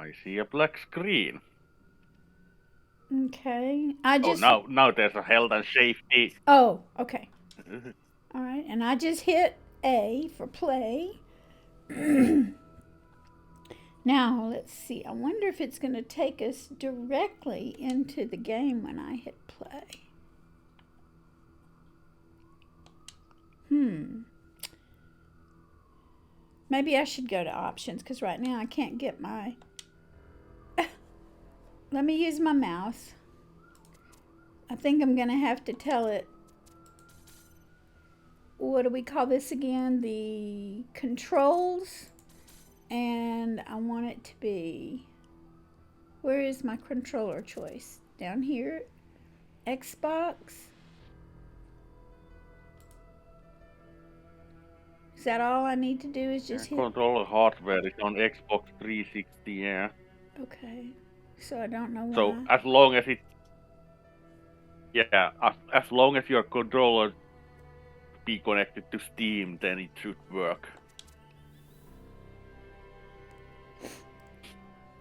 I see a black screen. Okay. Now there's a health and safety. Oh, okay. All right. And I just hit A for play. Now, let's see. I wonder if it's going to take us directly into the game when I hit play. Maybe I should go to options because right now I can't get my. Let me use my mouse. I think I'm going to have to tell it. What do we call this again? The controls. And I want it to be. Where is my controller choice? Down here. Xbox. Is that all I need to do is just hit? Controller hardware is on Xbox 360, yeah. Okay. So I don't know why. So as long as as long as your controller be connected to Steam, then it should work.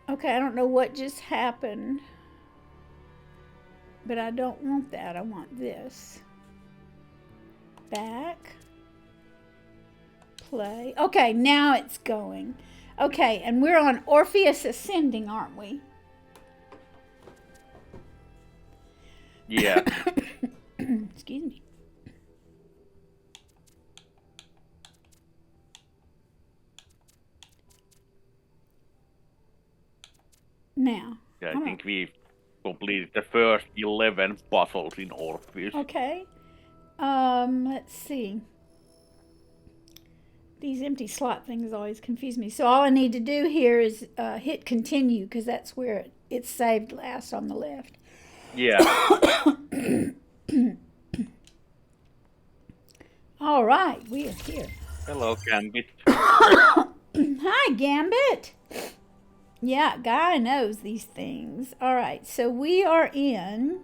Okay, I don't know what just happened. But I don't want that. I want this. Back. Play. Okay, now it's going. Okay, and we're on Orpheus Ascending, aren't we? Yeah. Excuse me. Now. Yeah, I think we completed the first 11 puzzles in Orpheus. Okay. Let's see. These empty slot things always confuse me. So all I need to do here is hit continue because that's where it's saved last on the left. Yeah. All right, we are here. Hello, Gambit. Hi, Gambit. Yeah, Guy knows these things. All right, so we are in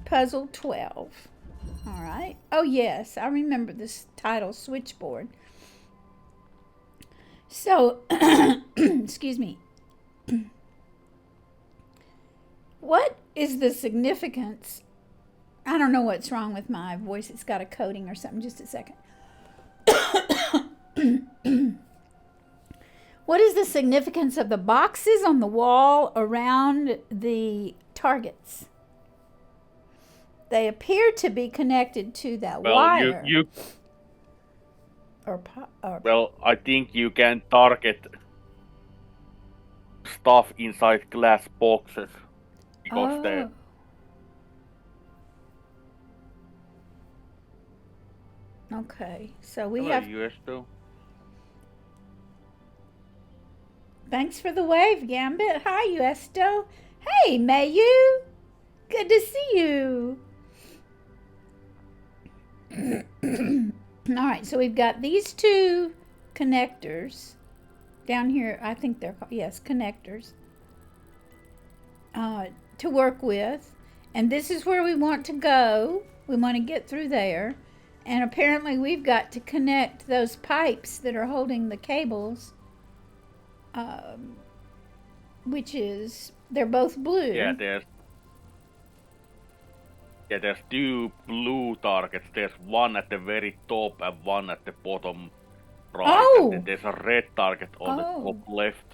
puzzle 12. All right. Oh, yes, I remember this title, Switchboard. So, excuse me. What is the significance? I don't know what's wrong with my voice. It's got a coating or something. Just a second. What is the significance of the boxes on the wall around the targets? They appear to be connected to that wire. Well, I think you can target stuff inside glass boxes because they. Okay, so we have. US though. Thanks for the wave, Gambit. Hi, Uesto. Hey, Mayu. Good to see you. All right, so we've got these two connectors down here. I think they're called, yes, connectors to work with. And this is where we want to go. We want to get through there. And apparently we've got to connect those pipes that are holding the cables, which is, they're both blue. Yeah, there's two blue targets. There's one at the very top and one at the bottom right. Oh! And then there's a red target on the top left.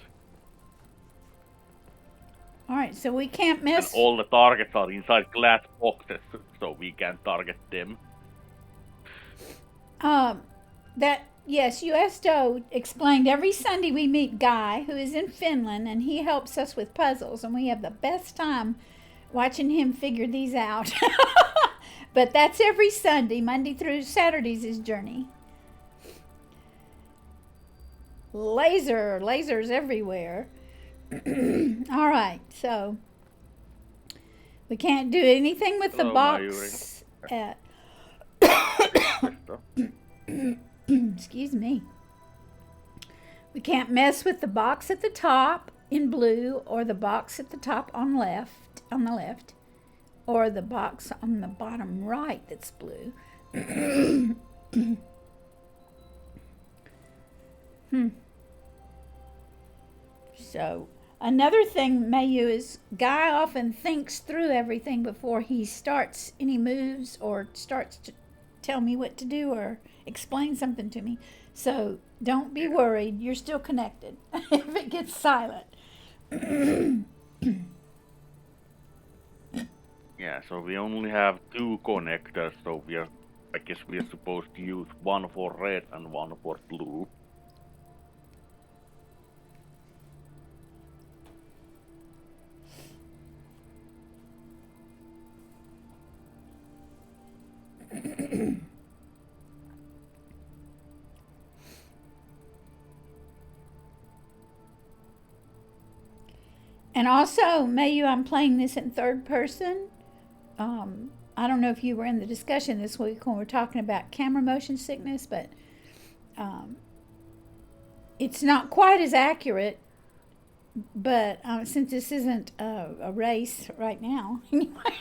Alright, so we can't miss. And all the targets are inside glass boxes, so we can target them. Yes, Uesto explained every Sunday we meet Guy, who is in Finland, and he helps us with puzzles, and we have the best time watching him figure these out. But that's every Sunday. Monday through Saturday's his journey. Lasers everywhere. All right, so we can't do anything with the box at. Excuse me. We can't mess with the box at the top in blue, or the box at the top on the left, or the box on the bottom right that's blue. So, Another thing, Mayu, is Guy often thinks through everything before he starts any moves or starts to tell me what to do or explain something to me. So don't be worried. You're still connected if it gets silent. Yeah, so we only have two connectors, so I guess we're supposed to use one for red and one for blue. And also, Mayu, I'm playing this in third person. I don't know if you were in the discussion this week when we were talking about camera motion sickness, but it's not quite as accurate. But since this isn't a race right now, anyway,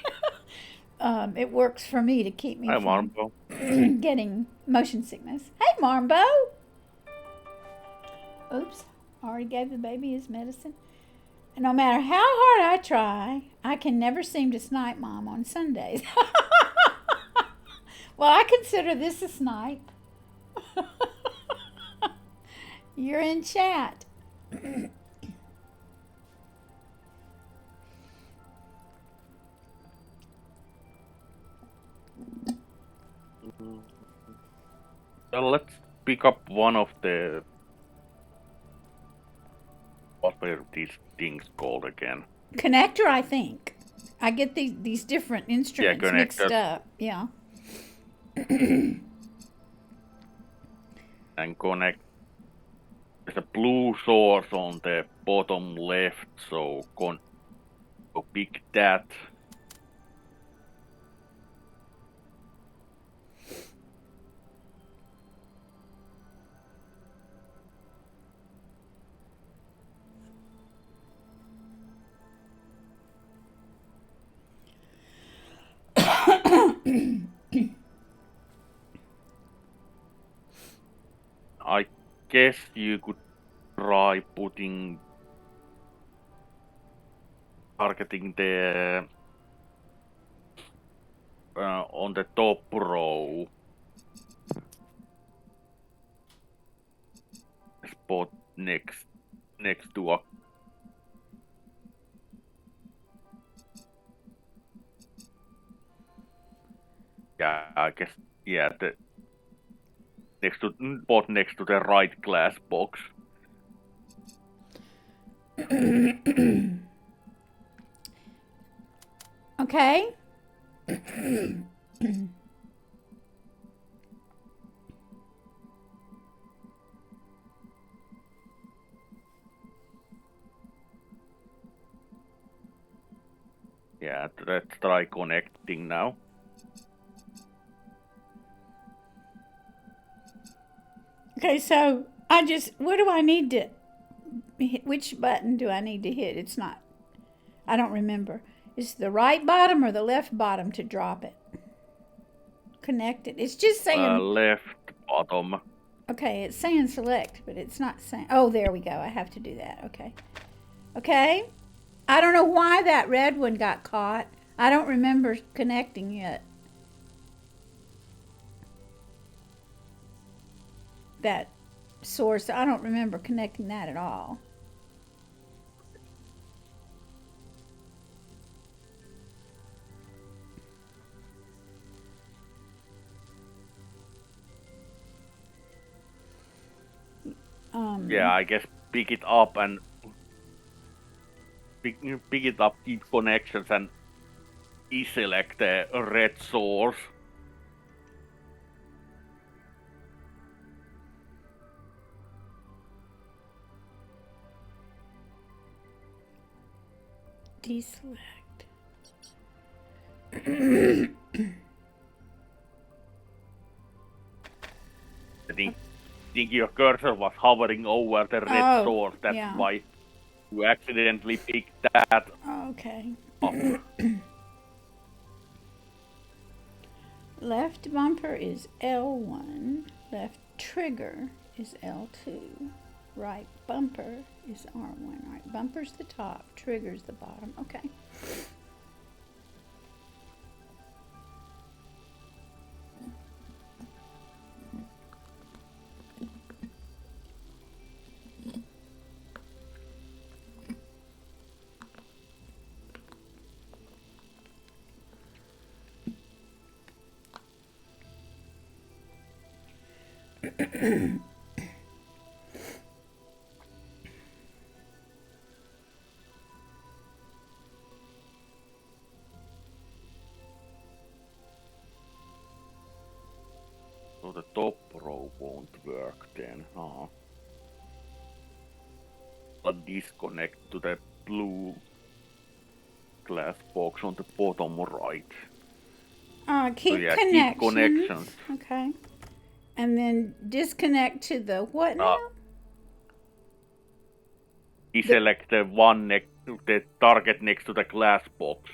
it works for me to keep me Hi, from Marmbo. getting motion sickness. Hey, Marmbo! Oops, already gave the baby his medicine. And no matter how hard I try, I can never seem to snipe Mom on Sundays. Well, I consider this a snipe. You're in chat. So let's pick up one of the... What were these things called again? Connector, I think. I get these different instruments mixed up. Yeah. And connect. There's a blue source on the bottom left, so pick that. I guess you could try targeting the on the top row spot next to a... Yeah, I guess, yeah, the spot next to the right glass box. Okay. Yeah, let's try connecting now. Okay, so what do I need to hit? Which button do I need to hit? It's not, I don't remember. Is the right bottom or the left bottom to drop it? Connect it. It's just saying. Left bottom. Okay, it's saying select, but it's not saying. Oh, there we go. I have to do that. Okay. Okay. I don't know why that red one got caught. I don't remember connecting it. That source, I don't remember connecting that at all. Yeah, I guess pick it up and pick it up, keep connections, and deselect the red source. Deselect. I think your cursor was hovering over the red source. That's why you accidentally picked that. Okay. Up. Left bumper is L1. Left trigger is L2. Right bumper is R1. Right bumper's the top, trigger's the bottom. Okay. So the top row won't work then, huh? But disconnect to the blue glass box on the bottom right. So Keep yeah, keep connections. connections. Okay. And then disconnect to the what now? Deselect the one next to the target next to the glass box.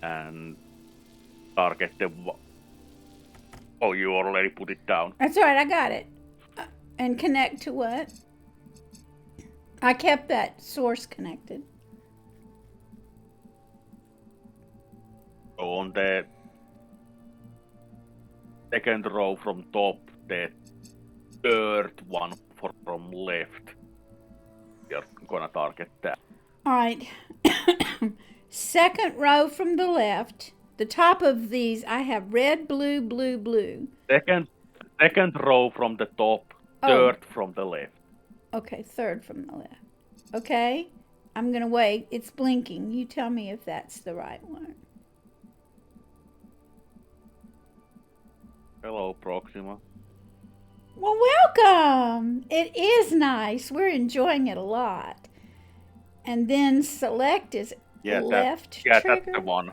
And target the. Oh, you already put it down. That's all right. I got it. And connect to what? I kept that source connected. So on the second row from top, the third one from left. You're gonna target that. All right. Second row from the left. The top of these, I have red, blue, blue, blue. Second row from the top, third from the left. Okay, third from the left. Okay, I'm going to wait. It's blinking. You tell me if that's the right one. Hello, Proxima. Well, welcome. It is nice. We're enjoying it a lot. And then select is left trigger. That's the one.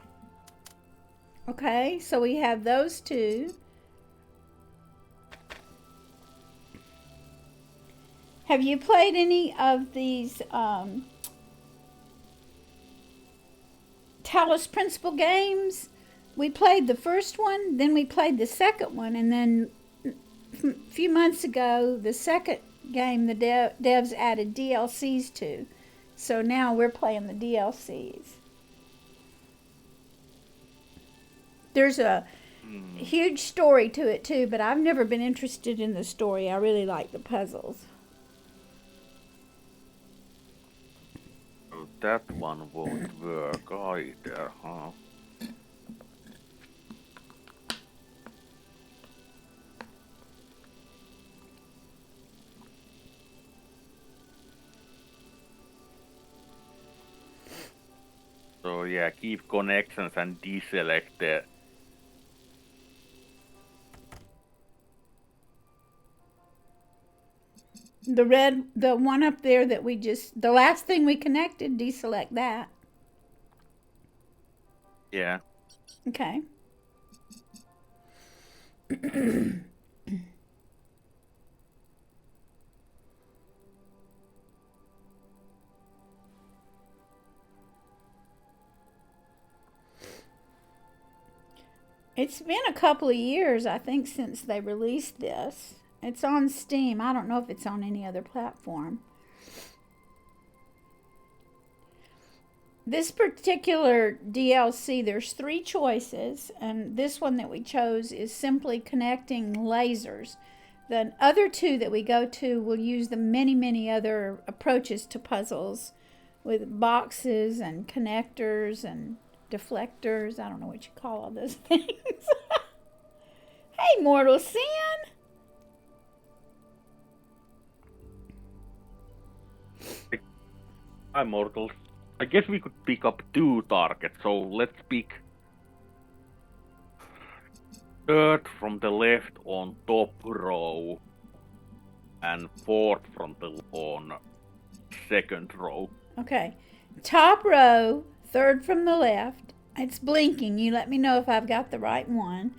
Okay, so we have those two. Have you played any of these Talos principle games? We played the first one, then we played the second one, and then a few months ago, the second game the devs added DLCs to. So now we're playing the DLCs. There's a huge story to it too, but I've never been interested in the story. I really like the puzzles. That one won't work either, huh? So yeah, keep connections and deselect the. The red, the one up there that we just, the last thing we connected, deselect that. Yeah. Okay. It's been a couple of years, I think, since they released this. It's on Steam. I don't know if it's on any other platform. This particular DLC, there's 3 choices, and this one that we chose is simply connecting lasers. The other 2 that we go to will use the many, many other approaches to puzzles with boxes and connectors and deflectors. I don't know what you call all those things. Hey, Mortal Sin. Hi, Mortal. I guess we could pick up 2 targets, so let's pick third from the left on top row and fourth from the on second row. Okay. Top row, third from the left. It's blinking. You let me know if I've got the right one.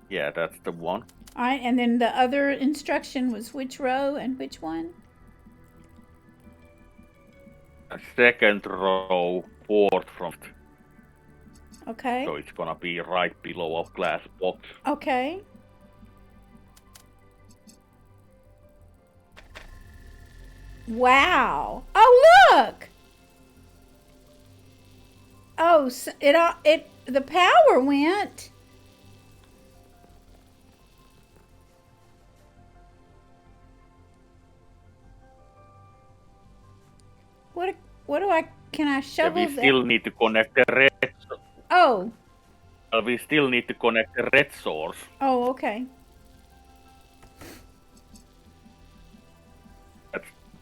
Yeah, that's the one. All right, and then the other instruction was which row and which one? Second row, fourth from. Okay. So it's gonna be right below a glass box. Okay. Wow. Oh, look. Oh, so the power went. What what do I can I Yeah, shovel we that? still need to connect the red. Oh. We still need to connect the red source. Oh, okay.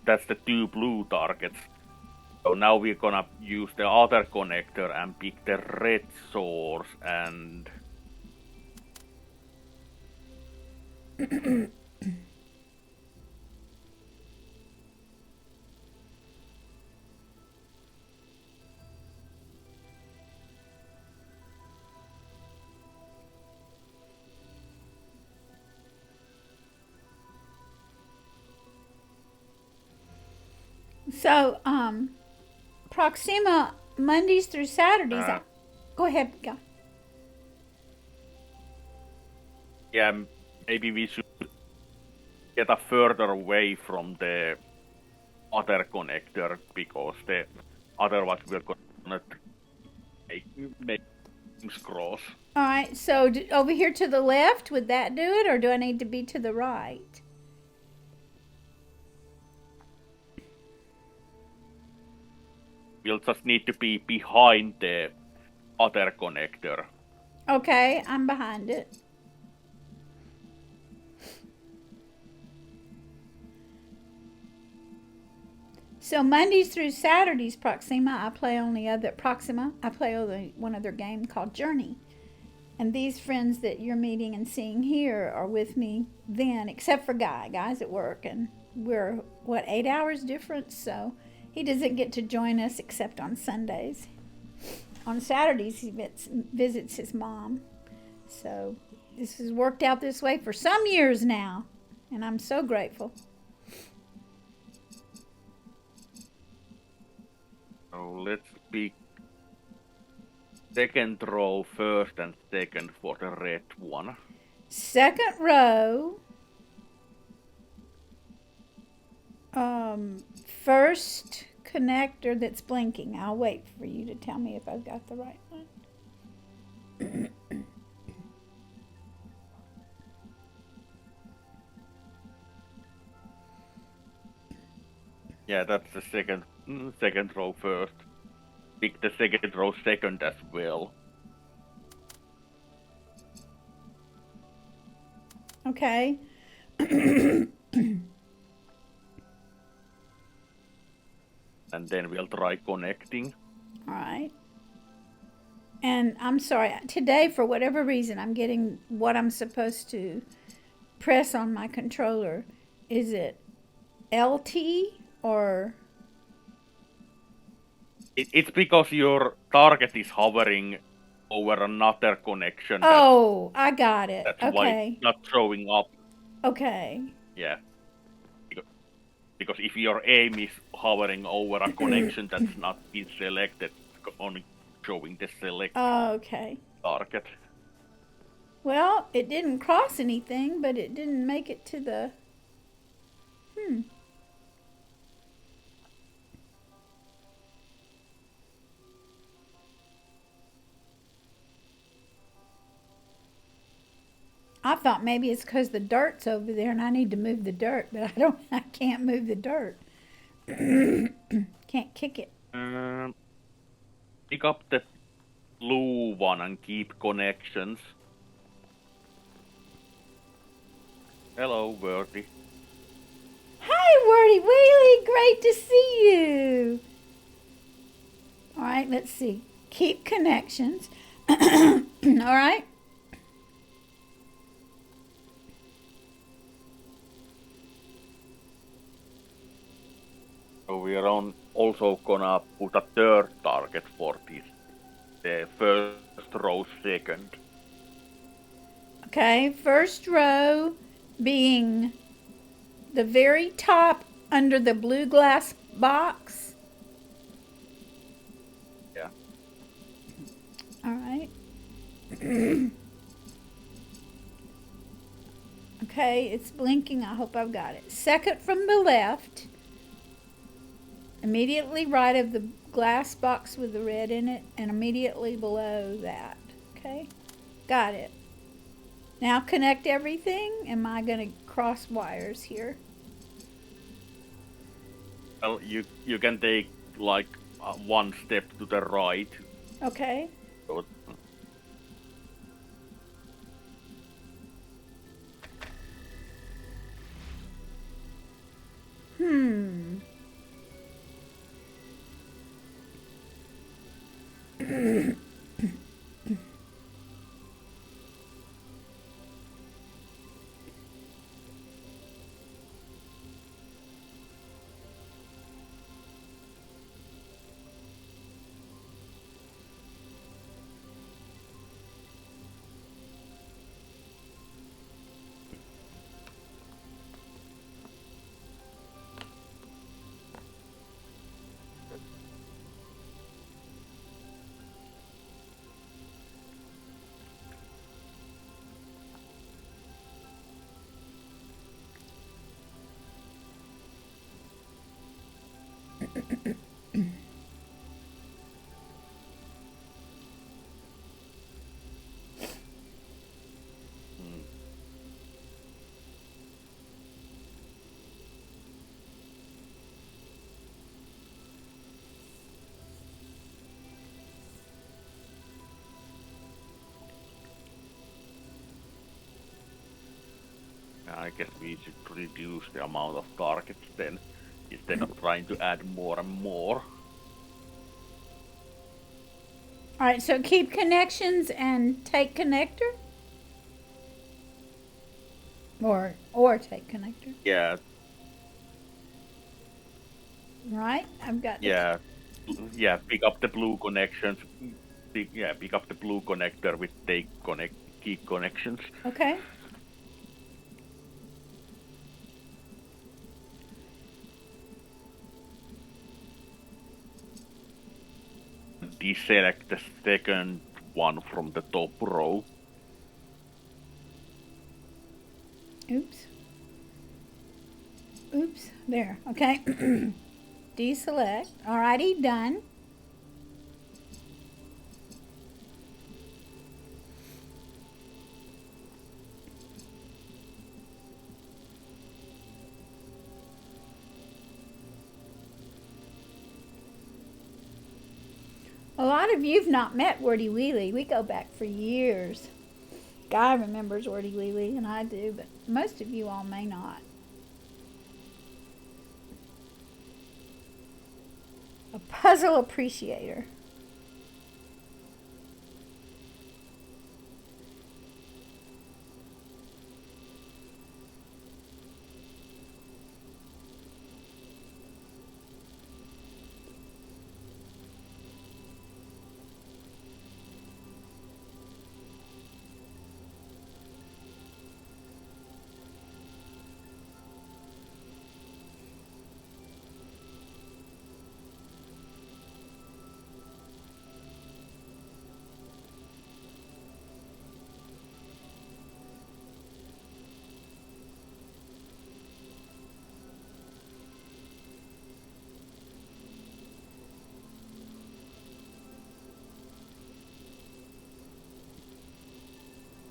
That's the two blue targets. So now we're gonna use the other connector and pick the red source and So, Proxima Mondays through Saturdays. uh, Go ahead, go. yeah, maybe we should get a further away from the other connector because the otherwise we're gonna make things cross. All right. So over here to the left, would that do it, or do I need to be to the right? We'll just need to be behind the other connector. Okay, I'm behind it. So Mondays through Saturdays, Proxima, I play only one other game called Journey. And these friends that you're meeting and seeing here are with me then, except for Guy. Guy's at work, and we're, 8 hours difference? So he doesn't get to join us except on Sundays. On Saturdays, he visits his mom. So this has worked out this way for some years now, and I'm so grateful. So let's pick second row first and second for the red one. Second row. First connector that's blinking. I'll wait for you to tell me if I've got the right one. Yeah, that's the second row first. Pick the second row second as well. Okay. And then we'll try connecting. All right. And I'm sorry, today, for whatever reason, I'm getting what I'm supposed to press on my controller. Is it LT or? It's because your target is hovering over another connection. Oh, I got it. That's Okay. why it's not showing up. Okay. Yeah. Because if your aim is hovering over a connection that's not been selected, it's only showing the select Okay. target. Well, it didn't cross anything, but it didn't make it to the. I thought maybe it's because the dirt's over there and I need to move the dirt, but I can't move the dirt. Can't kick it. Pick up the blue one and keep connections. Hello, Worthy. Hi, Wordy Wheelie. Great to see you. All right, let's see. Keep connections. All right. So we are also gonna put a third target for this. The first row second. Okay, first row being the very top under the blue glass box. Yeah. All right. Okay, it's blinking. I hope I've got it. Second from the left, immediately right of the glass box with the red in it, and immediately below that. Okay, got it. Now connect everything. Am I going to cross wires here? Well, you can take like one step to the right. Okay. So, Hmm. mm, I guess we should reduce the amount of targets then, instead of trying to add more and more. All right, so keep connections and take connector? Or take connector. Yeah, Right? I've got the yeah, yeah. Pick up the blue connections. Pick up the blue connector with take connect key connections. okay. Deselect the second one from the top row. Oops. Oops. There. Okay. Deselect. Alrighty, done. A lot of you've not met Wordy Wheelie. We go back for years. Guy remembers Wordy Wheelie, and I do, but most of you all may not. A puzzle appreciator.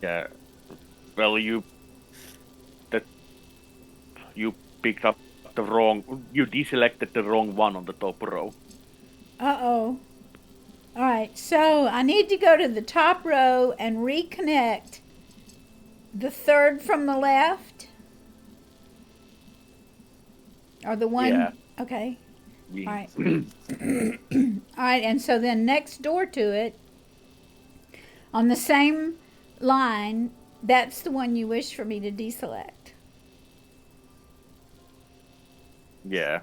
Yeah. Well, that you picked up the wrong. You deselected the wrong one on the top row. Uh-oh. All right, so I need to go to the top row and reconnect the third from the left. Or the one, Yeah. okay. We, All right. All right, and so then next door to it, on the same line, that's the one you wish for me to deselect. yeah.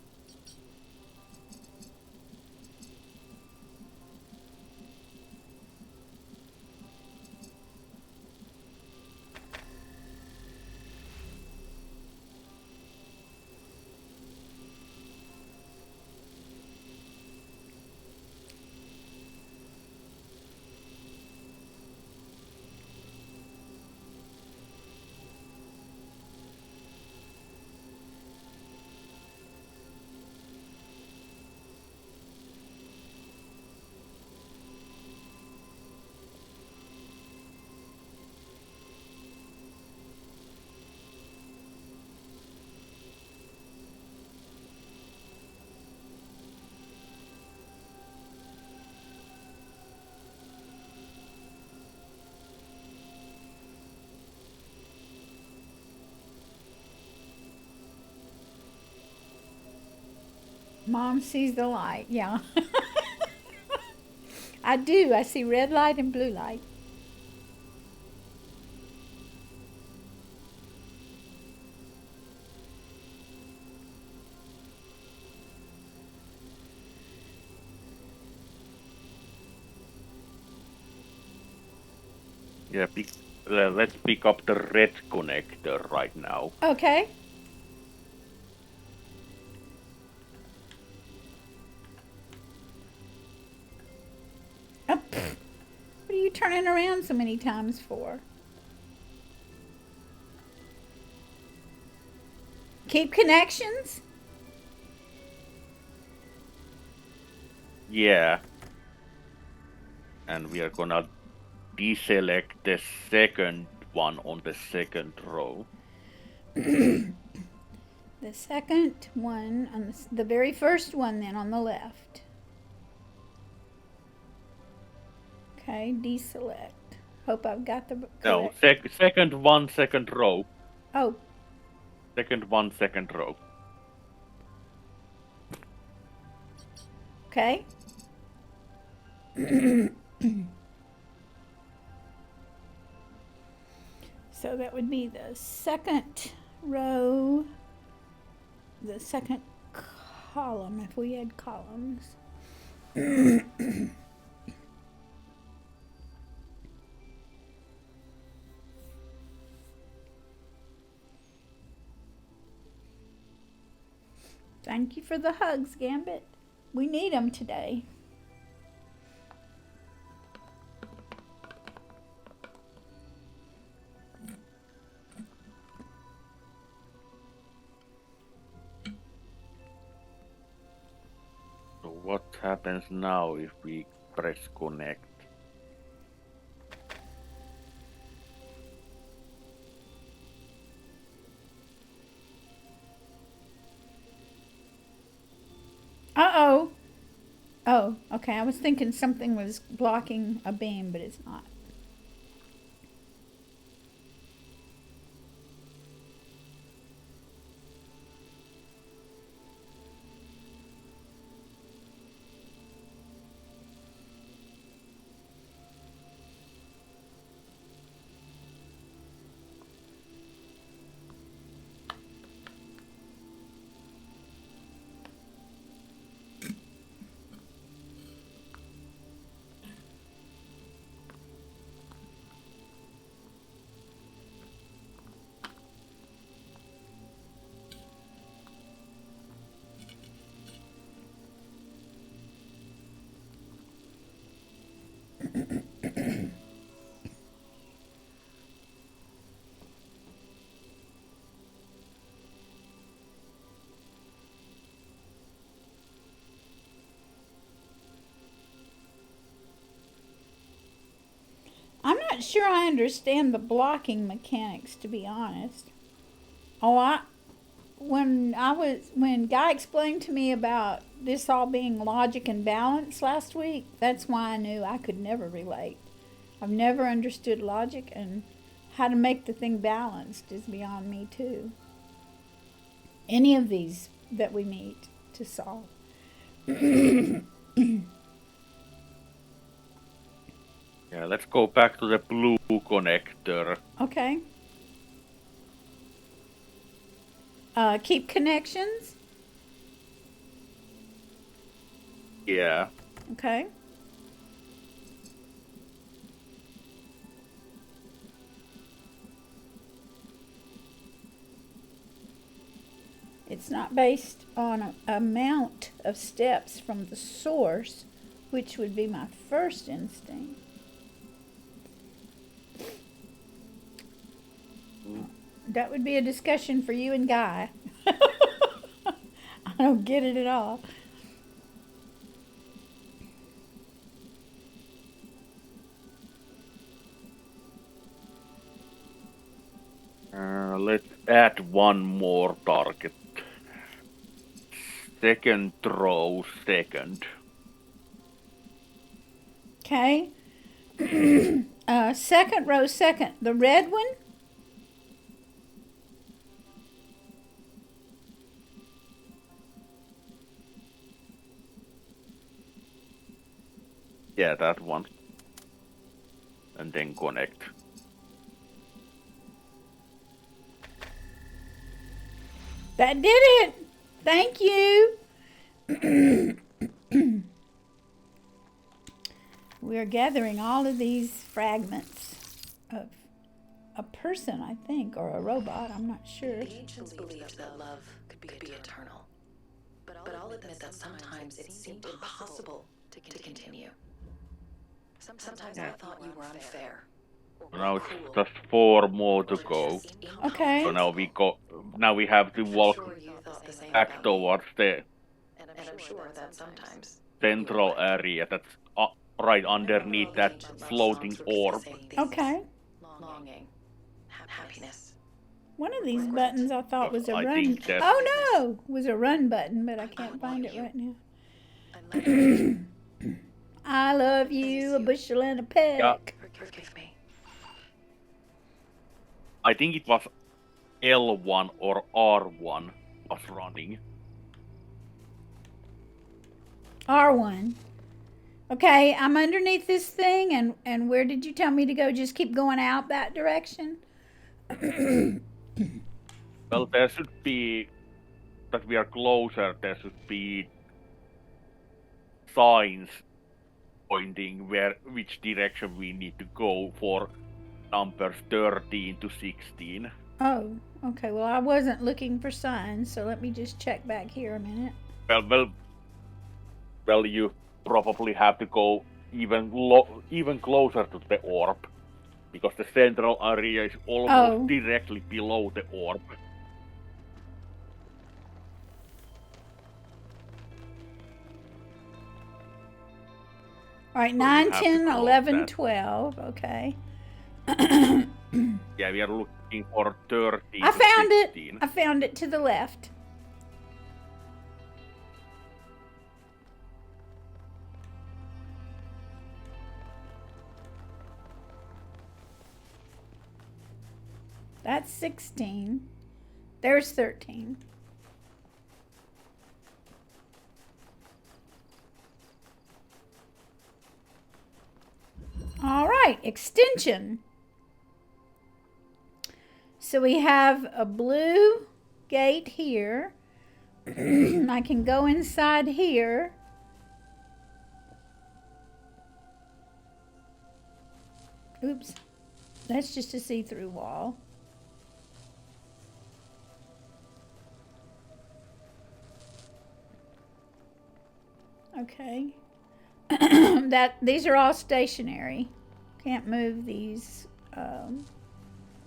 Mom sees the light. Yeah. I do. I see red light and blue light. Yeah, let's pick up the red connector right now. Okay. What are you turning around so many times for? Keep connections? Yeah, and we are gonna deselect the second one on the second row. The second one, on the very first one, then on the left. Okay, deselect. Hope I've got the No, correct. second one, second row. Oh, Second one, second row. okay. So that would be the second row, the second column, if we had columns. Thank you for the hugs, Gambit. We need them today. So what happens now if we press connect? Uh-oh. Oh, okay. I was thinking something was blocking a beam, but it's not. I'm not sure I understand the blocking mechanics, to be honest. Oh, when Guy explained to me about this all being logic and balance last week, that's why I knew I could never relate. I've never understood logic, and how to make the thing balanced is beyond me too. Any of these that we meet to solve. Yeah, let's go back to the blue connector. Okay. Keep connections. Yeah. Okay. It's not based on an amount of steps from the source, which would be my first instinct. That would be a discussion for you and Guy. I don't get it at all. Let's add one more target. Second row, second. Okay. Second row, second. The red one? Yeah, that one. And then connect. That did it. Thank you. We're gathering all of these fragments of a person, I think, or a robot. I'm not sure. The ancients believed that love could be eternal. But I'll admit that sometimes it seemed impossible to continue. Sometimes I Yeah. thought you were unfair or Now it's cruel just 4 more to or go. just Okay. So now we incomprehensible. go. Now we have to I'm walk sure you thought the same back about me. towards the And I'm sure that sometimes you central reflect. area that's right I remember underneath all the that ancient love floating songs would orb. saying things. Okay. Longing, happiness, One of these regret. buttons I thought Because was a I run. think that Oh no, was a run button, but I can't find it right now. I love you. I love you, a bushel and a peck. Forgive me. I think it was L1 or R1 was running. R1. Okay, I'm underneath this thing, and where did you tell me to go? Just keep going out that direction? Well, there should be that we are closer. There should be signs pointing which direction we need to go for numbers 13 to 16. Oh, okay. Well, I wasn't looking for signs, so let me just check back here a minute. Well, you probably have to go even closer to the orb because the central area is almost Oh. directly below the orb. All right, So 9, you have to 10, close 11, that. 12. Okay. Yeah, we are looking for 13 I to found 16. it. I found it to the left. That's 16. There's 13. All right, extension. So we have a blue gate here. I can go inside here. Oops. That's just a see-through wall. Okay. These are all stationary. Can't move these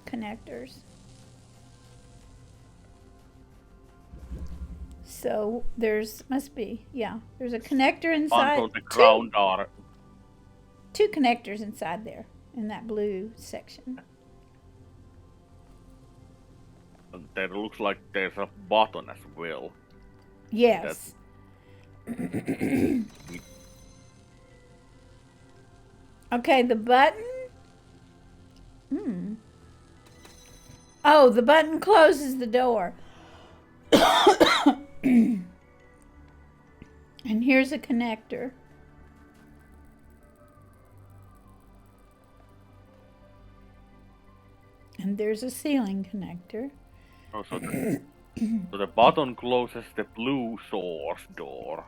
connectors. So there's there's a connector inside. Until the ground are Two connectors inside there in that blue section. there looks like there's a button as well. Yes. Okay, the button. Oh, the button closes the door. And here's a connector. And there's a ceiling connector. Oh, so the button closes the blue source door.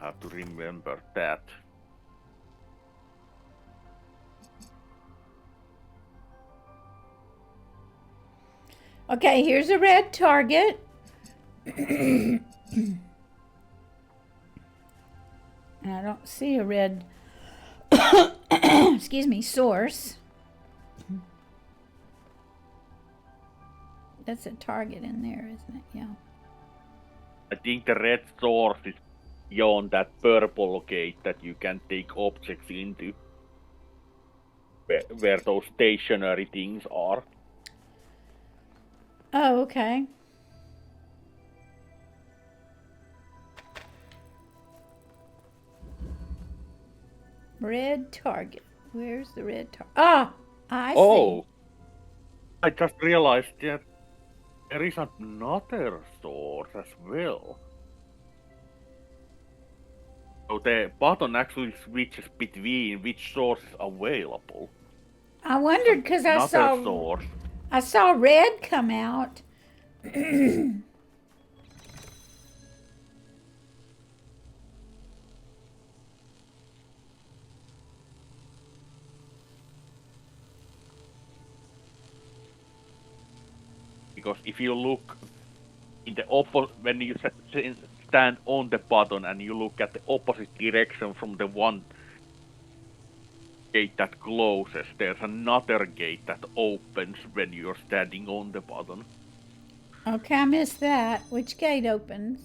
I have to remember that. Okay, here's a red target. And I don't see a red excuse me, source. That's a target in there, isn't it? Yeah. I think the red source is beyond that purple gate that you can take objects into. Where those stationary things are. Oh, okay. Red target. Where's the red target? Ah, I see. I just realized that there is another source as well. So the button actually switches between which source is available. I wondered because Another source. I saw red come out. Because if you look in the when you stand on the button and you look at the opposite direction from the one gate that closes, there's another gate that opens when you're standing on the button. Okay, I missed that. Which gate opens?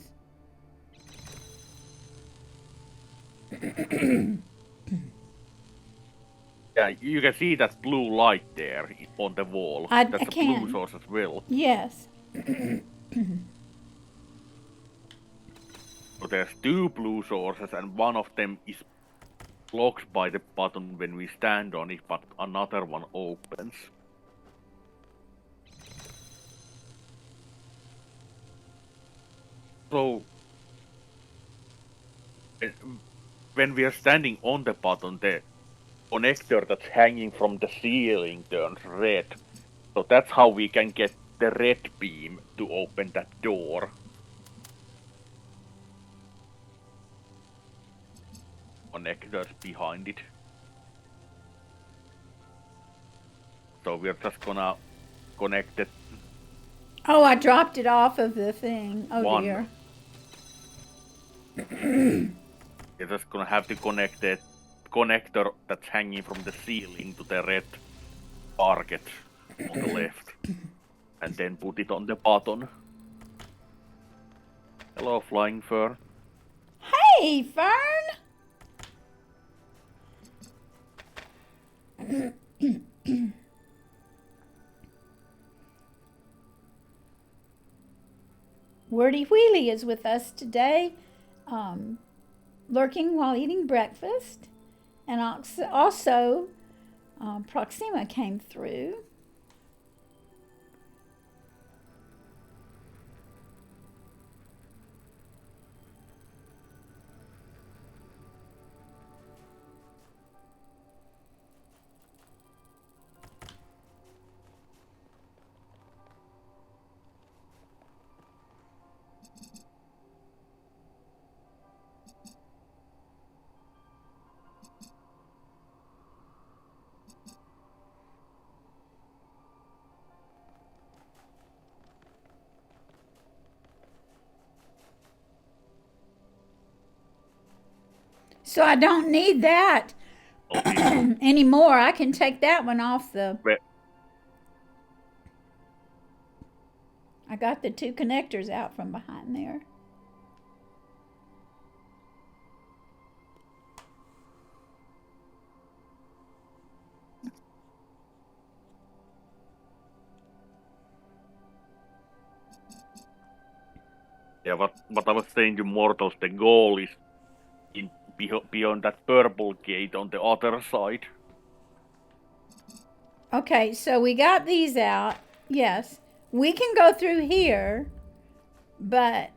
Yeah, you can see that blue light there on the wall. I That's a blue can. source as well. Yes. So there's two blue sources, and one of them is blocked by the button when we stand on it, but another one opens. So when we are standing on the button, the connector that's hanging from the ceiling turns red. So that's how we can get the red beam to open that door. Connectors behind it. So we're just gonna connect it Oh, I dropped it off of the thing. Oh one. dear. You're just gonna have to connect the connector that's hanging from the ceiling to the red target on the left. And then put it on the button. Hello, Flying Fern. Hey, Fern. Wordy Wheelie is with us today, lurking while eating breakfast. And also, Proxima came through. So I don't need that anymore. I can take that one off the. I got the two connectors out from behind there. Yeah, what I was saying to mortals, the goal is in beyond that purple gate on the other side. Okay, so we got these out. Yes, we can go through here, but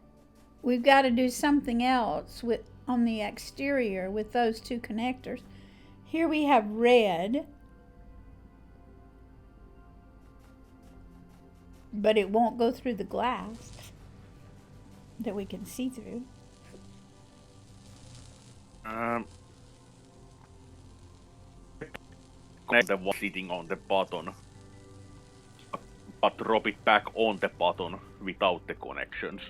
we've got to do something else with on the exterior with those two connectors. Here we have red, but it won't go through the glass that we can see through. Connect the one sitting on the button, but drop it back on the button without the connections.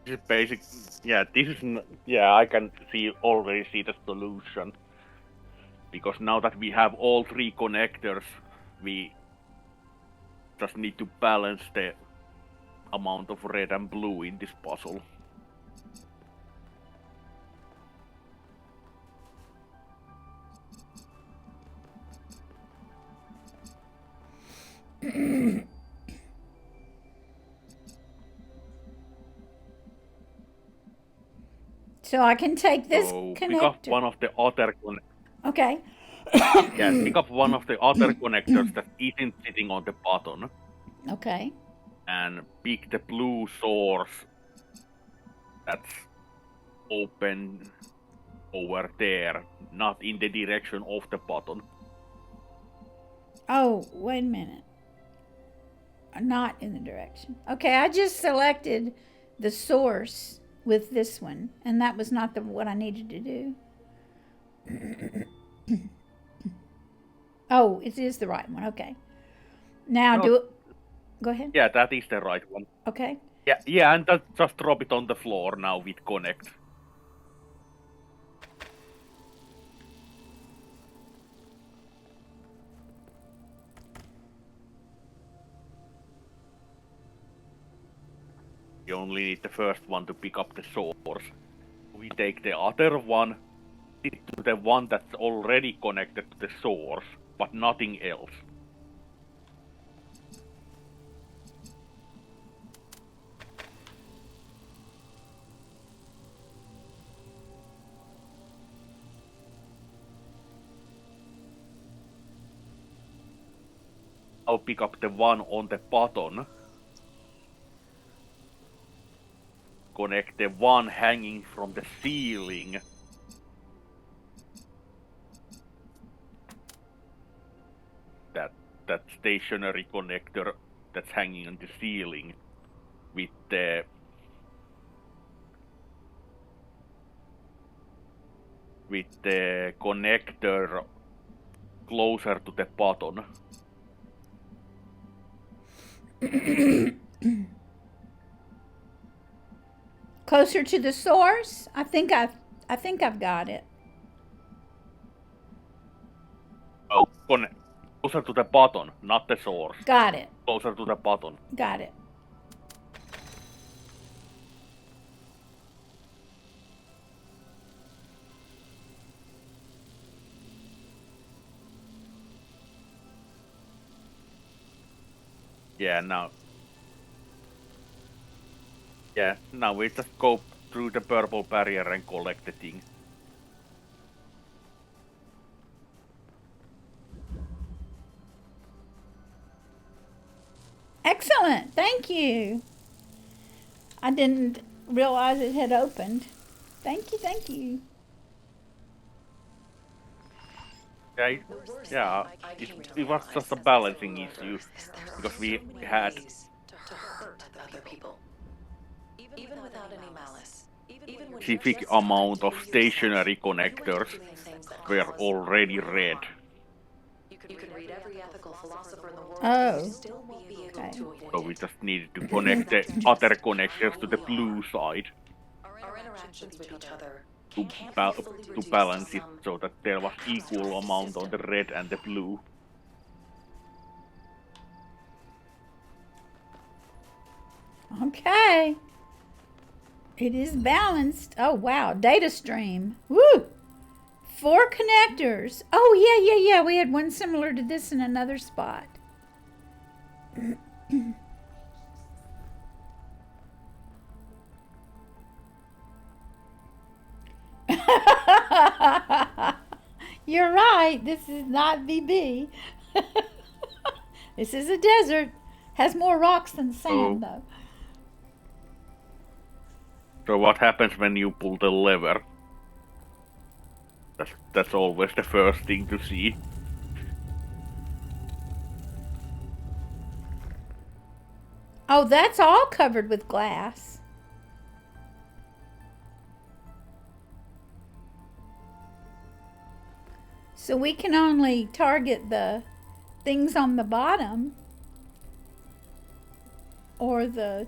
This is basic. Yeah, this is. Yeah, I can already see the solution. Because now that we have all three connectors, we just need to balance the amount of red and blue in this puzzle. So I can take this So connector. pick up one of the other Okay. pick up one of the other connectors that isn't sitting on the button Okay. and pick the blue source that's open over there, not in the direction of the button. Oh, wait a minute. Not in the direction. Okay, I just selected the source with this one, and that was not what I needed to do. Oh, it is the right one. Okay. Now No. do it. Go ahead. Yeah, that is the right one. Okay. Yeah, and just drop it on the floor now with connect. You only need the first one to pick up the source. We take the other one, it to the one that's already connected to the source, but nothing else. I'll pick up the one on the button. Connect the one hanging from the ceiling. That stationary connector that's hanging on the ceiling with the connector closer to the button. Closer to the source? I think I've got it. Oh, closer to the button, not the source. Got it. Closer to the button. Got it. Yeah, now we just go through the purple barrier and collect the thing. Excellent. Thank you. I didn't realize it had opened. Thank you. Thank you. Okay. Yeah, it was just a balancing issue because we had to hurt other people, even without any malice. Even when specific amount of stationary connectors were already red. you can read every ethical philosopher in the world, Oh. you still won't be able Okay. to avoid So it. we just needed to connect the other connectors to the blue side Our interactions with each other to, can't ba- be fully to reduced balance to it some so that there was equal amount on the red and the blue. Okay. It is balanced. Oh, wow. Data stream. Woo! 4 connectors. Oh, yeah. We had one similar to this in another spot. You're right. This is not VB. This is a desert. Has more rocks than sand, though. So what happens when you pull the lever? That's always the first thing to see. Oh, that's all covered with glass. So we can only target the things on the bottom or the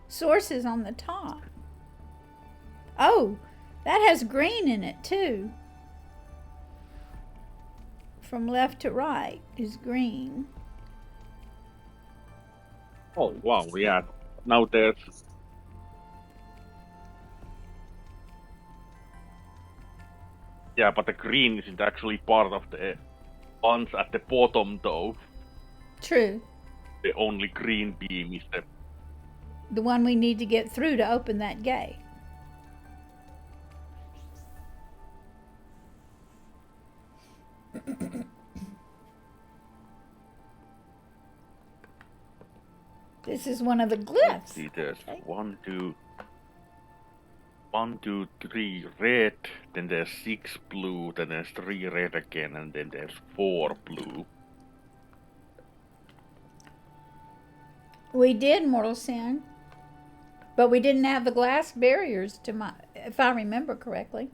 sources on the top. Oh, that has green in it too. From left to right is green. Oh wow, yeah. Now there's yeah, but the green isn't actually part of the ones at the bottom though. True. The only green beam is the The one we need to get through to open that gate. This is one of the let's glyphs. see, there's Okay. one, two, three red, then there's 6 blue, then there's 3 red again, and then there's 4 blue. We did mortal sin, but we didn't have the glass barriers to my, if I remember correctly.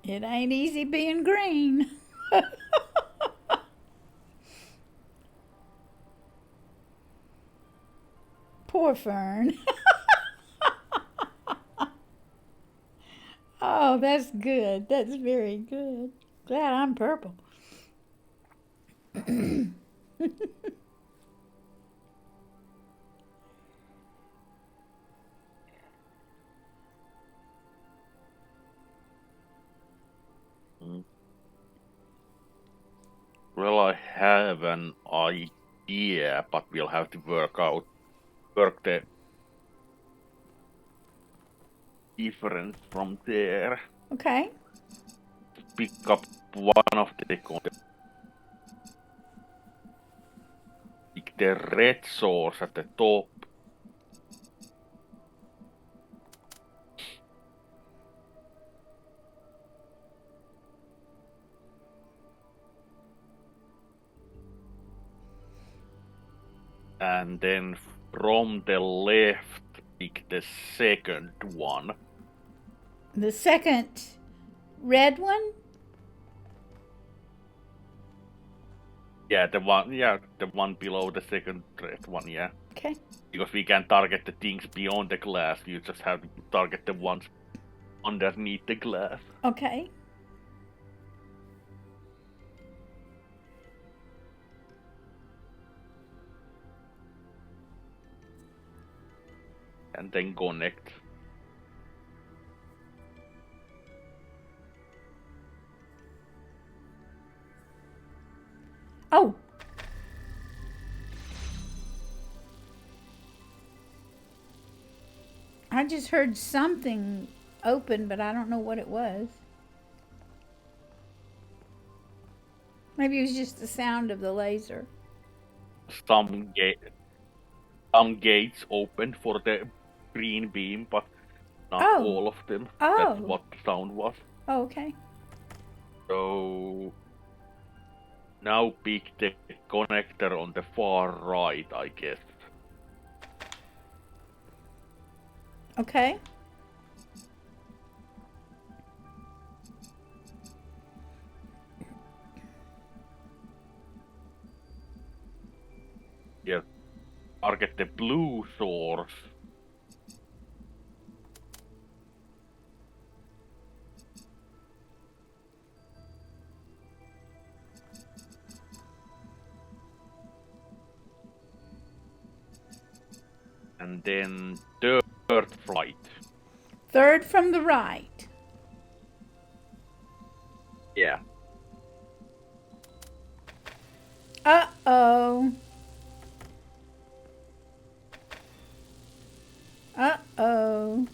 It ain't easy being green. Poor Fern. Oh, that's good. That's very good. Glad I'm purple. Mm. Well, I have an idea, but we'll have to work the difference from there. Okay. Pick up one of the pick the red source at the top. And then from the left, pick the second one. The second red one? Yeah, the one below the second red one, yeah. Okay. Because we can target the things beyond the glass, you just have to target the ones underneath the glass. Okay. And then connect. Oh. I just heard something open, but I don't know what it was. Maybe it was just the sound of the laser. Some gates open for the green beam, but not Oh. all of them. That's Oh. what the sound was. Oh, okay. So now pick the connector on the far right, I guess. Okay. Yeah. Target the blue source. And then third flight. Third from the right. Yeah. Uh-oh. Uh-oh.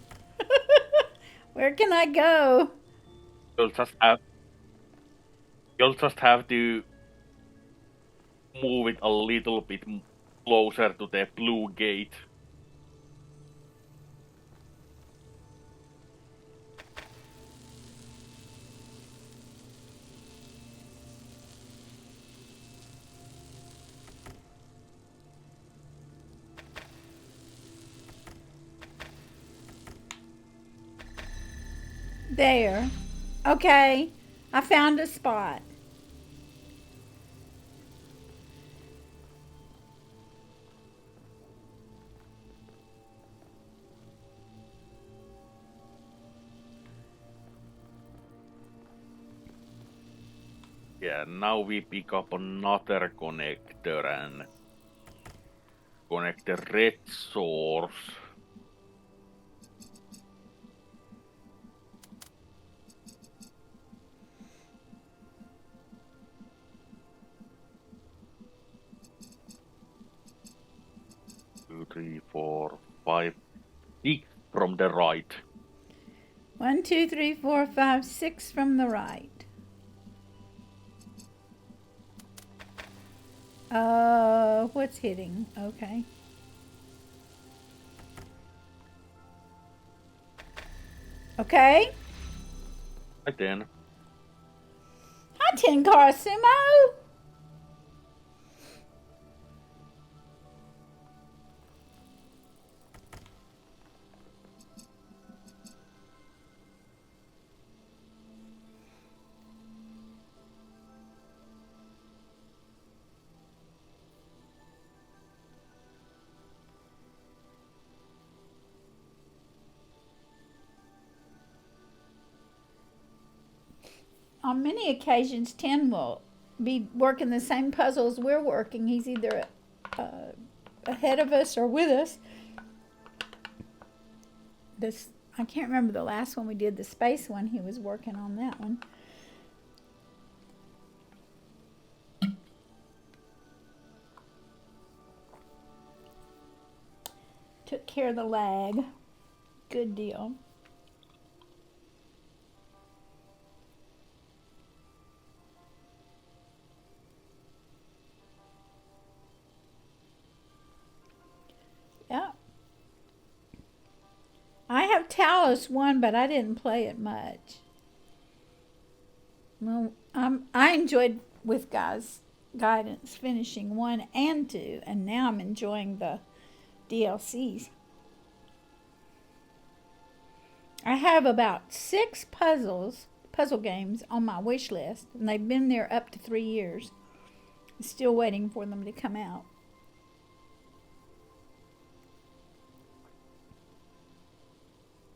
Where can I go? You'll just have to move it a little bit closer to the blue gate. There. Okay. I found a spot. Yeah, now we pick up another connector and connect the red source. Two, three, four, five, six from the right. 1, 2, 3, 4, 5, 6 from the right. What's hitting? Okay. Okay. Right then. Hi, Tin Car Sumo. On many occasions, Tin will be working the same puzzles we're working. He's either ahead of us or with us. This I can't remember the last one we did, the space one. He was working on that one. Took care of the lag. Good deal. Yeah. I have Talos 1, but I didn't play it much. Well, I enjoyed with guys' guidance finishing 1 and 2, and now I'm enjoying the DLCs. I have about 6 puzzle games on my wish list, and they've been there up to 3 years. I'm still waiting for them to come out.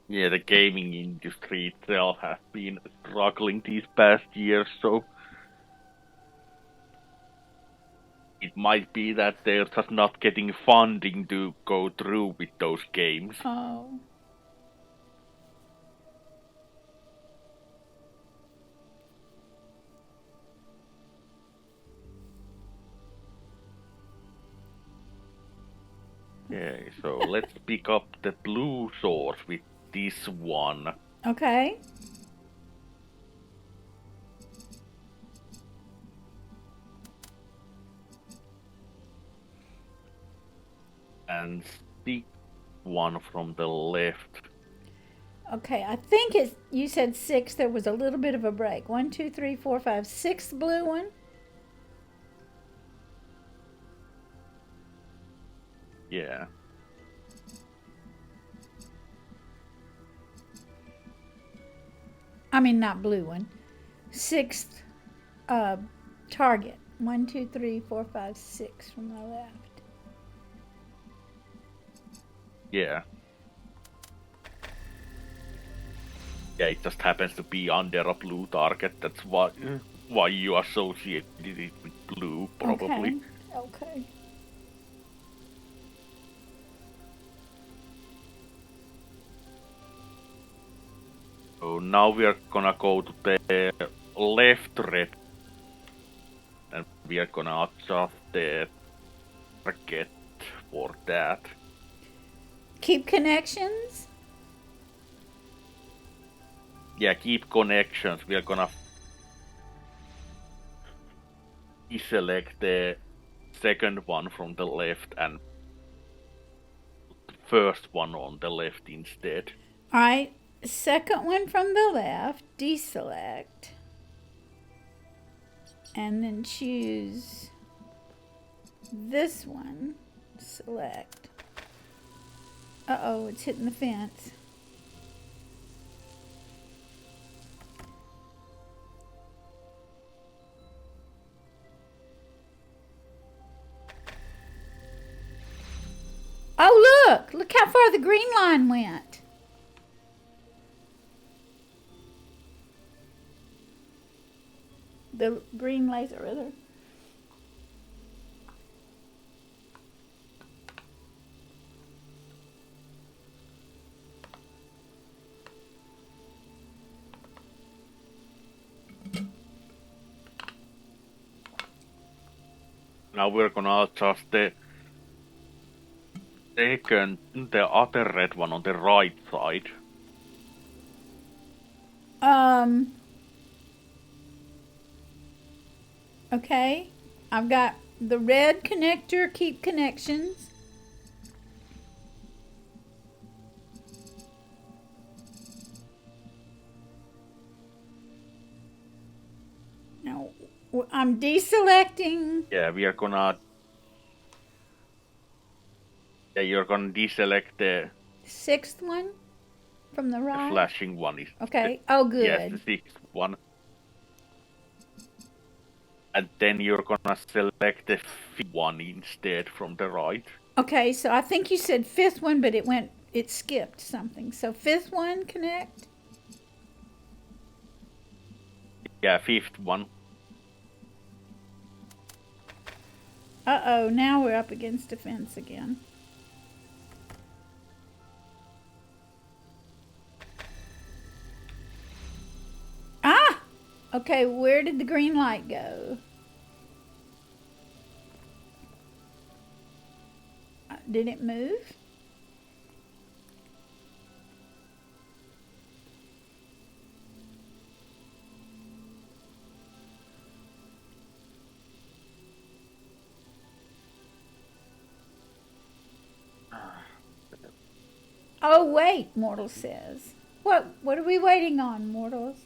Yeah, the gaming industry itself has been struggling these past years, so it might be that they're just not getting funding to go through with those games. Oh. Okay, so let's pick up the blue source with this one. Okay. And stick one from the left. Okay, I think you said 6. There was a little bit of a break. 1, 2, 3, 4, 5, 6 blue one. Yeah. I mean, not blue one. 6th target. 1, 2, 3, 4, 5, 6 from the left. Yeah. Yeah, it just happens to be under a blue target. That's why you associated it with blue, probably. Okay. So now we are gonna go to the left red, and we are gonna adjust the target for that. Keep connections. Yeah, keep connections. We are gonna deselect the second one from the left and first one on the left instead. All right. Second one from the left. Deselect. And then choose this one. Select. Uh-oh, it's hitting the fence. Oh, look! Look how far the green line went. The green laser, rather. Now we're gonna adjust the the other red one on the right side. Okay. I've got the red connector, keep connections. Now, I'm deselecting. Yeah, we are gonna. Yeah, you're gonna deselect the Sixth one from the right. flashing one. Okay. Oh, good. Yes, the sixth one. And then you're gonna select the fifth one instead from the right. Okay, so I think you said fifth one, but it skipped something. So fifth one, connect. Yeah, fifth one. Uh-oh, now we're up against a fence again. Ah! Okay, where did the green light go? Did it move? Oh, wait, Mortal says. What are we waiting on, Mortals?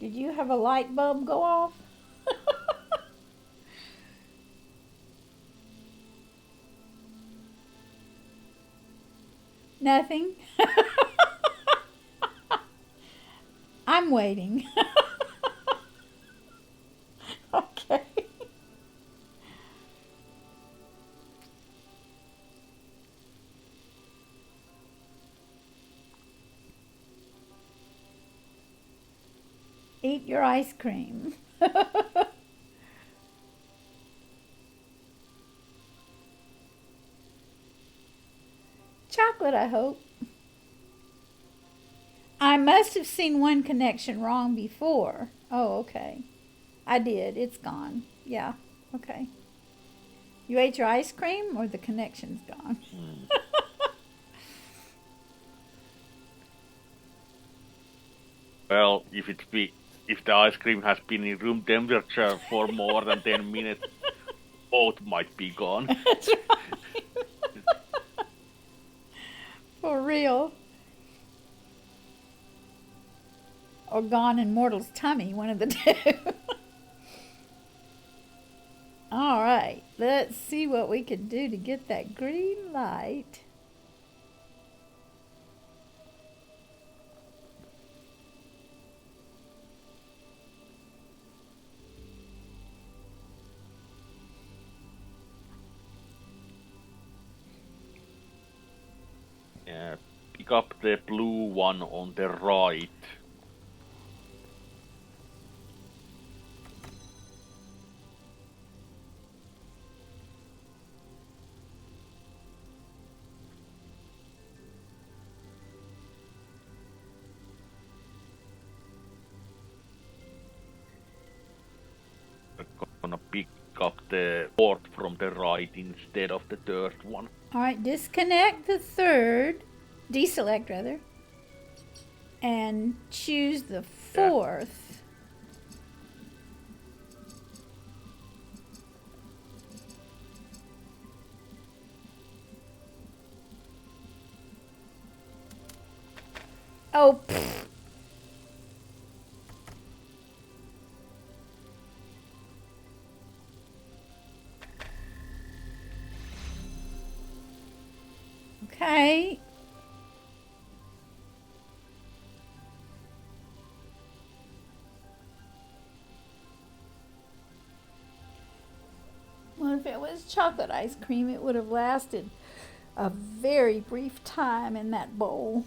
Did you have a light bulb go off? Nothing. I'm waiting. Okay. Eat your ice cream. Chocolate, I hope. I must have seen one connection wrong before. Oh, okay. I did. It's gone. Yeah. Okay. You ate your ice cream or the connection's gone? Well, if the ice cream has been in room temperature for more than 10 minutes, both might be gone. That's right. For real. Or gone in Mortal's tummy, one of the two. All right, let's see what we can do to get that green light. Yeah, pick up the blue one on the right. We're gonna pick up the fourth from the right instead of the third one. All right, disconnect the third, deselect rather, and choose the fourth. Oh, pfft. Okay. What if it was was chocolate ice cream, it would have lasted a very brief time in that bowl.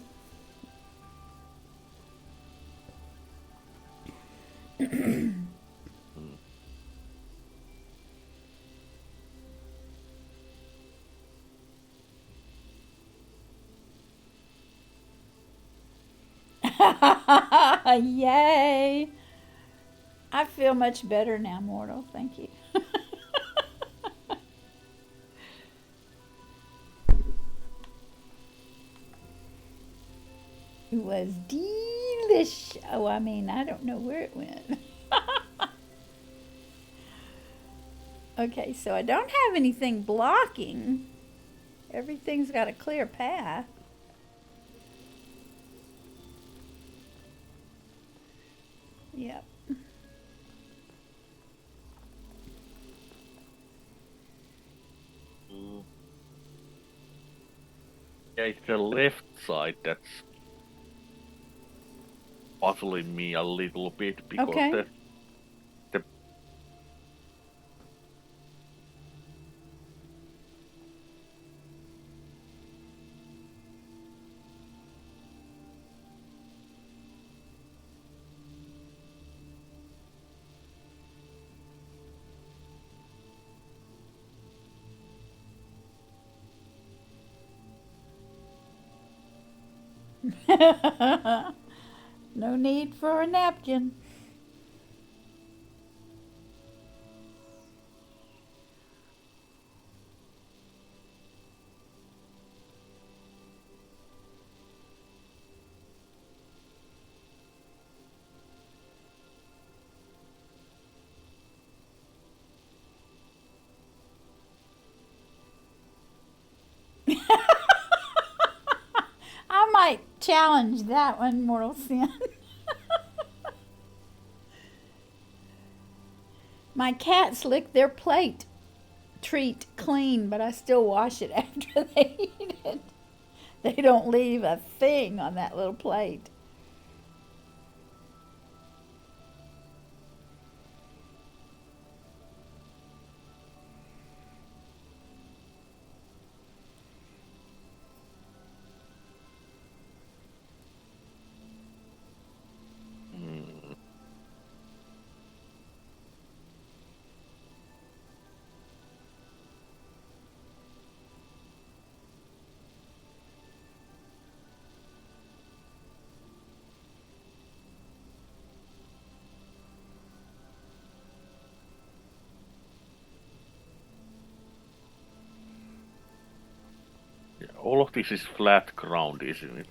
Yay! I feel much better now, Mortal. Thank you. It was delish. Oh, I mean, I don't know where it went. Okay, so I don't have anything blocking. Everything's got a clear path. Yep. Yeah, it's the left side that's puzzling me a little bit because Okay. the No need for a napkin. I might challenge that one, Mortal Sin. My cats lick their plate treat clean, but I still wash it after they eat it. They don't leave a thing on that little plate. all of this is flat ground, isn't it?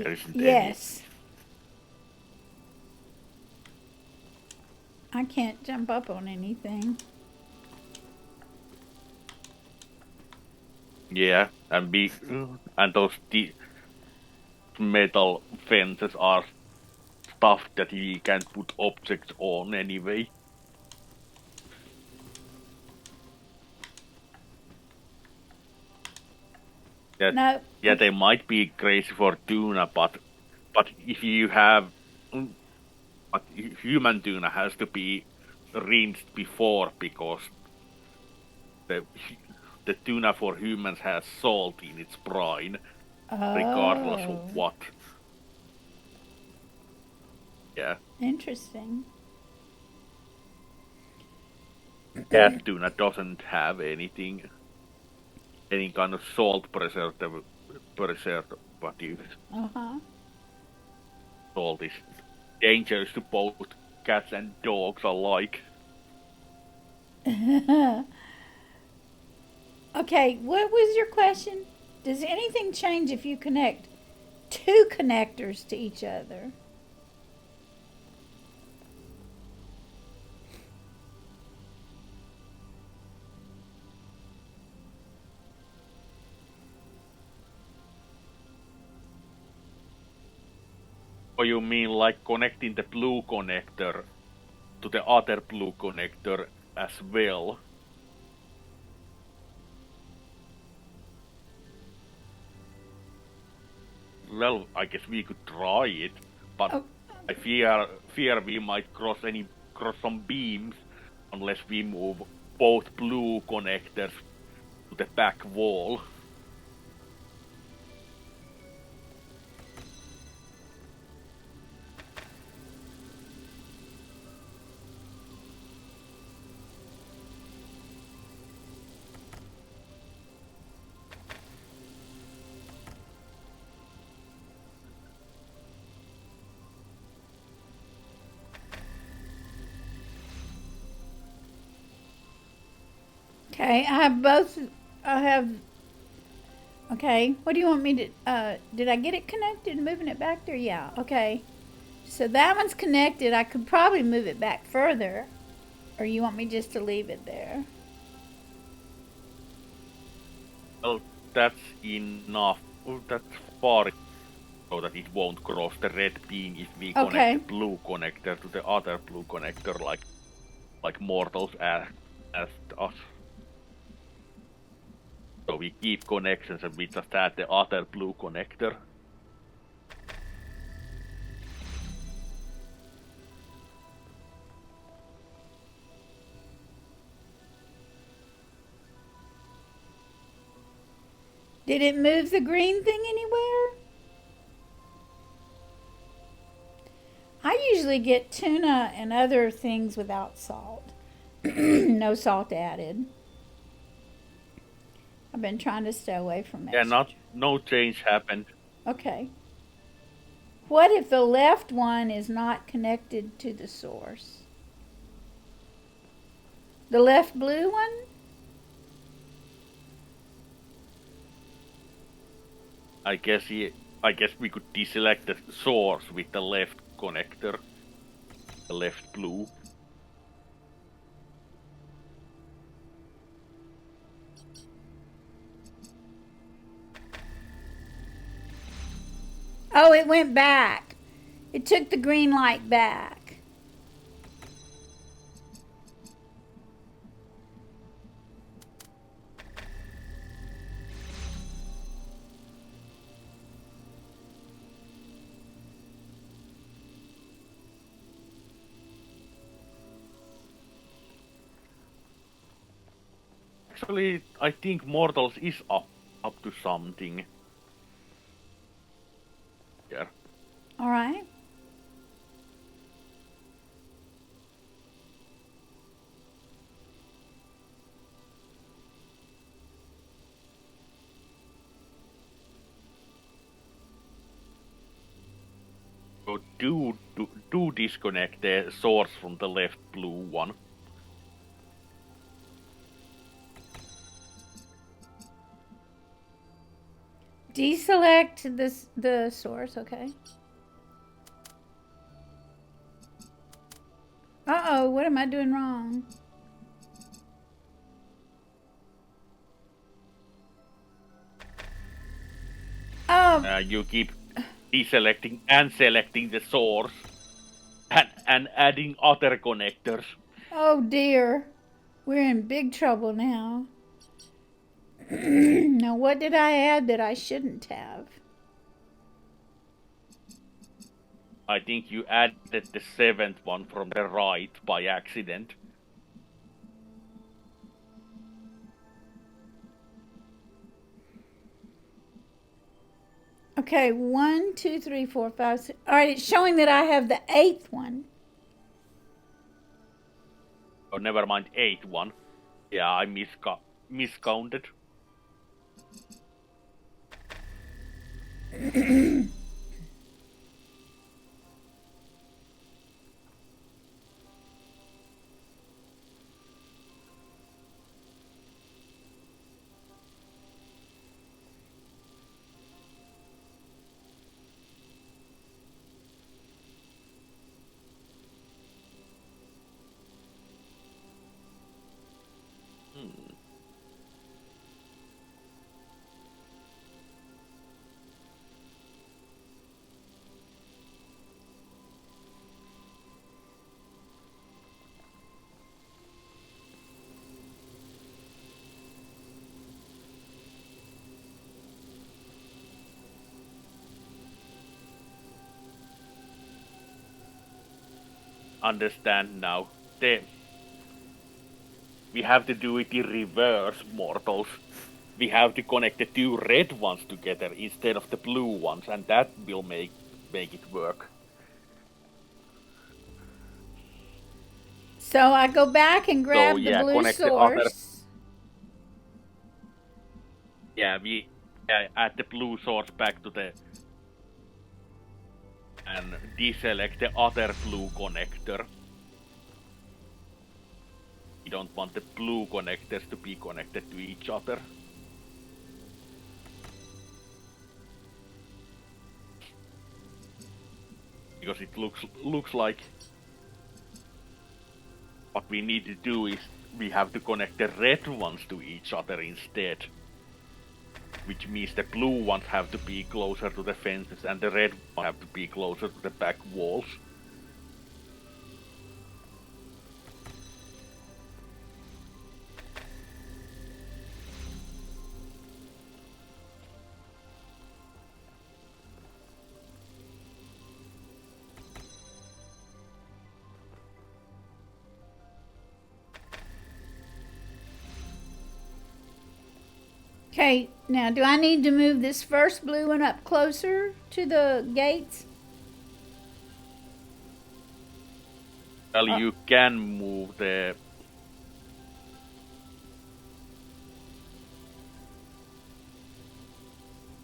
There isn't Yes. I can't jump up on anything. Yeah, and those metal fences are stuff that you can put objects on anyway. That, No. yeah, they might be crazy for tuna, but if you have, but human tuna has to be rinsed before because the the tuna for humans has salt in its brine, regardless of Oh. what. Yeah, Interesting. cat tuna doesn't have any kind of salt preservative. Uh-huh. Salt is dangerous to both cats and dogs alike. Okay, what was your question? Does anything change if you connect two connectors to each other? Or you mean like connecting the blue connector to the other blue connector as well? Well, I guess we could try it, but Oh, I fear we might cross some beams unless we move both blue connectors to the back wall. Okay, I have both. I have. Okay, what do you want me to? Did I get it connected? Moving it back there? Yeah. Okay. So that one's connected. I could probably move it back further, or you want me just to leave it there? Well, that's enough. Oh, that's far so that it won't cross the red beam if we connect the Okay. blue connector to the other blue connector, like mortals asked us. So we keep connections and we just add the other blue connector. Did it move the green thing anywhere? I usually get tuna and other things without salt. No salt added. I've been trying to stay away from Yeah, extra. no change happened. Okay. What if the left one is not connected to the source? The left blue one? I guess we could deselect the source with the left connector, the left blue. Oh, it went back. It took the green light back. Actually, I think Mortals is up to something. Yeah. All right. So do disconnect the source from the left blue one. Deselect the source, okay. Uh-oh, what am I doing wrong? You keep deselecting and selecting the source and adding other connectors. Oh dear. We're in big trouble now. Now what did I add that I shouldn't have? I think you added the seventh one from the right by accident. Okay, 1, 2, 3, 4, 5, 6. All right, it's showing that I have the 8th one. Oh, never mind, eighth one. Yeah, I miscounted. Hmm. Understand now. we have to do it in reverse, mortals. We have to connect the two red ones together instead of the blue ones, and that will make it work. So I go back and grab the yeah, blue connect the other. source. Yeah, we add the blue source back to the and deselect the other blue connector. We don't want the blue connectors to be connected to each other. Because it looks like what we need to do is we have to connect the red ones to each other instead. Which means the blue ones have to be closer to the fences and the red ones have to be closer to the back walls. Okay, now do I need to move this first blue one up closer to the gates? Well, you can move the...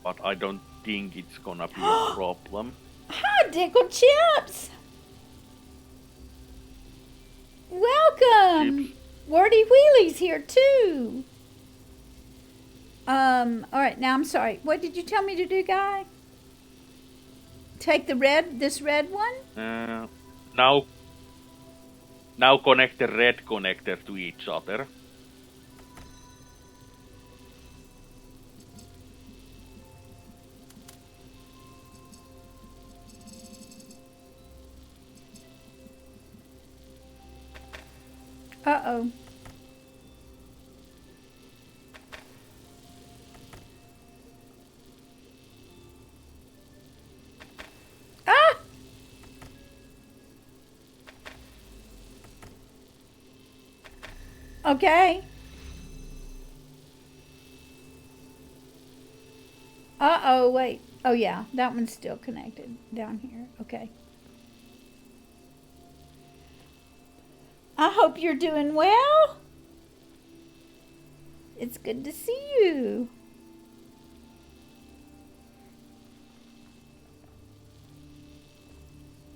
But I don't think it's gonna be a problem. Hi, Dickle Chips! Welcome! Chips. Wordy Wheelie's here too. Alright, now I'm sorry. What did you tell me to do, Guy? Take this red one? Now connect the red connector to each other. Uh-oh. Ah! Okay. Uh-oh, wait. Oh, yeah, that one's still connected down here. Okay. I hope you're doing well. It's good to see you.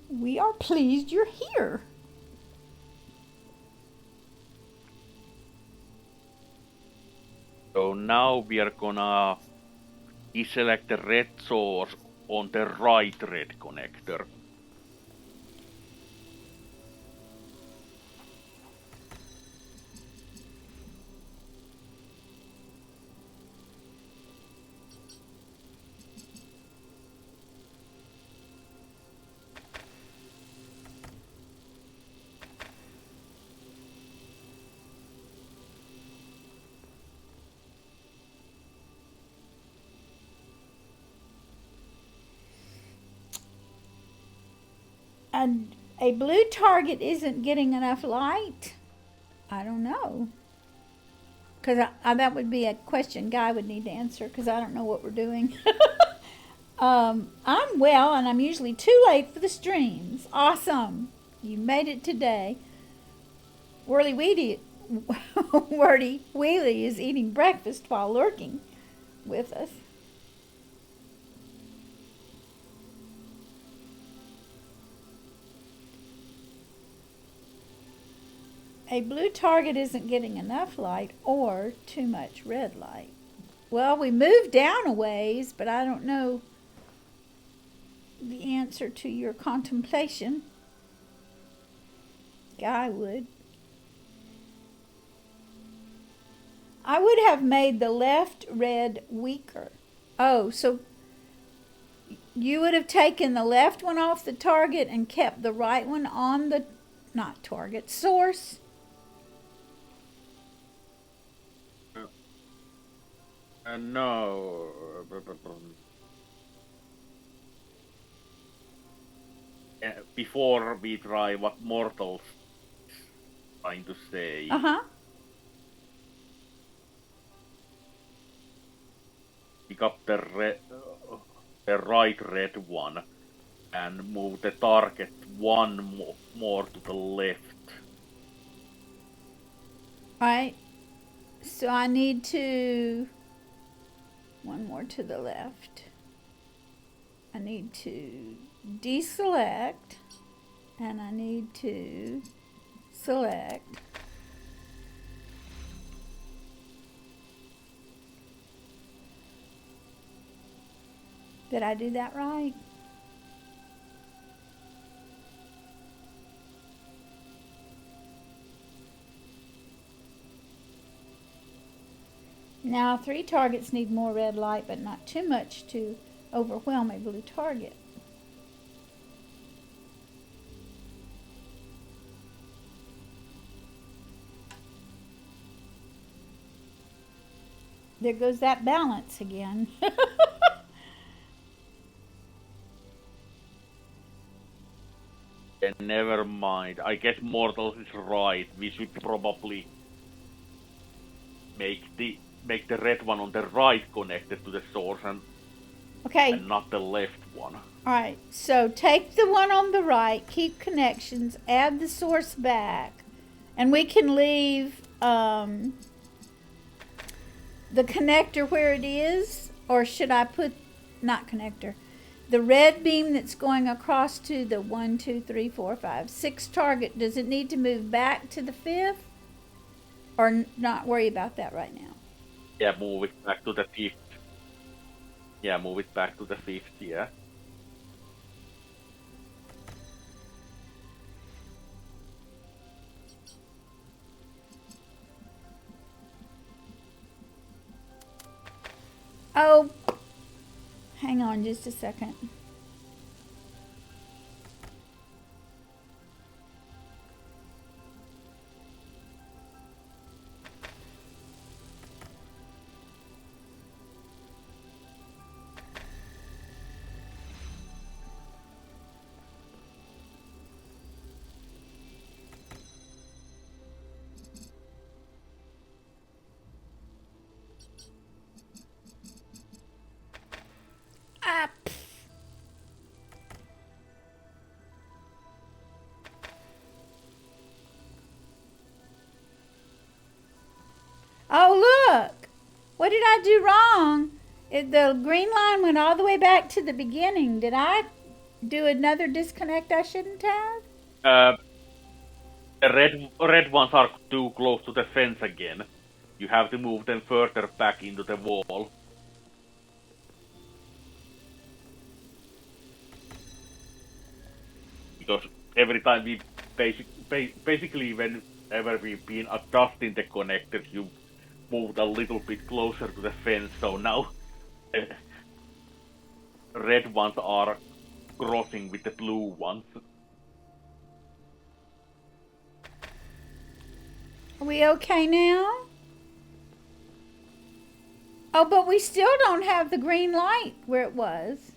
We are pleased you're here. So now we are gonna deselect the red source on the right red connector. And a blue target isn't getting enough light? I don't know. Because that would be a question Guy would need to answer because I don't know what we're doing. I'm well, and I'm usually too late for the streams. Awesome. You made it today. Wordy Wheelie is eating breakfast while lurking with us. A blue target isn't getting enough light or too much red light. Well, we moved down a ways, but I don't know the answer to your contemplation. Guy would. I would have made the left red weaker. Oh, so you would have taken the left one off the target and kept the right one on the, not target, source? No. Before we try what Mortals is trying to say. Uh-huh. pick up the right red one and move the target one more to the left. Alright. So I need to... One more to the left. I need to deselect. And I need to select. Did I do that right? Now 3 targets need more red light, but not too much to overwhelm a blue target. There goes that balance again. And never mind. I guess Mortals is right. We should probably make the red one on the right connected to the source and Okay. not the left one. Alright, so take the one on the right, keep connections, add the source back, and we can leave the connector where it is, or should I put, not connector, the red beam that's going across to the 1, 2, 3, 4, 5, 6 target, does it need to move back to the 5th? Or not worry about that right now? Yeah, move it back to the 5th. Yeah, move it back to the 5th, yeah. Oh, hang on just a second. Ah, oh, look! What did I do wrong? The green line went all the way back to the beginning. Did I do another disconnect I shouldn't have? The red ones are too close to the fence again. You have to move them further back into the wall. Because every time we basically whenever we've been adjusting the connectors, you moved a little bit closer to the fence, so now red ones are crossing with the blue ones. Are we okay now? Oh, but we still don't have the green light where it was.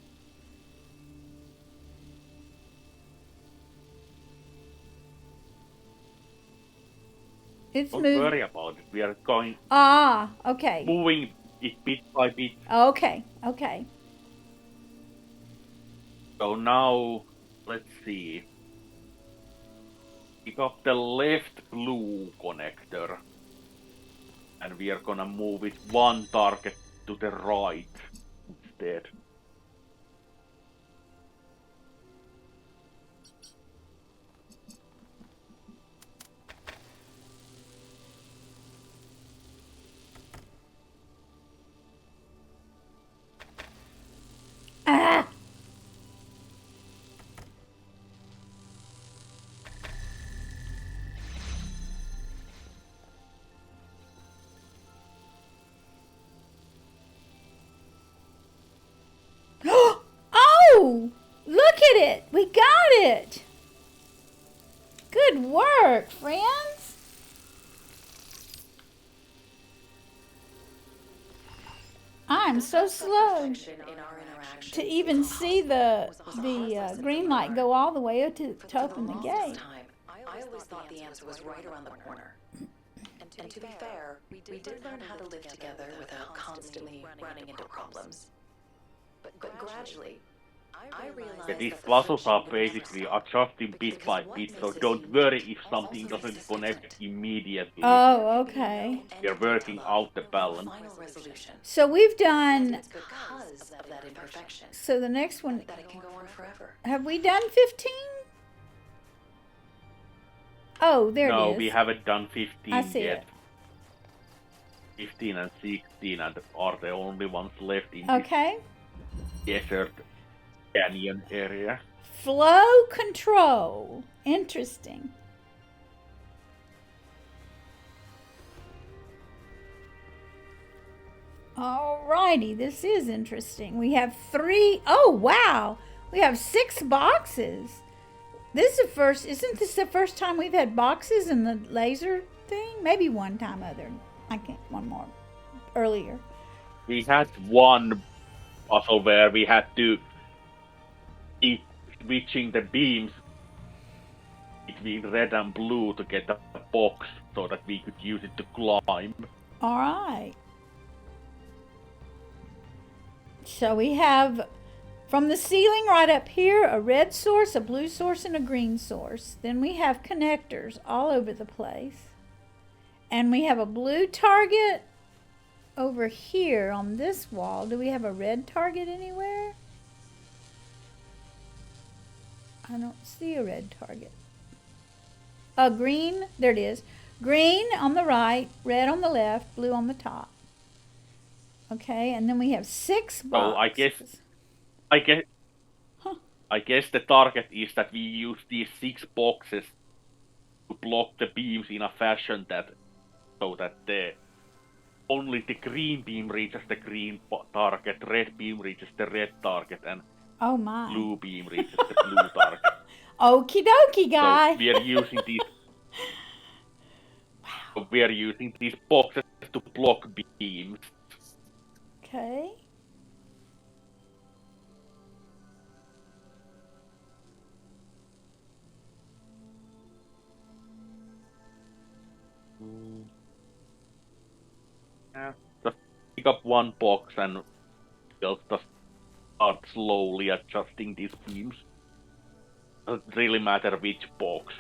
It's Don't moved. worry about it. We are going Okay. moving it bit by bit. Okay, okay. So now let's see. Pick up the left blue connector. And we are gonna move it one target to the right instead. Ah! Oh! Look at it! We got it! Good work, friends! I'm so slow to even see the green light go all the way to open the gate. I always thought the answer was right around the corner. And to be fair, we did learn how to live together without constantly running into problems. But gradually, I realized Yeah, these that the puzzles friction are would never basically stop. adjusting bit Because by what bit, makes so it don't seem worry if also something makes doesn't us connect different. immediately. Oh, okay. We're working out the balance. Final resolution. So we've And done. it's because of that imperfection So the next one, that it can go on forever. have we done 15? Oh, there No, it we is. haven't done I 15 see yet. it. 15 and 16 are the only ones left in Okay. this desert canyon area. Flow control. Interesting. Alrighty, this is interesting. We have 3. Oh, wow. We have 6 boxes. This is the first. Isn't this the first time we've had boxes in the laser thing? Maybe one time other. I can't. One more earlier. We had one puzzle where we had to keep switching the beams between red and blue to get a box so that we could use it to climb. All right. So we have from the ceiling right up here a red source, a blue source, and a green source. Then we have connectors all over the place. And we have a blue target over here on this wall. Do we have a red target anywhere? I don't see a red target. A green, there it is. Green on the right, red on the left, blue on the top. Okay, and then we have 6 boxes. So I guess the target is that we use these 6 boxes to block the beams in a fashion that so that only the green beam reaches the green target, red beam reaches the red target, and Oh my. blue beam reaches the blue target. Okie dokie, guy. So we are using these. Wow. We are using these boxes to block beams. Okay. Yeah. Just pick up one box and we'll just start slowly adjusting these beams. Doesn't really matter which box.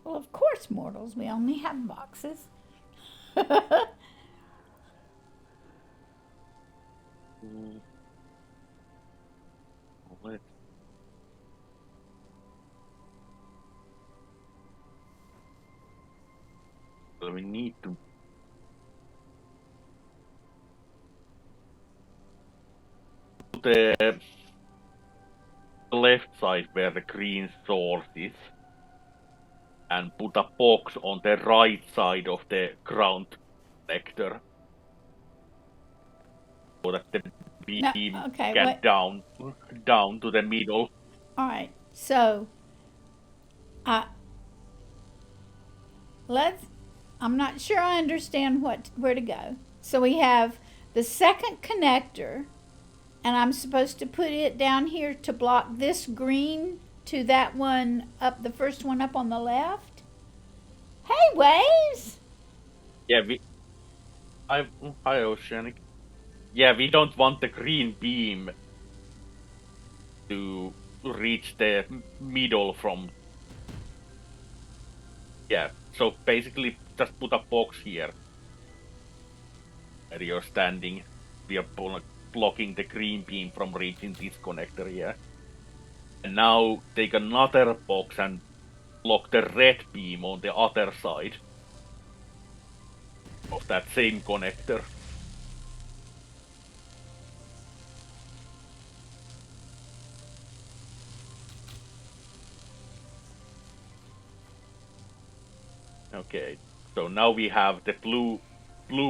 Well, of course, mortals. We only have boxes. Let's So we need to the left side where the green source is and put a box on the right side of the ground sector so that the No, beam okay, can what? down to the middle. All right. So, let's. I'm not sure I understand where to go. So we have the second connector, and I'm supposed to put it down here to block this green to that one up, the first one up on the left. Hey, Waves! Yeah, hi Oceanic. Yeah, we don't want the green beam to reach the middle from. Yeah, so basically just put a box here where you're standing. We are blocking the green beam from reaching this connector here. And now take another box and block the red beam on the other side of that same connector. Okay, so now we have the blue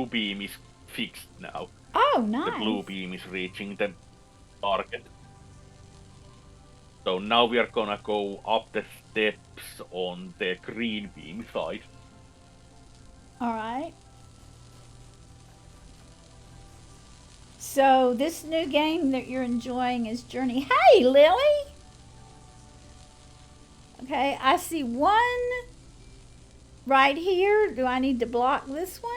beam is fixed now. Oh, The blue nice. beam is reaching the target. So now we are gonna go up the steps on the green beam side. All right. So this new game that you're enjoying is Journey. Hey, Lily. Okay, I see one right here. Do I need to block this one?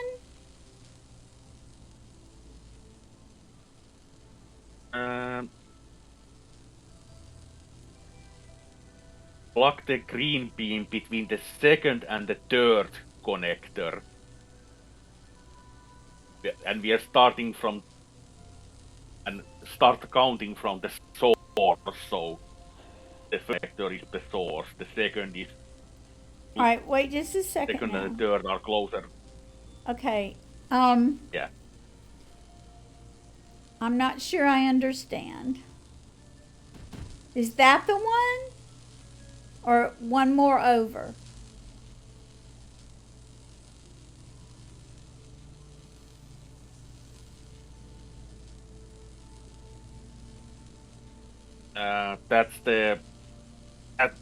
Block the green beam between the second and the third connector. And we are starting from and start counting from the source. So the first connector is the source. The second is All right, wait just a second second and now. the third are closer. Okay. Yeah. I'm not sure I understand. Is that the one? Or one more over?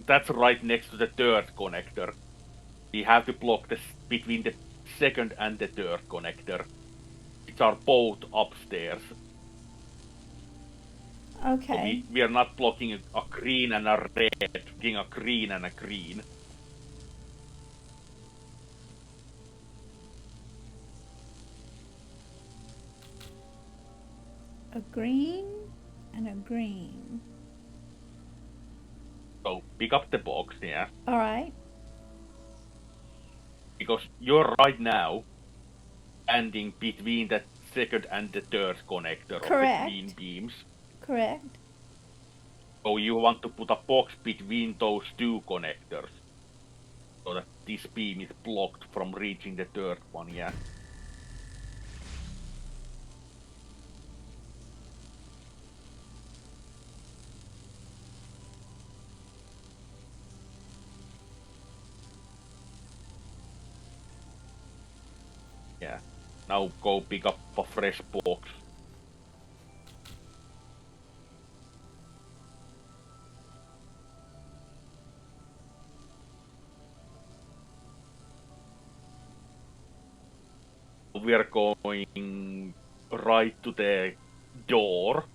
That's right next to the third connector. We have to block this between the second and the third connector, which are both upstairs. Okay. So we are not blocking a green and a red, blocking a green and a green. A green and a green. So pick up the box, yeah. All right. Because you're right now standing between the second and the third connector of the green Correct. beams. Correct. So you want to put a box between those two connectors, so that this beam is blocked from reaching the third one, yeah. Yeah. Now go pick up a fresh box. We are going right to the door.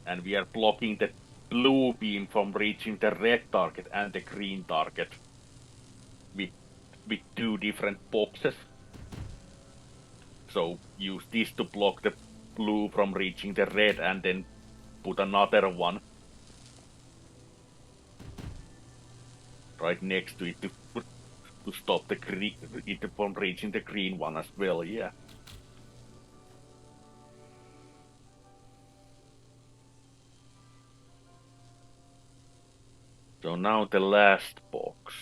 And we are blocking the blue beam from reaching the red target and the green target with two different boxes. So use this to block the blue from reaching the red and then put another one right next to it to stop the green it from reaching the green one as well, yeah. So now the last box.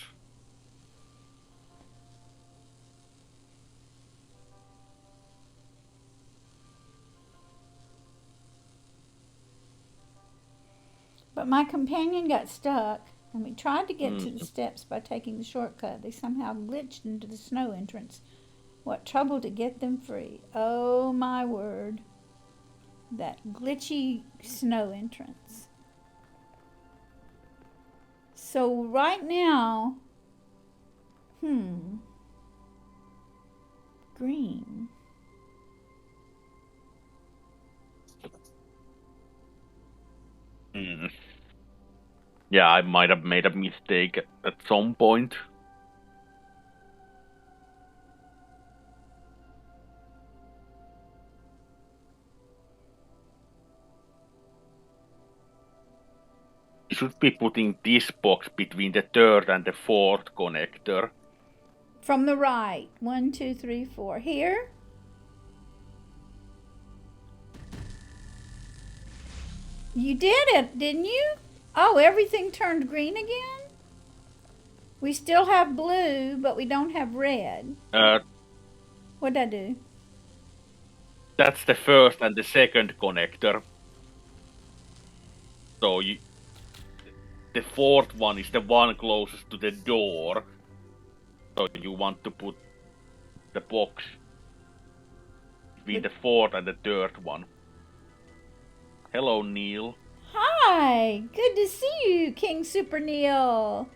But my companion got stuck, and we tried to get to the steps by taking the shortcut. They somehow glitched into the snow entrance. What trouble to get them free. Oh my word. That glitchy snow entrance. So right now, green. Yeah, I might have made a mistake at some point. You should be putting this box between the third and the fourth connector. From the right. 1, 2, 3, 4. Here? You did it, didn't you? Oh, everything turned green again? We still have blue, but we don't have red. What'd I do? That's the first and the second connector. So the fourth one is the one closest to the door. So you want to put the box between the fourth and the third one. Hello, Neil. Hi, good to see you, King Super Neil.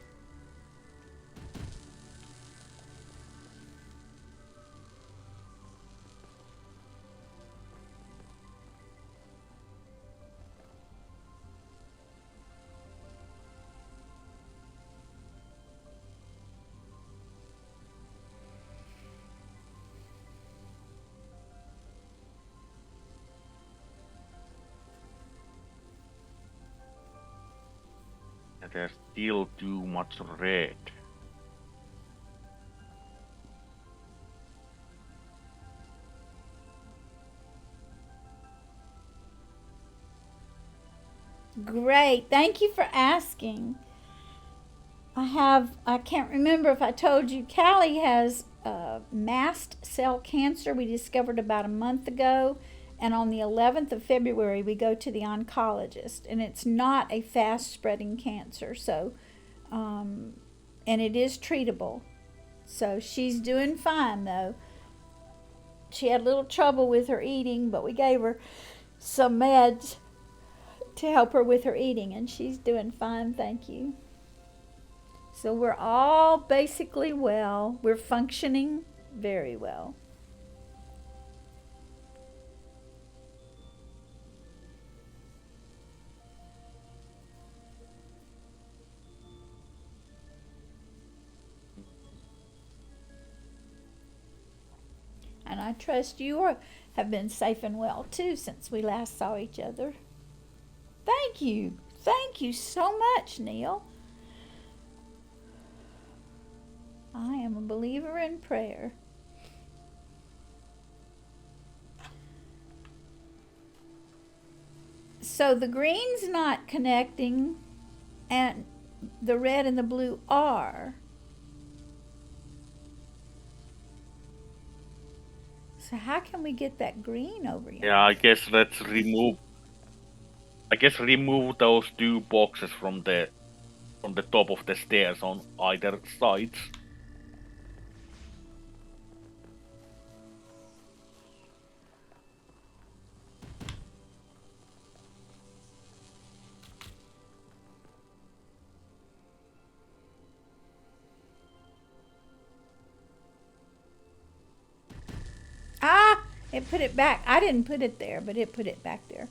There's still too much red. Great, thank you for asking. I can't remember if I told you, Callie has mast cell cancer we discovered about a month ago. And on the 11th of February, we go to the oncologist. And it's not a fast spreading cancer. So, and it is treatable. So she's doing fine though. She had a little trouble with her eating, but we gave her some meds to help her with her eating. And she's doing fine, thank you. So we're all basically well. We're functioning very well. And I trust you have been safe and well too since we last saw each other. Thank you. Thank you so much, Neil. I am a believer in prayer. So the green's not connecting, and the red and the blue are. So how can we get that green over here? Yeah, I guess let's remove. I guess remove those two boxes from the top of the stairs on either sides. Ah, it put it back. I didn't put it there, but it put it back there.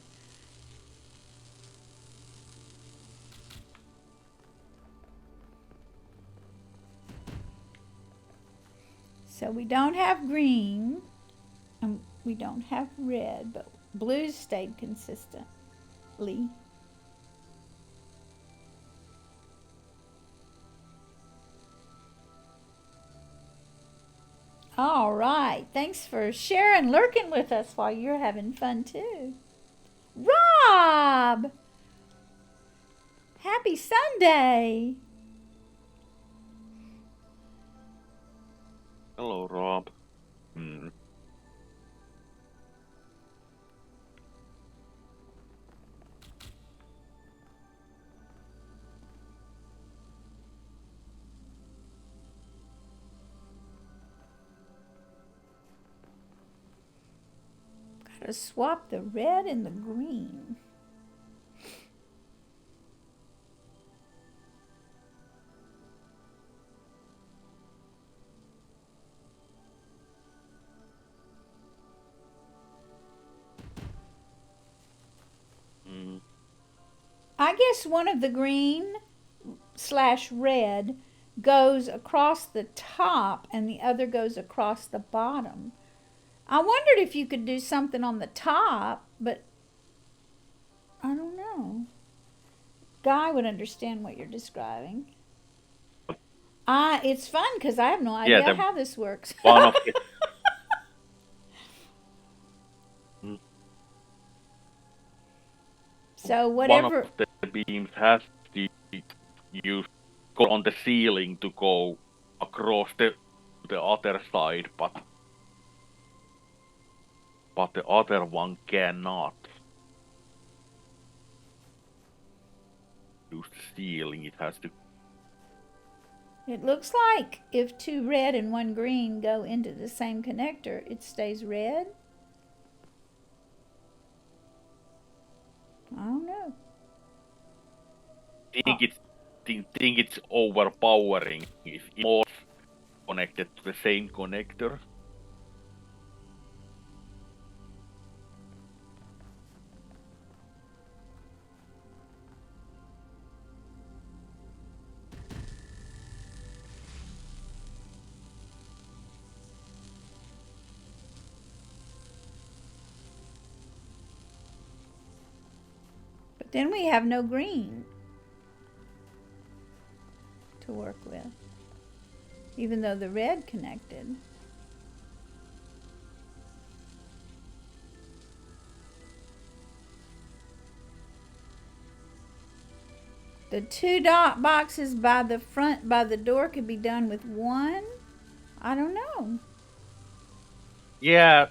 So we don't have green, and we don't have red, but blues stayed consistently. All right. Thanks for sharing, lurking with us while you're having fun too. Rob! Happy Sunday! Hello, Rob. Hmm. Gotta swap the red and the green. I guess one of the green / red goes across the top and the other goes across the bottom. I wondered if you could do something on the top, but I don't know. Guy would understand what you're describing. It's fun because I have no idea how this works. One of the So whatever. One of the beams has to use go on the ceiling to go across the other side, but the other one cannot. use the ceiling, it has to. It looks like if 2 red and 1 green go into the same connector, it stays red. I don't know. Think it's overpowering if more connected to the same connector. But then we have no green to work with, even though the red connected. The 2 dot boxes by the front, by the door, could be done with 1. I don't know. Yeah,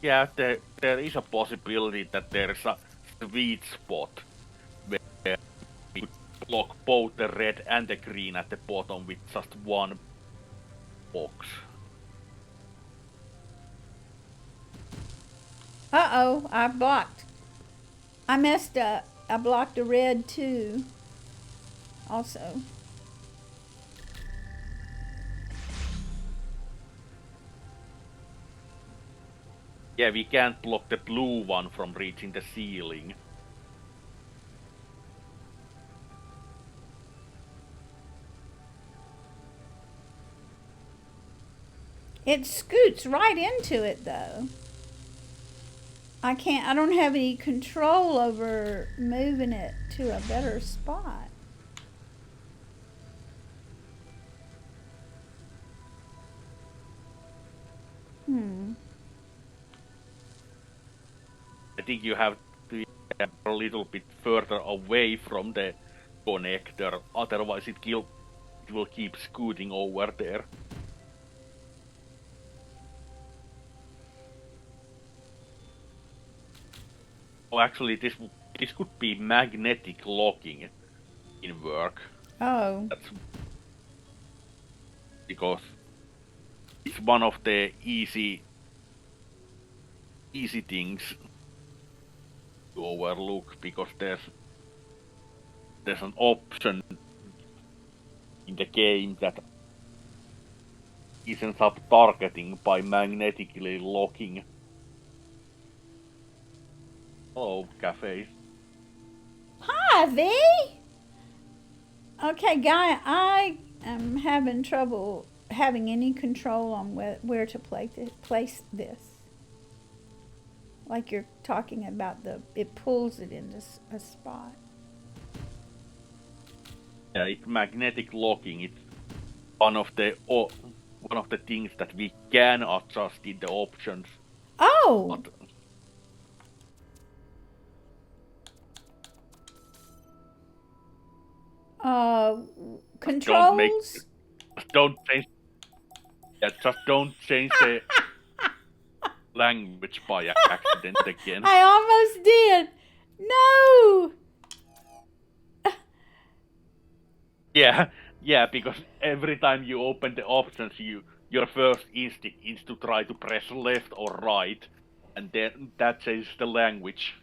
there is a possibility that there is a sweet spot where we could block both the red and the green at the bottom with just 1 box. Uh-oh, I blocked. I messed up. I blocked a red too. Also. Yeah, we can't block the blue one from reaching the ceiling. It scoots right into it though. I don't have any control over moving it to a better spot. I think you have to get a little bit further away from the connector, otherwise it will keep scooting over there. Oh, actually, this could be magnetic locking in work. Oh. That's because it's one of the easy things to overlook, because there's an option in the game that ends up targeting by magnetically locking. Hello, cafes. Hi, V. Okay, Guy, I am having trouble having any control on where to place this. Like you're talking about it pulls it into a spot. Yeah, it's magnetic locking. It's one of the things that we can adjust in the options. Oh. But Controls. Don't change. Yeah, just don't change the language by accident again. I almost did. No. Yeah, because every time you open the options, your first instinct is to try to press left or right, and then that changes the language.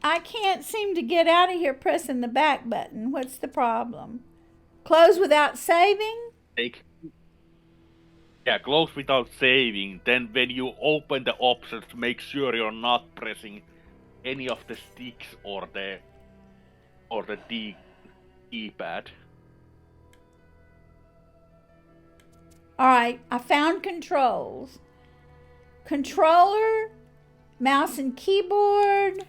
I can't seem to get out of here pressing the back button. What's the problem? Close without saving? Close without saving. Then when you open the options, make sure you're not pressing any of the sticks or the D-pad. Alright, I found controls. Controller, mouse and keyboard.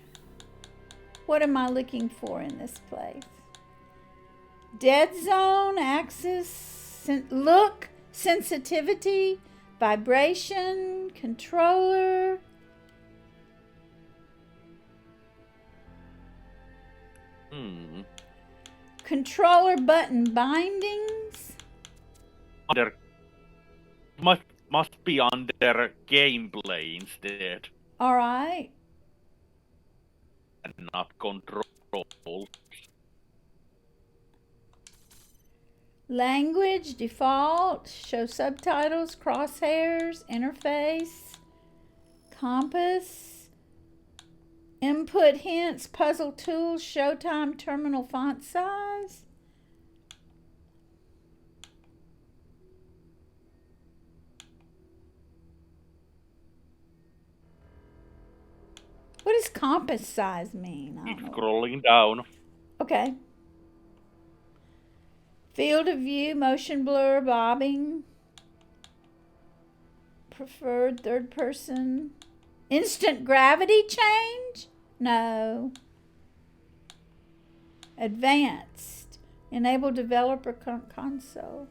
What am I looking for in this place? Dead zone, axis, look, sensitivity, vibration, controller. Controller button bindings. There must be under gameplay instead. All right. and not control. Language, default, show subtitles, crosshairs, interface, compass, input hints, puzzle tools, showtime, terminal font size. What does compass size mean? I Keep don't know. scrolling down. Okay. Field of view, motion blur, bobbing. Preferred third person. Instant gravity change? No. Advanced. Enable developer console.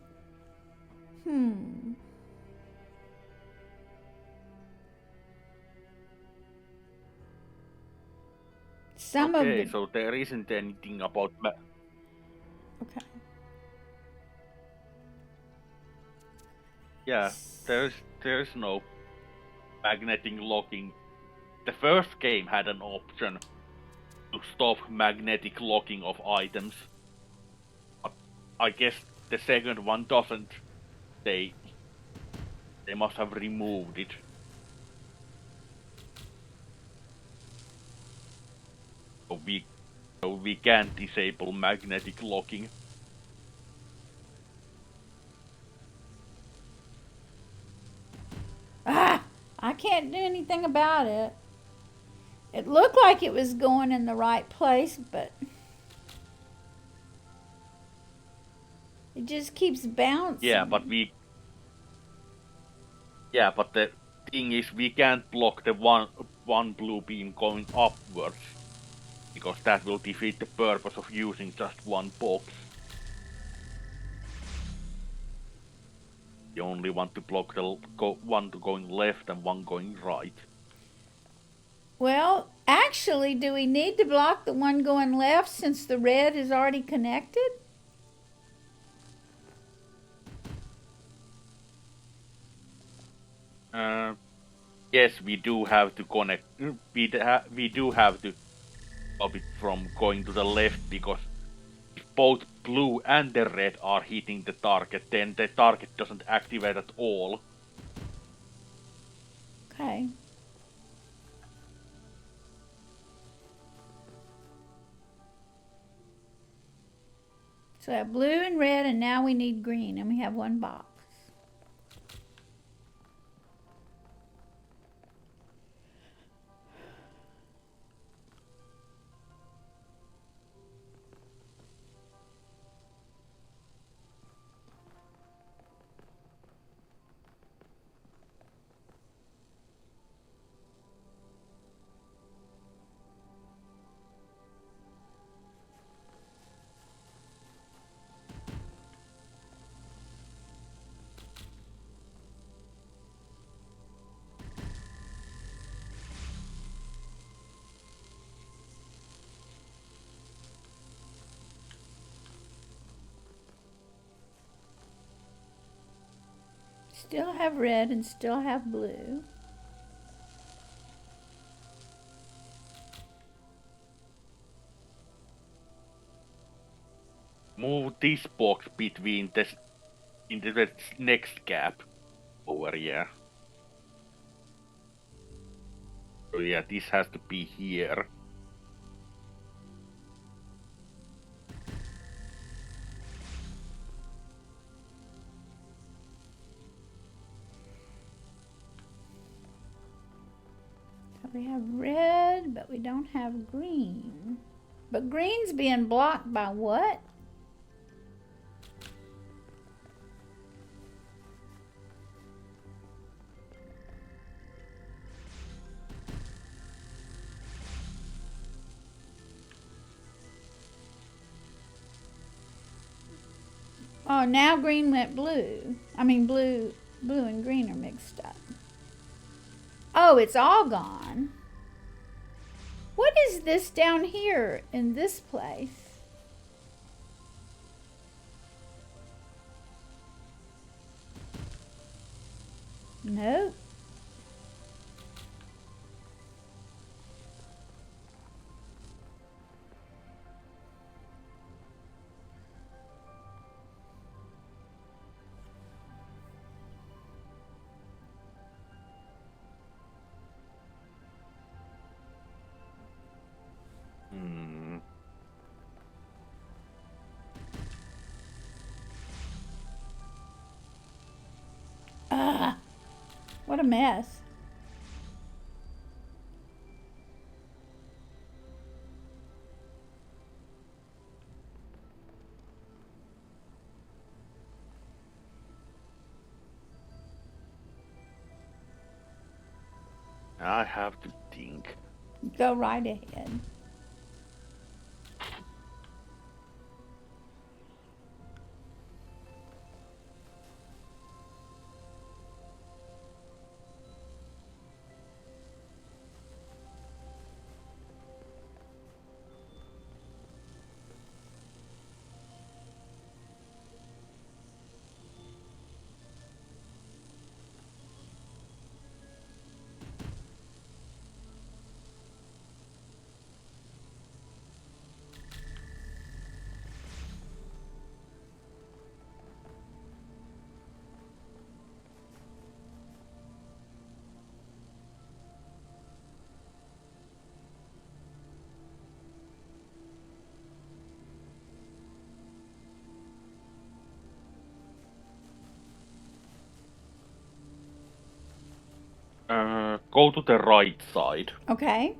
Some of Okay, the. so there isn't anything about Okay. yeah, there's no magnetic locking. The first game had an option to stop magnetic locking of items. But I guess the second one doesn't. They must have removed it. So we can't disable magnetic locking. Ah! I can't do anything about it. It looked like it was going in the right place, but it just keeps bouncing. Yeah, but the thing is we can't block the one blue beam going upwards, because that will defeat the purpose of using just one box. You only want to block the one going left and one going right. Well, actually, do we need to block the one going left since the red is already connected? Yes, we do have to connect. We do have to stop it from going to the left, because if both blue and the red are hitting the target, then the target doesn't activate at all. Okay. So we have blue and red, and now we need green, and we have one box. Still have red and still have blue. Move this box between into the next gap over here. So yeah, this has to be here. So we have red, but we don't have green. But green's being blocked by what? Oh, now green went blue. I mean, blue and green are mixed up. Oh, it's all gone. What is this down here in this place? Nope. What a mess. I have to think. Go right ahead. Go to the right side. Okay.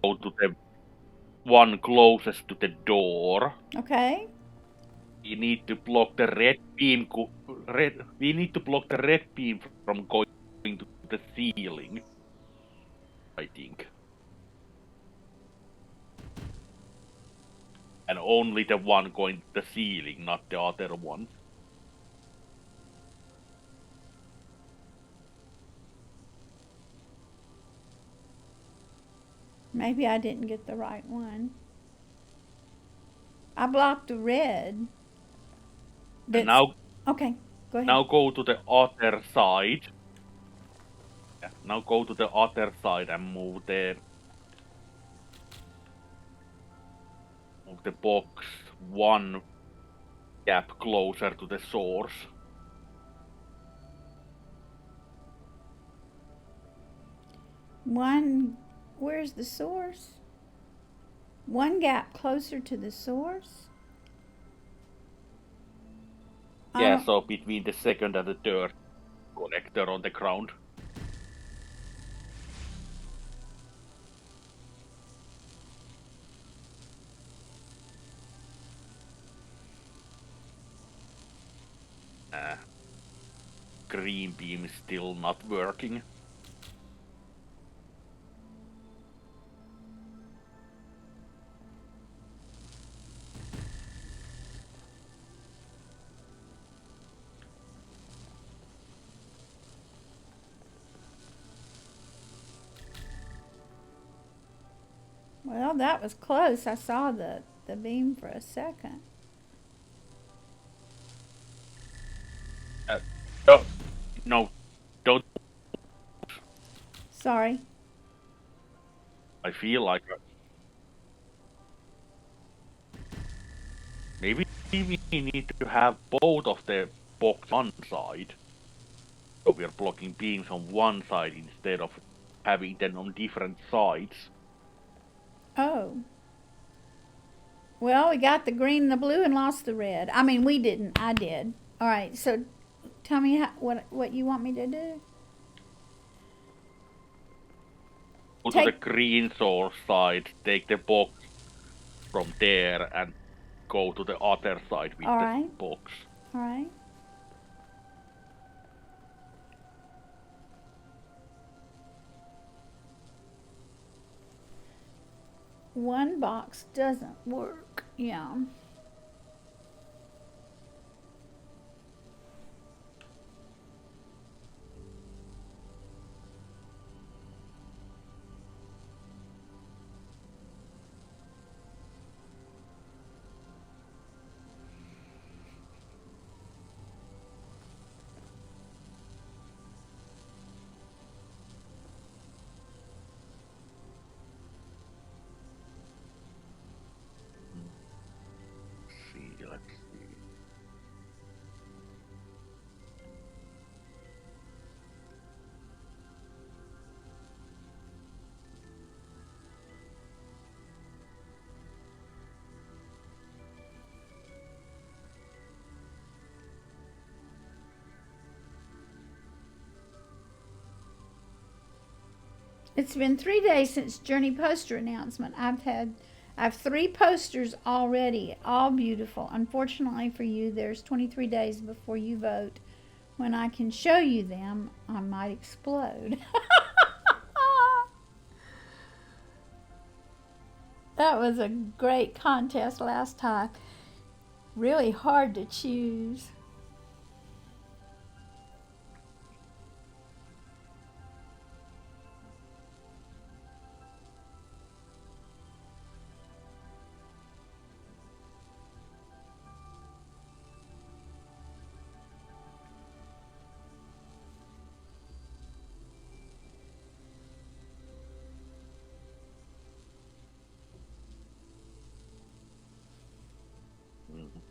Go to the one closest to the door. Okay. We need to block the red beam. We need to block the red beam from going to the ceiling. I think. And only the one going to the ceiling, not the other one. Maybe I didn't get the right one. I blocked the red. And now, Okay, go ahead. now go to the other side. Yeah, now go to the other side and move the box one gap closer to the source. One, where's the source? One gap closer to the source? Yeah, so between the second and the third connector on the ground. Green beam is still not working. Well, that was close. I saw the beam for a second. Oh, no, don't. Sorry. I feel like maybe we need to have both of the box on one side. So we are blocking beams on one side instead of having them on different sides. Oh. Well, we got the green and the blue and lost the red. I mean, we didn't. I did. All right. So, tell me what you want me to do. Go to the green source side, take the box from there, and go to the other side with All the right. box. All right. One box doesn't work. Yeah. It's been 3 days since Journey poster announcement. I've 3 posters already, all beautiful. Unfortunately for you, there's 23 days before you vote. When I can show you them, I might explode. That was a great contest last time. Really hard to choose. Mhm.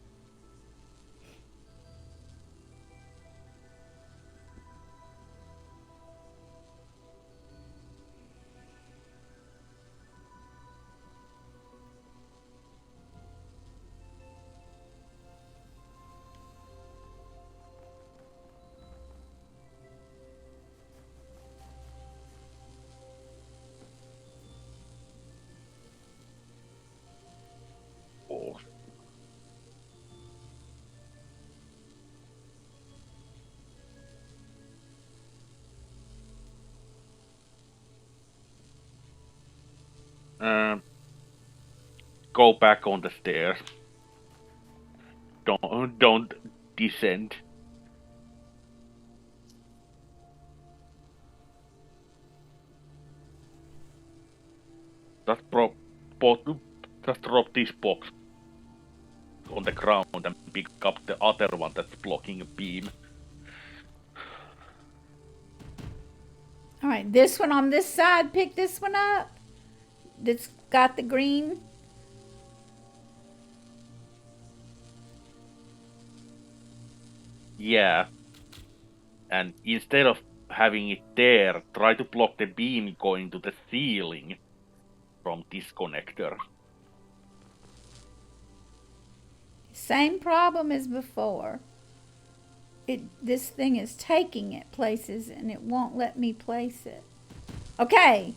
Oh. Uh, go back on the stairs. Don't descend. Just just drop this box on the ground and pick up the other one that's blocking a beam. All right, this one on this side, pick this one up. That's got the green. Yeah, and instead of having it there, try to block the beam going to the ceiling from this connector. Same problem as before. This thing is taking it places and it won't let me place it. Okay.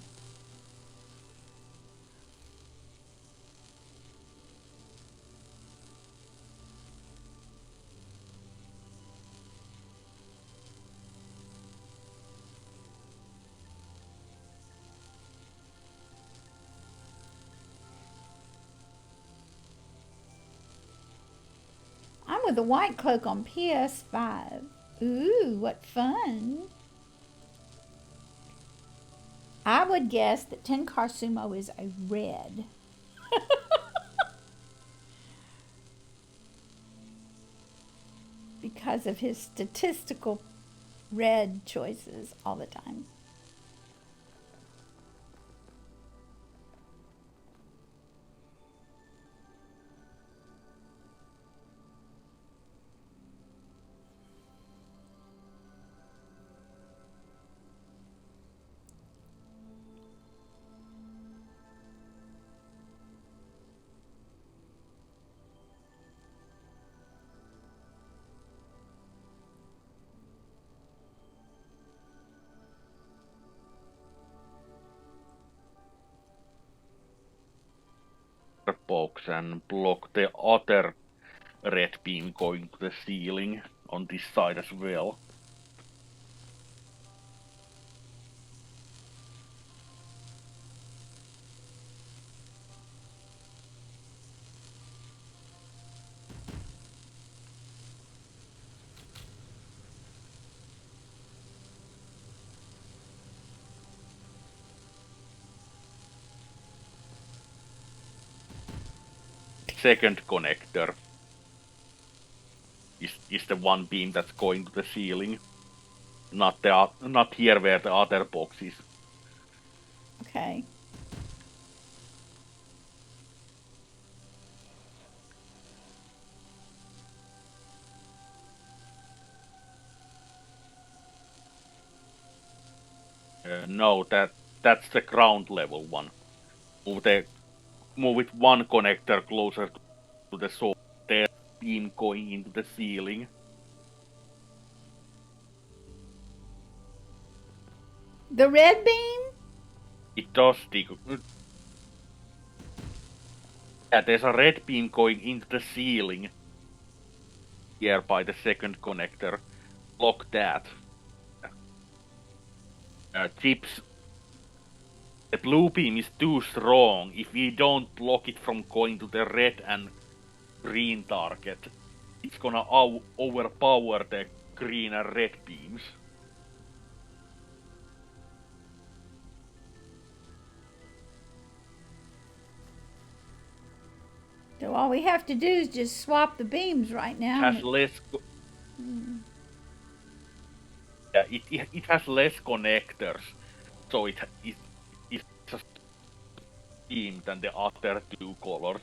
I'm with a white cloak on PS5. Ooh, what fun. I would guess that Tenkar Sumo is a red. Because of his statistical red choices all the time. Box and block the other red beam going to the ceiling on this side as well. Second connector is the one beam that's going to the ceiling, not here where the other box is. Okay. No, that's the ground level one. Move it one connector closer to the source. There's a beam going into the ceiling. The red beam? It does stick. Yeah, there's a red beam going into the ceiling here by the second connector. Block that. Chips. The blue beam is too strong. If we don't block it from going to the red and green target, it's gonna overpower the green and red beams. So all we have to do is just swap the beams right now. It has less. Yeah, it has less connectors, so it's a beam than the other two colors.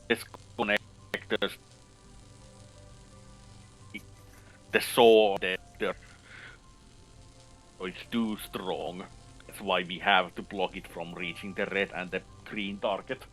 Less connectors. The saw, so it's too strong. That's why we have to block it from reaching the red and the green target.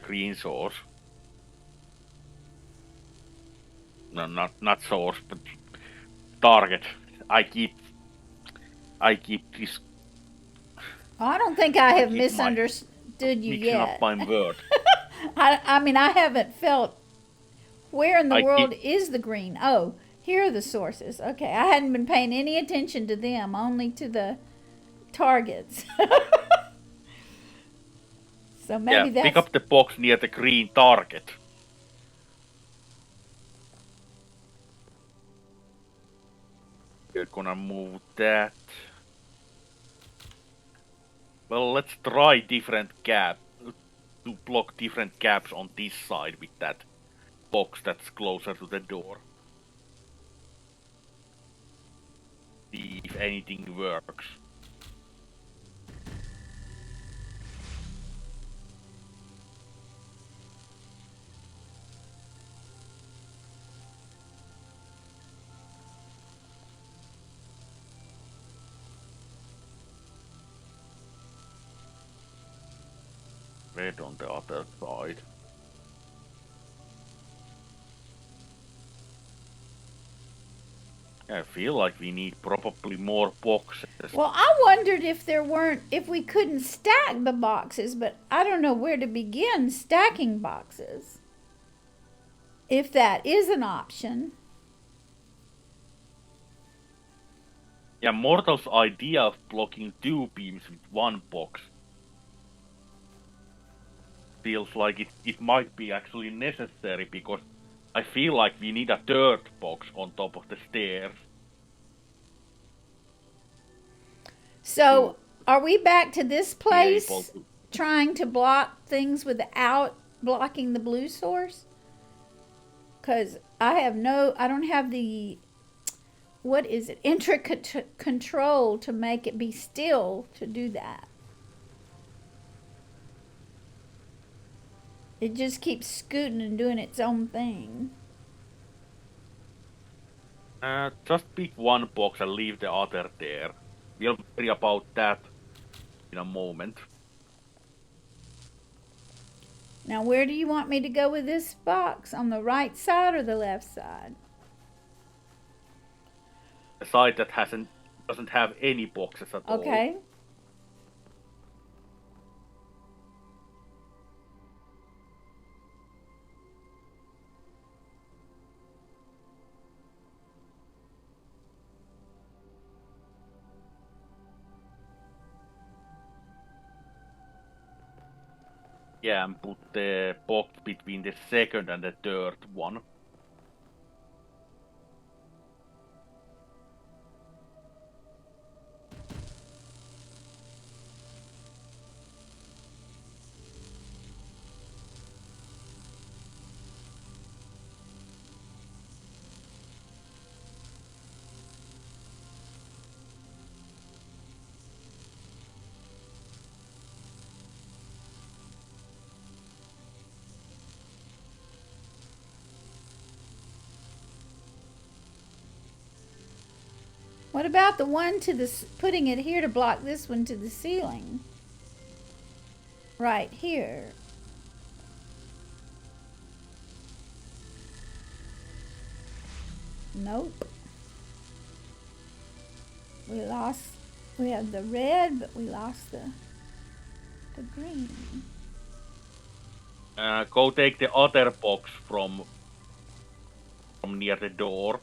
Green source. No, not source, but target. I keep this. I don't think I have keep misunderstood you mixing up yet. my word. I mean, I haven't felt where in the I world keep- is the green. Oh, here are the sources. Okay, I hadn't been paying any attention to them, only to the targets. So maybe Yeah, pick that's up the box near the green target. We're gonna move that. Well, let's try different gap to block different gaps on this side with that box that's closer to the door. See if anything works. Red on the other side. I feel like we need probably more boxes. Well, I wondered if we couldn't stack the boxes, but I don't know where to begin stacking boxes. If that is an option. Yeah, Mortal's idea of blocking two beams with one box feels like it might be actually necessary because I feel like we need a third box on top of the stairs. So, are we back to this Be able place to. trying to block things without blocking the blue source? Because I don't have the, what is it, intricate control to make it be still to do that. It just keeps scooting and doing its own thing. Just pick one box and leave the other there. We'll worry about that in a moment. Now, where do you want me to go with this box? On the right side or the left side? The side that doesn't have any boxes at all. Okay. Yeah, and put the box between the second and the third one. What about the one to the, putting it here to block this one to the ceiling? Right here. Nope. We have the red, but we lost the green. Go take the other box from near the door.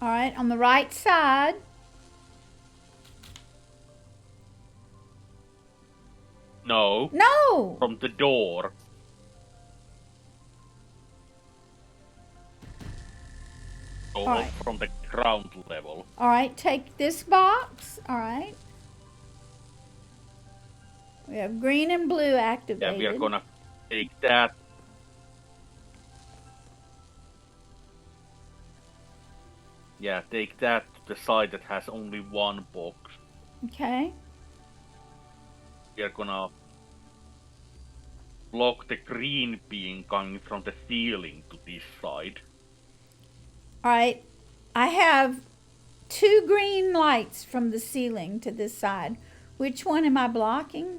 All right, on the right side. No. No! From the door. So All right. from the ground level. All right, take this box. All right. We have green and blue activated. Yeah, we are gonna take that. Yeah, take that to the side that has only one box. Okay. We are gonna block the green beam coming from the ceiling to this side. All right. I have 2 green lights from the ceiling to this side. Which one am I blocking?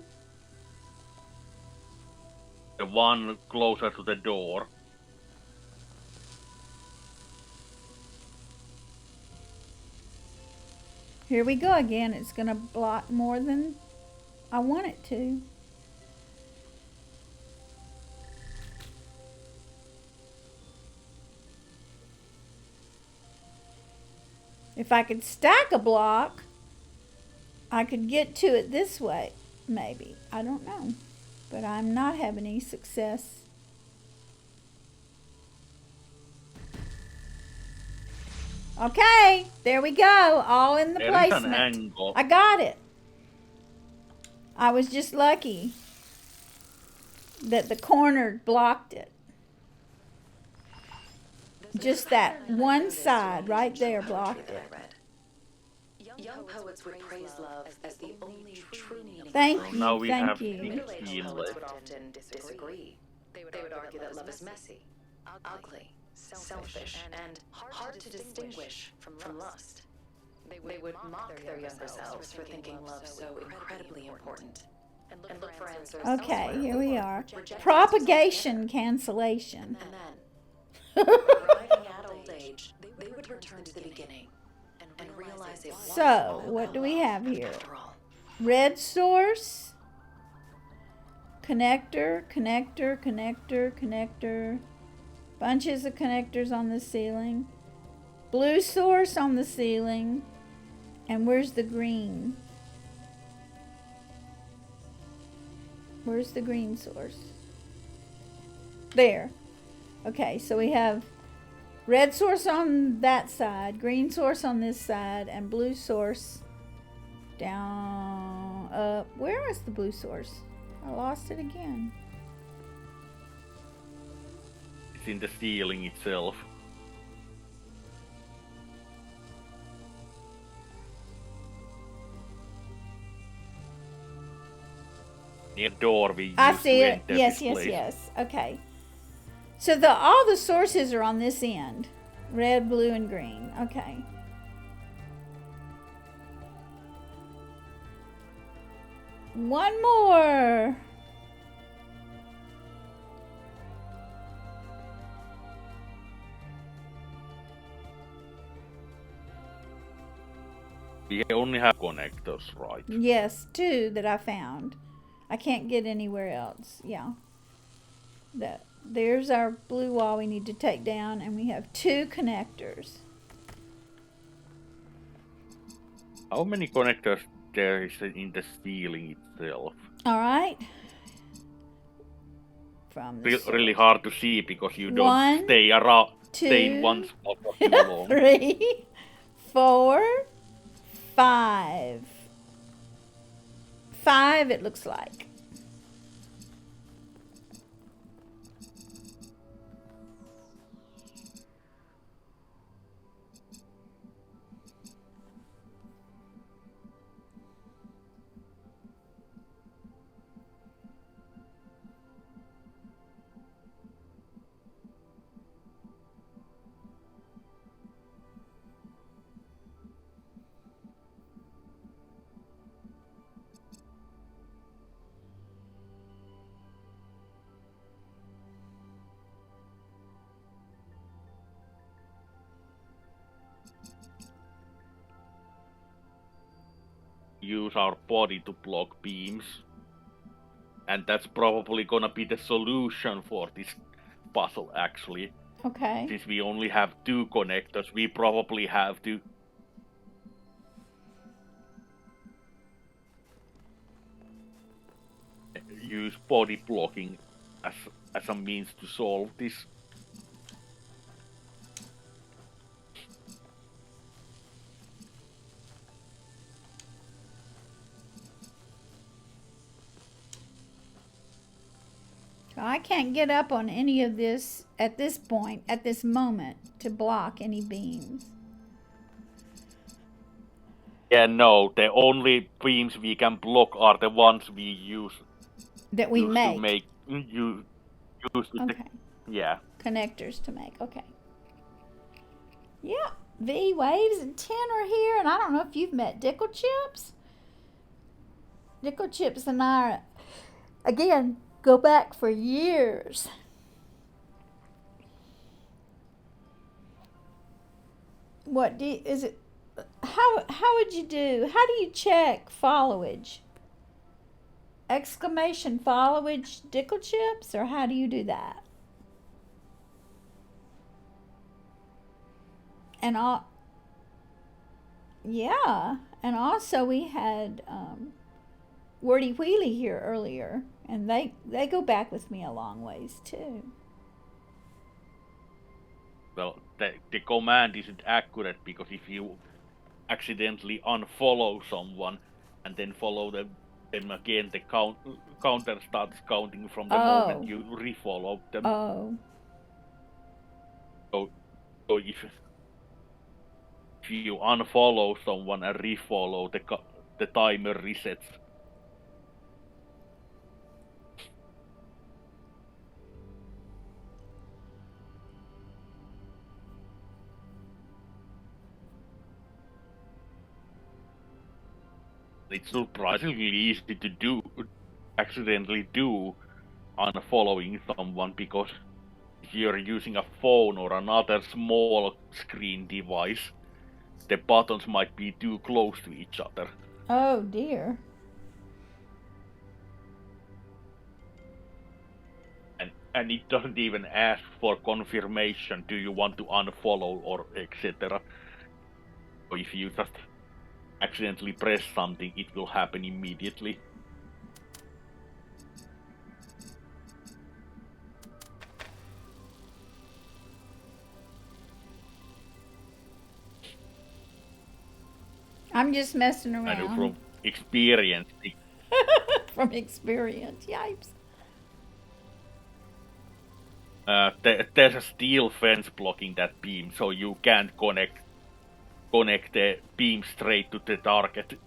The one closer to the door. Here we go again. It's going to block more than I want it to. If I could stack a block, I could get to it this way, maybe. I don't know. But I'm not having any success. Okay, there we go. All in the There is an placement. angle. I got it. I was just lucky that the corner blocked it. Just that one side right there blocked it. Young poets would praise love as the only true meaning. Thank So now you, we thank have you. 16 Poets left. would often disagree. They would argue that love is messy, ugly, selfish, and hard to distinguish from lust. They would mock their younger selves for thinking love so incredibly important, and look for answers Okay, elsewhere. here we are. Reject Propagation cancellation. And then, arriving at old age, they would return to the beginning and realize it was So, all what about do we love have here? after all. Red source, connector, connector, connector, connector. Bunches of connectors on the ceiling. Blue source on the ceiling. And where's the green? Where's the green source? There. Okay, so we have red source on that side, green source on this side, and blue source down, up. Where is the blue source? I lost it again. It's in the ceiling itself. Near door we used I see to it. enter Yes, this yes, place. yes. Okay. So all the sources are on this end. Red, blue, and green. Okay. One more. We only have connectors, right? Yes, 2 that I found. I can't get anywhere else. Yeah. There's our blue wall we need to take down, and we have 2 connectors. How many connectors there is in the ceiling itself? All right. From the Really source. hard to see because you don't 1, stay in one 2, spot for too long. 3, 4, 5. 5 it looks like. Use our body to block beams. And that's probably gonna be the solution for this puzzle, actually. Okay. Since we only have 2 connectors, we probably have to use body blocking as a means to solve this. I can't get up on any of this at this point, at this moment, to block any beams. Yeah, no, the only beams we can block are the ones we use That we to make. make use to Okay. yeah. Connectors to make. Okay. Yeah. V Waves and 10 are here, and I don't know if you've met Dickle Chips. Dickle Chips and I, again, go back for years. What do you, is it? How would you do? How do you check followage? Exclamation followage Dickle Chips, or how do you do that? And all, yeah, and also we had Wordy Wheelie here earlier, and they go back with me a long ways too. Well, the command isn't accurate because if you accidentally unfollow someone and then follow them again, the counter starts counting from the moment you refollow them. Oh. So if you unfollow someone and refollow, the timer resets. It's surprisingly easy to accidentally do unfollowing someone because if you're using a phone or another small screen device, the buttons might be too close to each other. Oh dear. And it doesn't even ask for confirmation, do you want to unfollow or etc. So if you just accidentally press something, it will happen immediately. I'm just messing around. I know from experience. From experience, yipes. There's a steel fence blocking that beam, so you can't connect the beam straight to the target.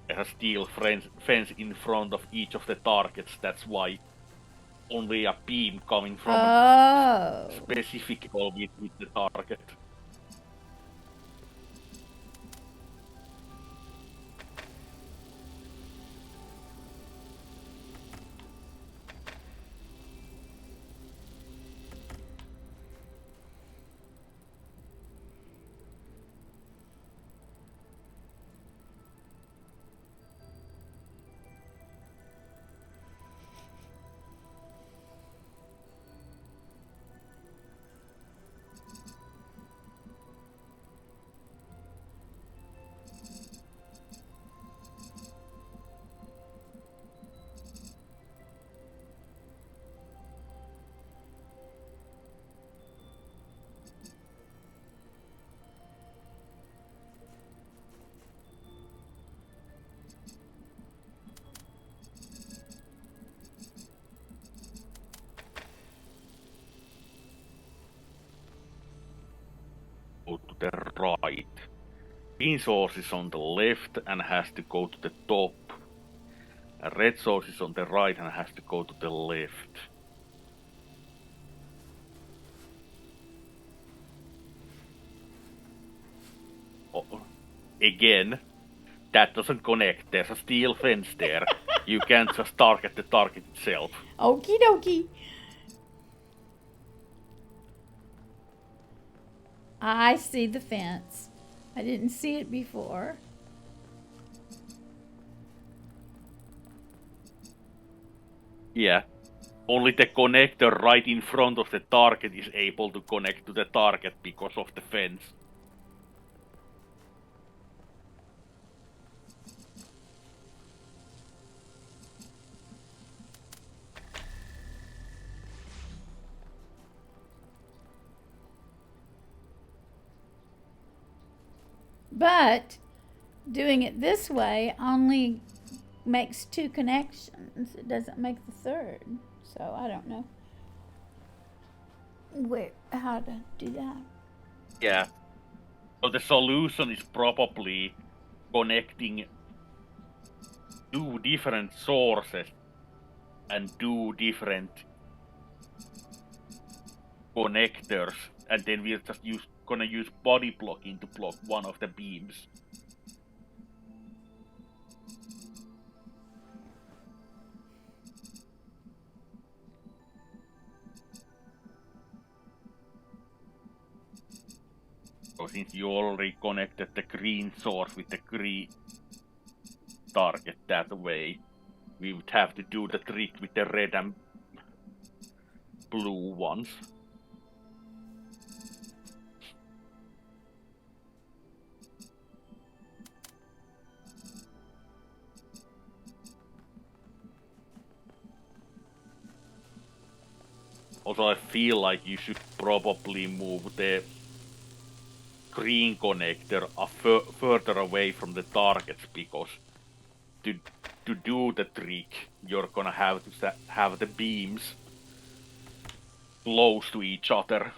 There's a steel fence in front of each of the targets. That's why only a beam coming from a specific goal with the target. Green source is on the left and has to go to the top. And red source is on the right and has to go to the left. Oh, again, that doesn't connect. There's a steel fence there. You can't just target the target itself. Okie dokie. I see the fence. I didn't see it before. Yeah. Only the connector right in front of the target is able to connect to the target because of the fence. But doing it this way only makes 2 connections. It doesn't make the third. So I don't know how to do that. Yeah. So the solution is probably connecting 2 different sources and 2 different connectors, and then we're just gonna use body blocking to block one of the beams. So since you already connected the green source with the green target that way, we would have to do the trick with the red and blue ones. Also, I feel like you should probably move the green connector further away from the targets, because to do the trick, you're gonna have to have the beams close to each other.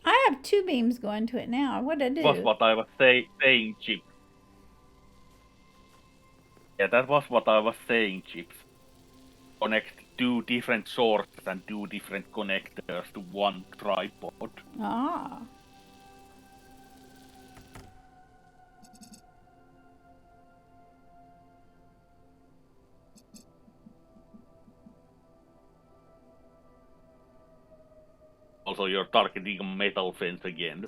I have 2 beams going to it now. What'd I do? Was what I was saying, Chip. Yeah, that was what I was saying, Chips. Connect 2 different sources and 2 different connectors to one tripod. Ah. Also, you're targeting a metal fence again.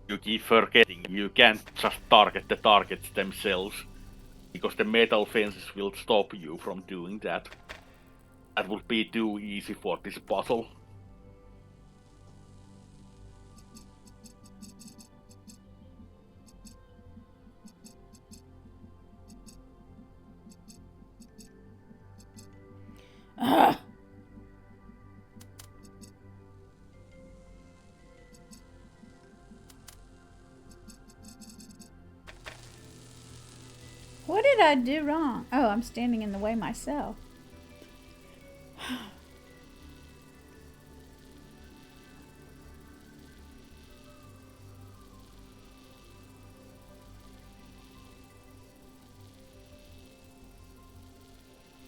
You keep forgetting you can't just target the targets themselves, because the metal fences will stop you from doing that. That would be too easy for this puzzle. Ugh. What did I do wrong? Oh, I'm standing in the way myself.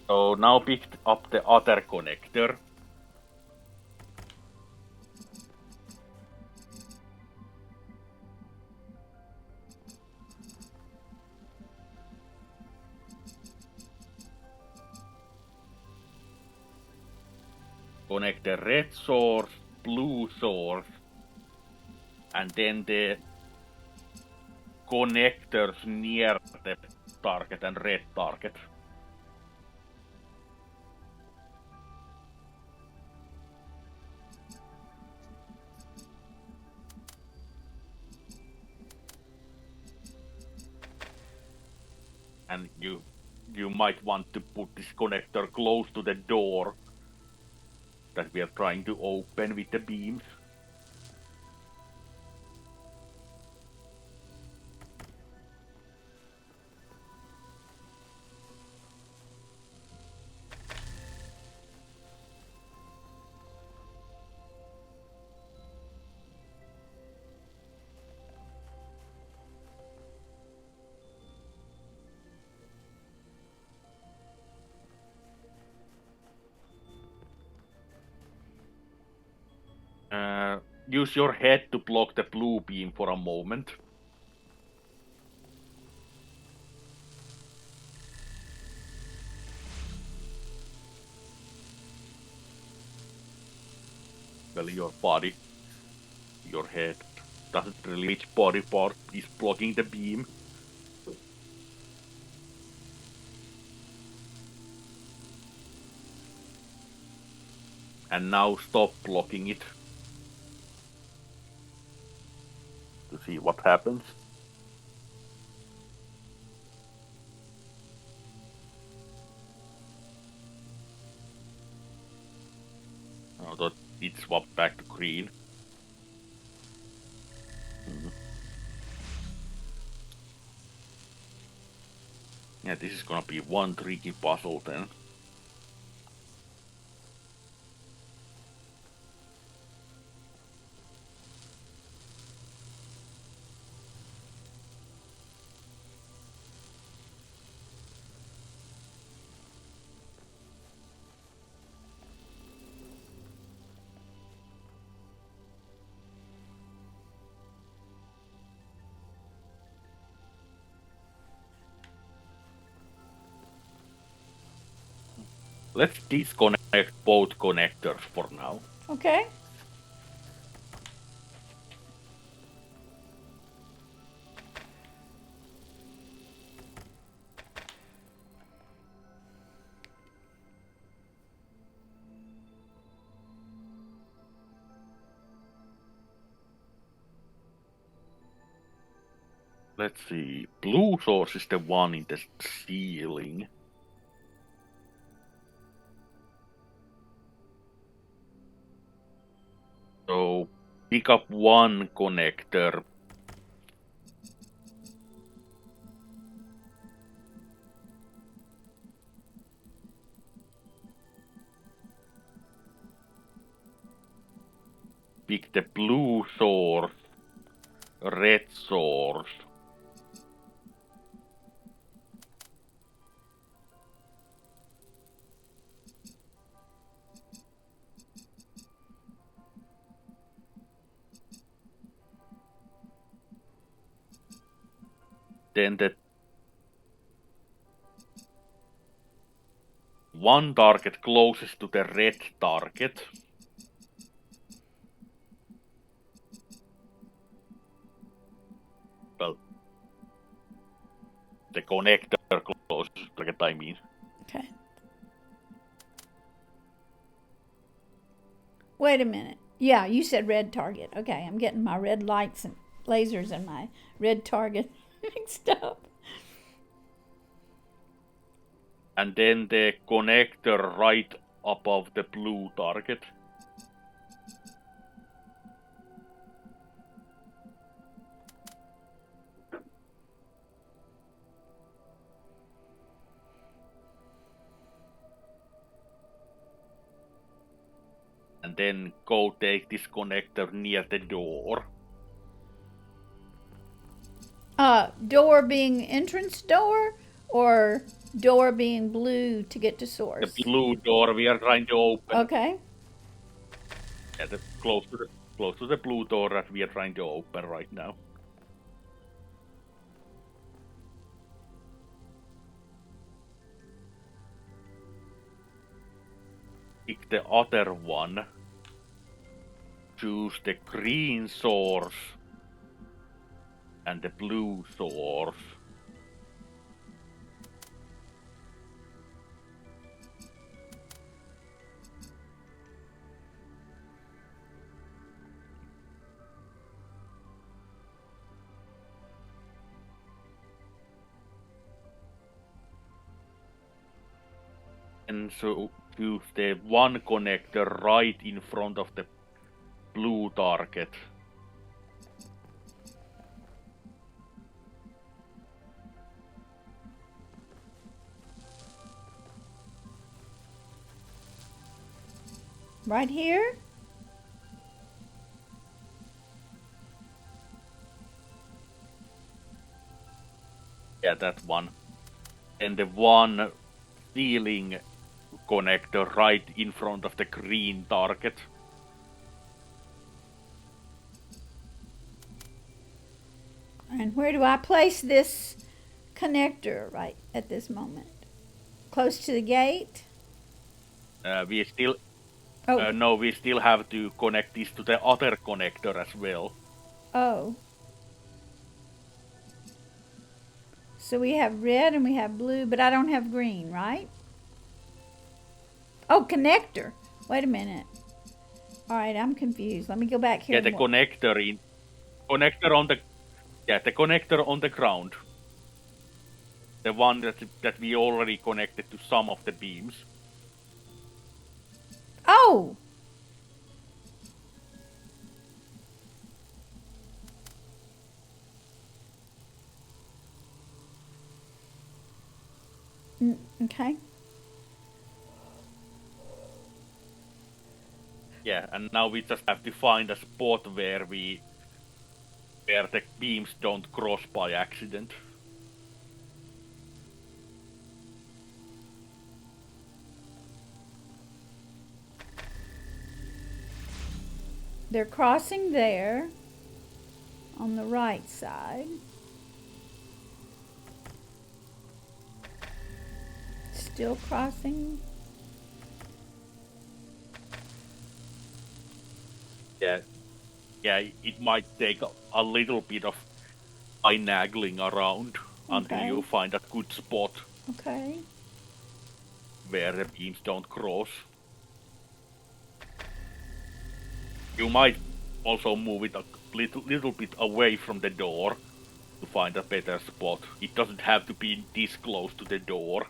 So now pick up the other connector. Connect the red source, blue source, and then the connectors near the target and red target. And you you might want to put this connector close to the door that we are trying to open with the beams. Use your head to block the blue beam for a moment. Well, your body, your head, doesn't really which body part is blocking the beam. And now stop blocking it to see what happens. Now that it swapped back to green. Yeah, this is gonna be one tricky puzzle then. Let's disconnect both connectors for now. Okay. Let's see. Blue source is the one in the ceiling. So pick up one connector. Pick the blue source, red source. Then the one target closest to the red target. Well, the connector closest to the target, I mean. Okay. Wait a minute. Yeah, you said red target. Okay, I'm getting my red lights and lasers and my red target mixed up. And then the connector right above the blue target. And then go take this connector near the door. Door being entrance door or door being blue to get to The source? blue door we are trying to open. Okay. Yeah, close to the blue door that we are trying to open right now. Pick the other one. Choose the green source and the blue source. And so choose the one connector right in front of the blue target. Right here? Yeah, that one. And the one ceiling connector right in front of the green target. And where do I place this connector right at this moment? Close to the gate? We still Oh, no, we still have to connect this to the other connector as well. oh. So we have red and we have blue, but I don't have green, right? Oh, connector. Wait a minute. All right, I'm confused. Let me go back here. Yeah, the connector on the ground. The one that we already connected to some of the beams. Oh! Okay. Yeah, and now we just have to find a spot where the beams don't cross by accident. They're crossing there on the right side. Still crossing. Yeah, it might take a little bit of finagling around until Okay. you find a good spot Okay. where the beams don't cross. You might also move it a little bit away from the door to find a better spot. It doesn't have to be this close to the door.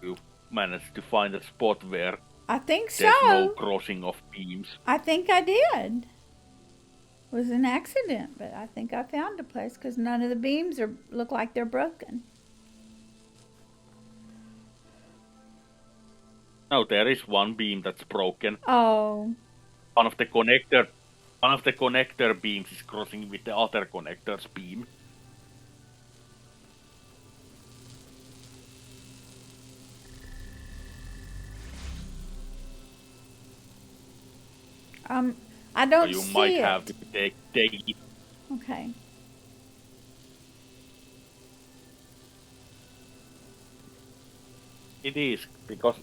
You managed to find a spot where I think there's no so. crossing of beams. I think I did. It was an accident, but I think I found a place because none of the beams look like they're broken. No, there is one beam that's broken. Oh. One of the connector beams is crossing with the other connector's beam. I So don't you see might it. have to take it. Okay. It is, because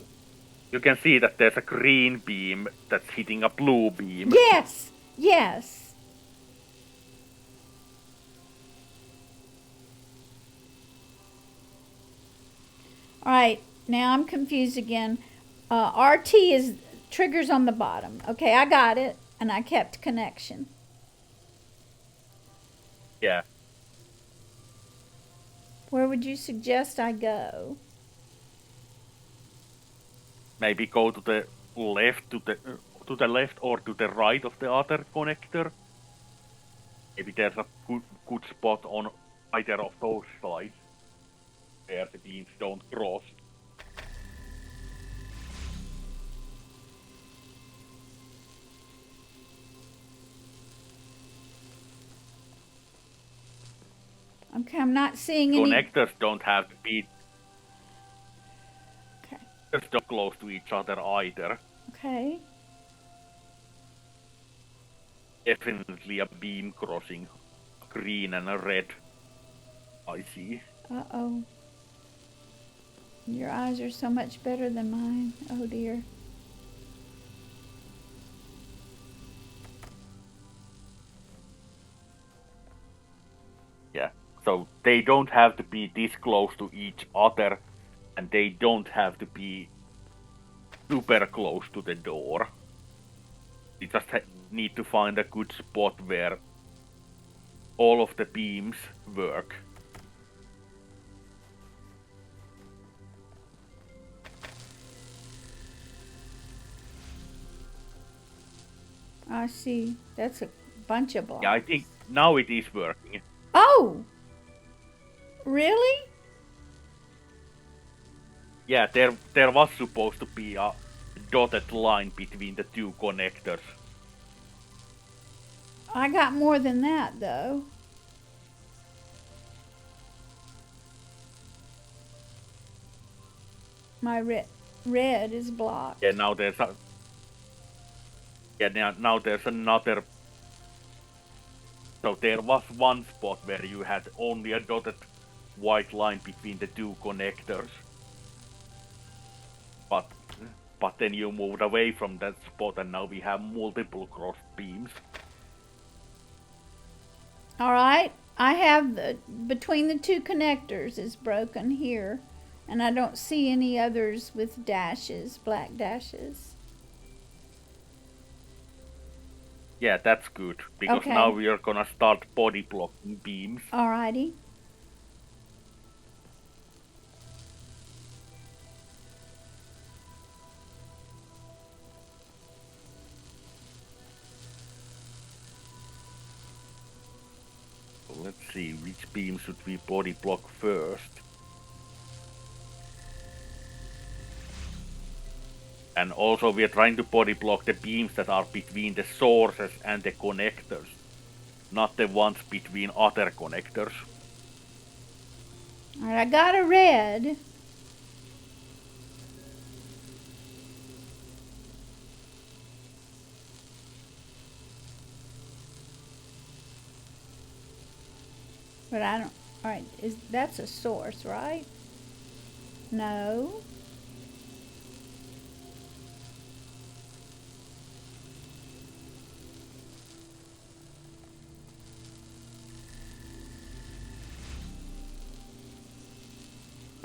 you can see that there's a green beam that's hitting a blue beam. Yes. Yes. All right. Now I'm confused again. RT is triggers on the bottom. Okay, I got it, and I kept connection. Yeah. Where would you suggest I go? Maybe go to the left, to the left or to the right of the other connector. Maybe there's a good spot on either of those sides where the beams don't cross. Okay, I'm not seeing any. Connectors don't have to be Okay. just don't close to each other either. Okay. Definitely a beam crossing, green and a red. I see. Uh-oh. Your eyes are so much better than mine. Oh dear. Yeah. So they don't have to be this close to each other, and they don't have to be super close to the door. We just need to find a good spot where all of the beams work. I see. That's a bunch of blocks. Yeah, I think now it is working. Oh! Really? Yeah, there was supposed to be a dotted line between the two connectors. I got more than that, though. My red is blocked. Yeah, now there's a... Yeah, now there's another... So there was one spot where you had only a dotted white line between the two connectors. But then you moved away from that spot and now we have multiple cross beams. Alright, I have between the two connectors is broken here. And I don't see any others with dashes, black dashes. Yeah, that's good, because Okay. now we are gonna start body blocking beams. Alrighty. So let's see, which beam should we body block first? And also we are trying to body block the beams that are between the sources and the connectors, not the ones between other connectors. Alright, I got a red. But I don't, alright, that's a source, right? No.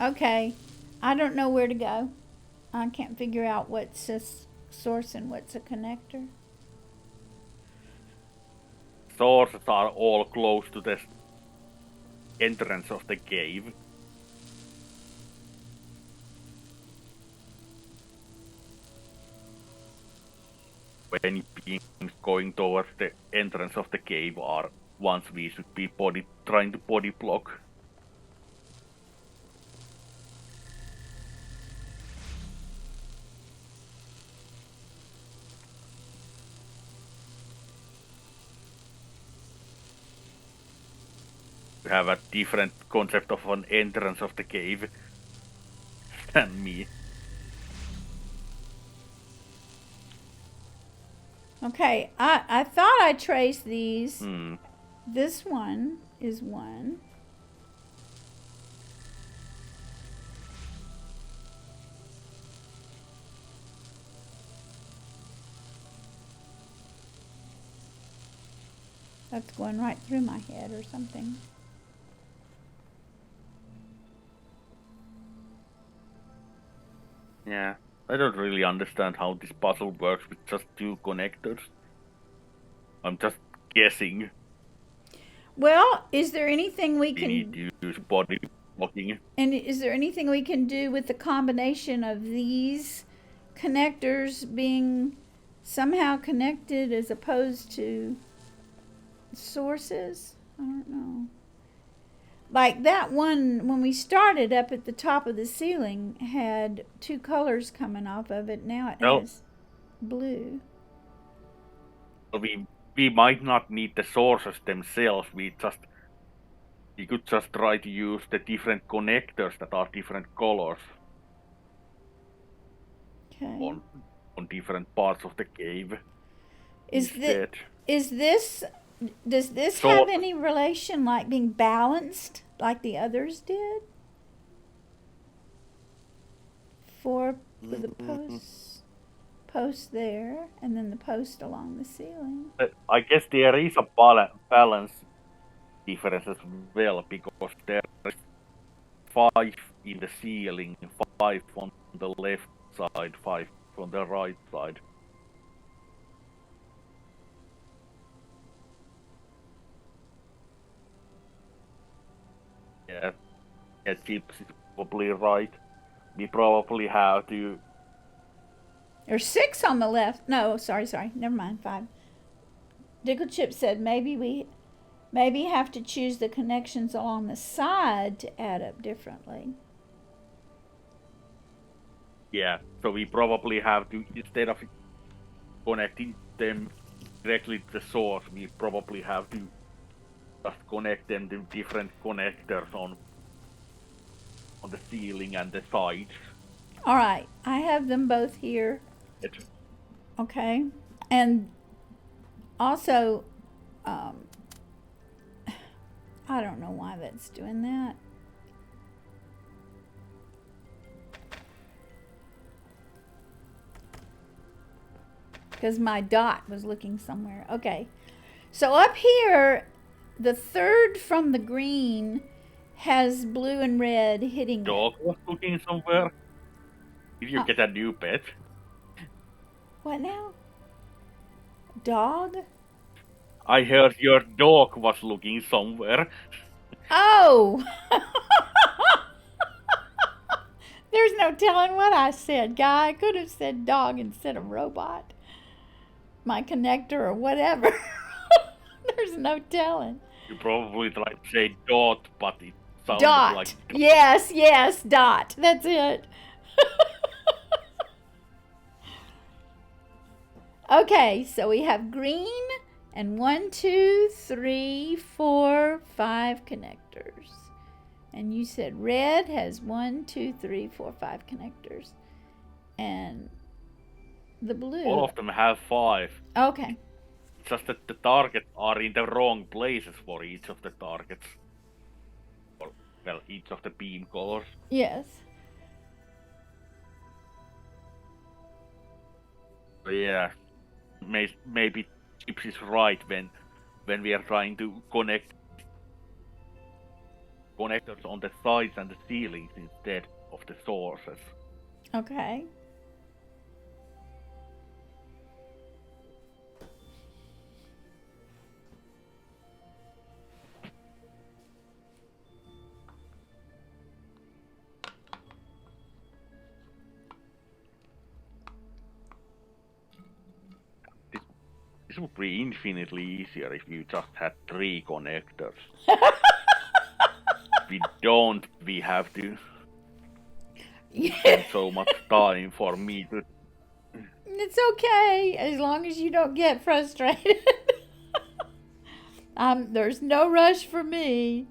Okay, I don't know where to go. I can't figure out what's a source and what's a connector. Sources are all close to the entrance of the cave. Any beams going towards the entrance of the cave are ones we should be trying to body block. You have a different concept of an entrance of the cave than me. Okay, I thought I traced these. Hmm. This one is one. That's going right through my head or something. Yeah, I don't really understand how this puzzle works with just two connectors. I'm just guessing. Well, is there anything we We can... need to use body blocking. And is there anything we can do with the combination of these connectors being somehow connected as opposed to sources? I don't know. Like that one, when we started up at the top of the ceiling, had two colors coming off of it. Now it has blue. We might not need the sources themselves. We could just try to use the different connectors that are different colors Okay. on different parts of the cave. Is instead. Does this So- have any relation, like being balanced like the others did? With the post there, and then the post along the ceiling. I guess there is a balance difference as well, because there is 5 in the ceiling, 5 on the left side, 5 on the right side. Yeah, Chips is probably right. We probably have to. There's 6 on the left. No, sorry. Never mind. 5. Dickle Chip said maybe we have to choose the connections along the side to add up differently. Yeah, so we probably have to, instead of connecting them directly to the source, we probably have to just connect them to different connectors on the ceiling and the sides. All right, I have them both here. Okay, and also, I don't know why that's doing that. Because my dot was looking somewhere. Okay, so up here, the third from the green has blue and red hitting Dog it. was looking somewhere. Did you get a new pet? What now? Dog? I heard your dog was looking somewhere. Oh! There's no telling what I said, guy. I could have said dog instead of robot. My connector or whatever. There's no telling. You probably tried to say dot, but it sounded Dot. like dot. Yes, dot. That's it. Okay, so we have green and 1, 2, 3, 4, 5 connectors. And you said red has 1, 2, 3, 4, 5 connectors. And the blue. All of them have 5. Okay. It's just that the targets are in the wrong places for each of the targets. Or, well, each of the beam colors. Yes. So yeah, maybe Chips is right when we are trying to connect connectors on the sides and the ceilings instead of the sources. Okay. This would be infinitely easier if you just had 3 connectors. We have to spend so much time for me to. It's okay, as long as you don't get frustrated. There's no rush for me.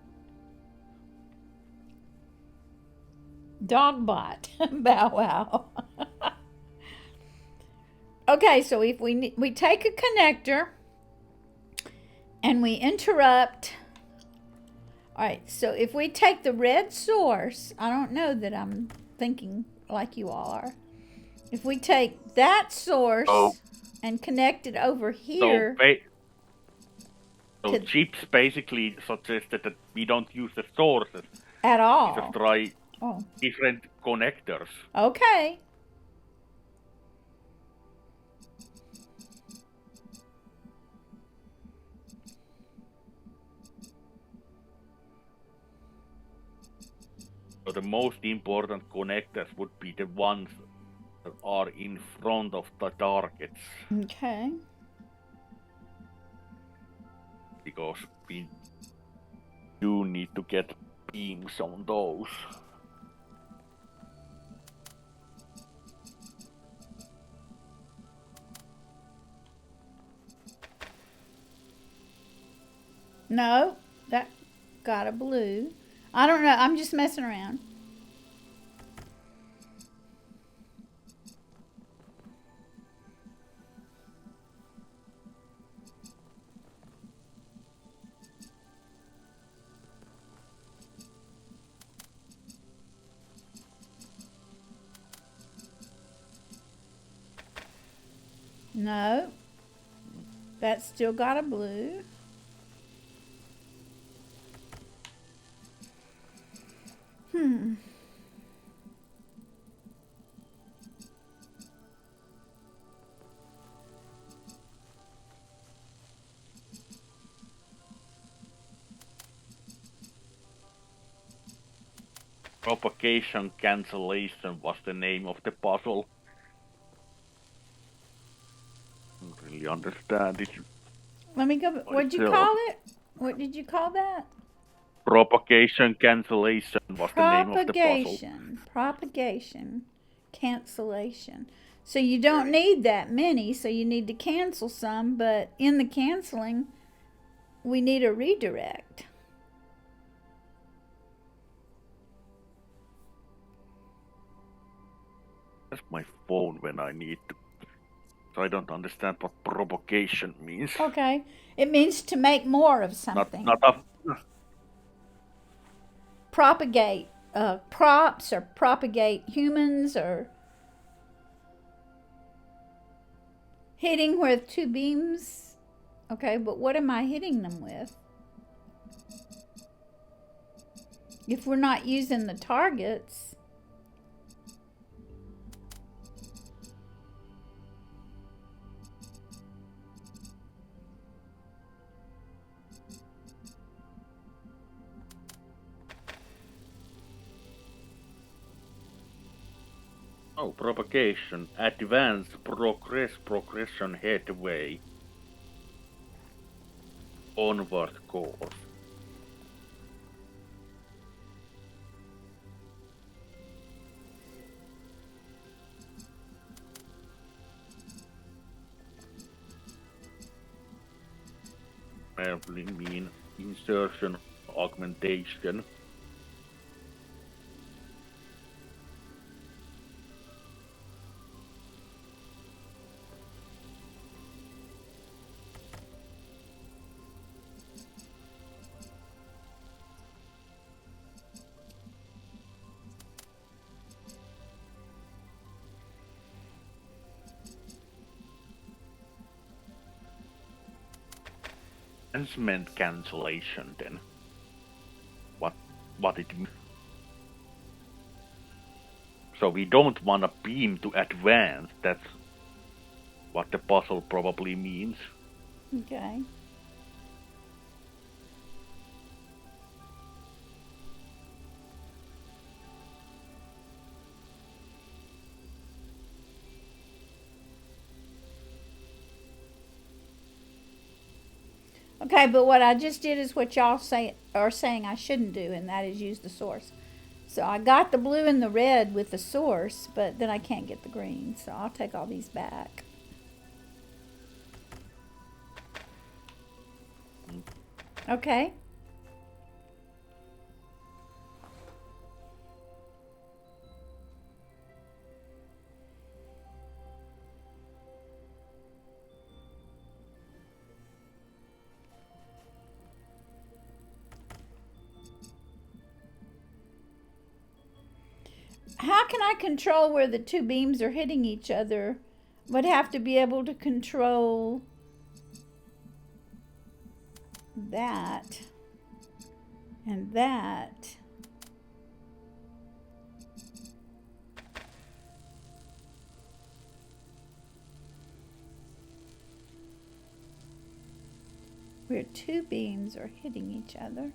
Dogbot. Bow wow. Okay, so if we take a connector and we interrupt. All right, so if we take the red source, I don't know that I'm thinking like you all are. If we take that source and connect it over here. So Chips basically suggested that we don't use the sources at all. We just try different connectors. Okay. So the most important connectors would be the ones that are in front of the targets. Okay. Because we do need to get beams on those. No, that got a blue. I don't know. I'm just messing around. No, that's still got a blue. Propagation cancellation was the name of the puzzle. I don't really understand it Let me go. What'd you myself. call it? What did you call that? Propagation cancellation was the name of the puzzle. Propagation, cancellation. So you don't need that many, so you need to cancel some, but in the canceling, we need a redirect. That's my phone when I need to. So I don't understand what provocation means. Okay. It means to make more of something. Not a. Propagate props or propagate humans or hitting with two beams. Okay, but what am I hitting them with? If we're not using the targets. Oh, propagation. Advance, progression, headway. Onward course. Probably mean insertion, augmentation. Advancement cancellation then. What it means. So we don't want a beam to advance. That's what the puzzle probably means. Okay. Okay, but what I just did is what y'all are saying I shouldn't do, and that is use the source. So I got the blue and the red with the source, but then I can't get the green, so I'll take all these back. Okay. How can I control where the two beams are hitting each other? Would have to be able to control that and that. Where two beams are hitting each other.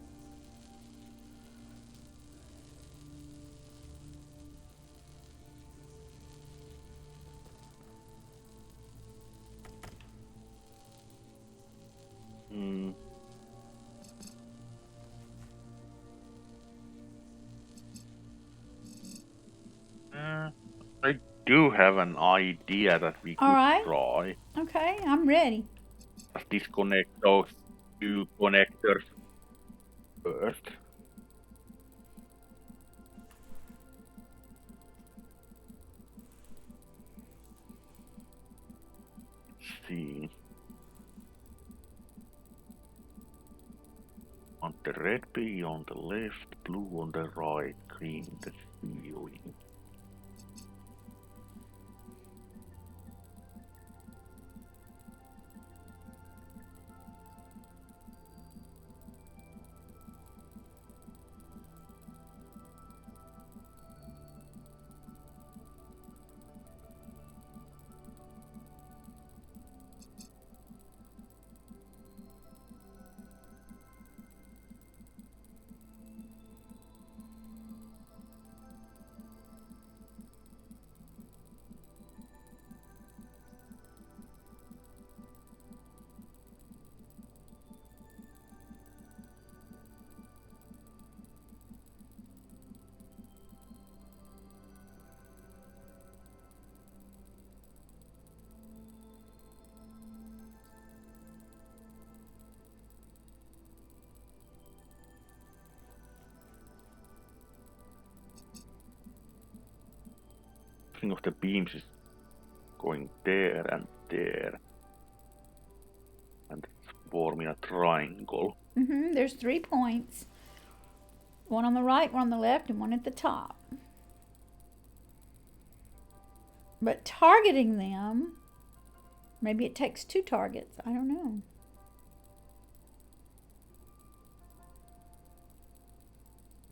I do have an idea that we All could right. try. Okay, I'm ready. Just disconnect those two connectors first. Let's see. On the red be on the left, blue on the right, green the ceiling. crossing of the beams is going there and there. And it's forming a triangle. There's 3 points. One on the right, one on the left, and one at the top. But targeting them, maybe it takes 2 targets. I don't know.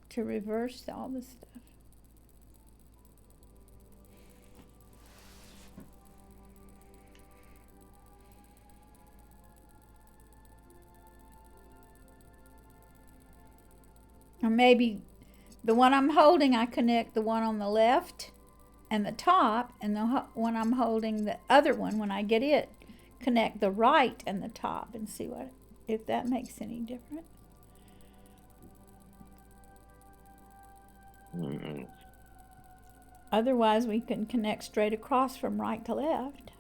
To reverse all this stuff. Or maybe the one I'm holding, I connect the one on the left and the top, and the one I'm holding, the other one, when I get it, connect the right and the top, and see what if that makes any difference. Otherwise, we can connect straight across from right to left.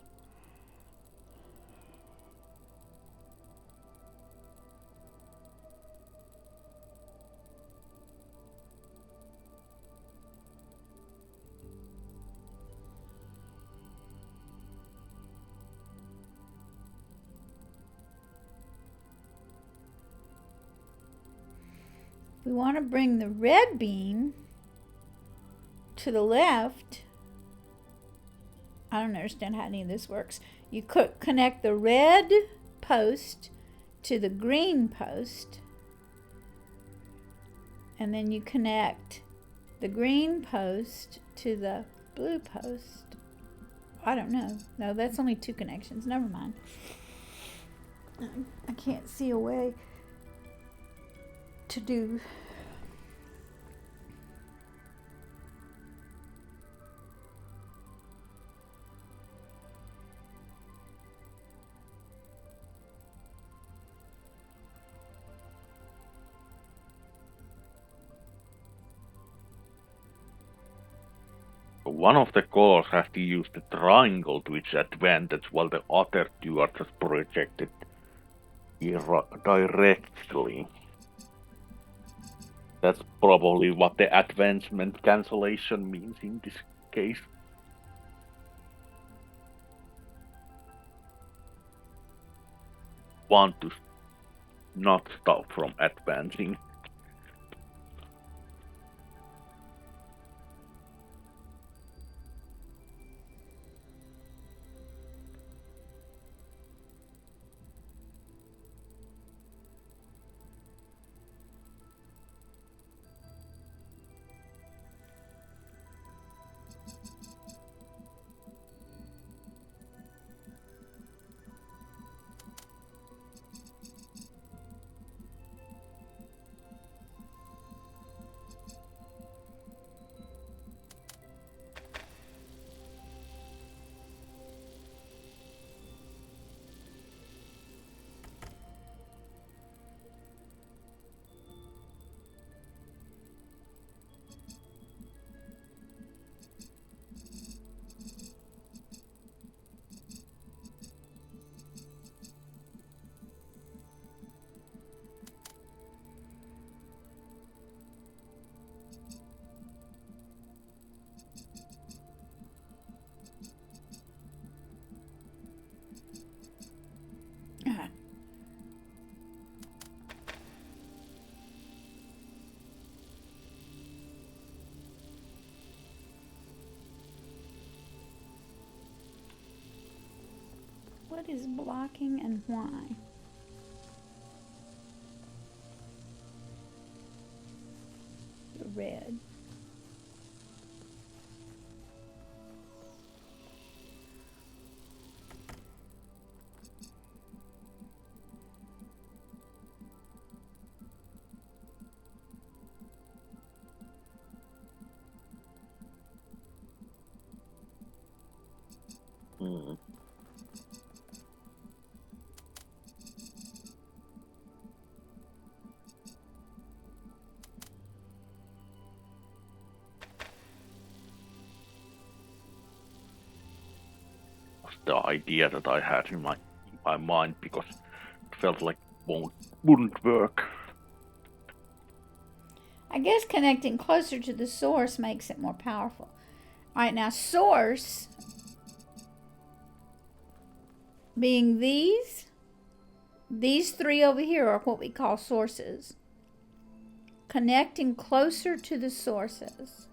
We want to bring the red beam to the left. I don't understand how any of this works. You could connect the red post to the green post, and then you connect the green post to the blue post. I don't know. No, that's only 2 connections. Never mind. I can't see a way to do. One of the colors has to use the triangle to its advantage, while the other 2 are just projected directly. That's probably what the advancement cancellation means in this case. Want to not stop from advancing. What is blocking and why? The red. The idea that I had in my mind, because it felt like wouldn't work. I guess connecting closer to the source makes it more powerful. All right, now source being these three over here are what we call sources. Connecting closer to the sources.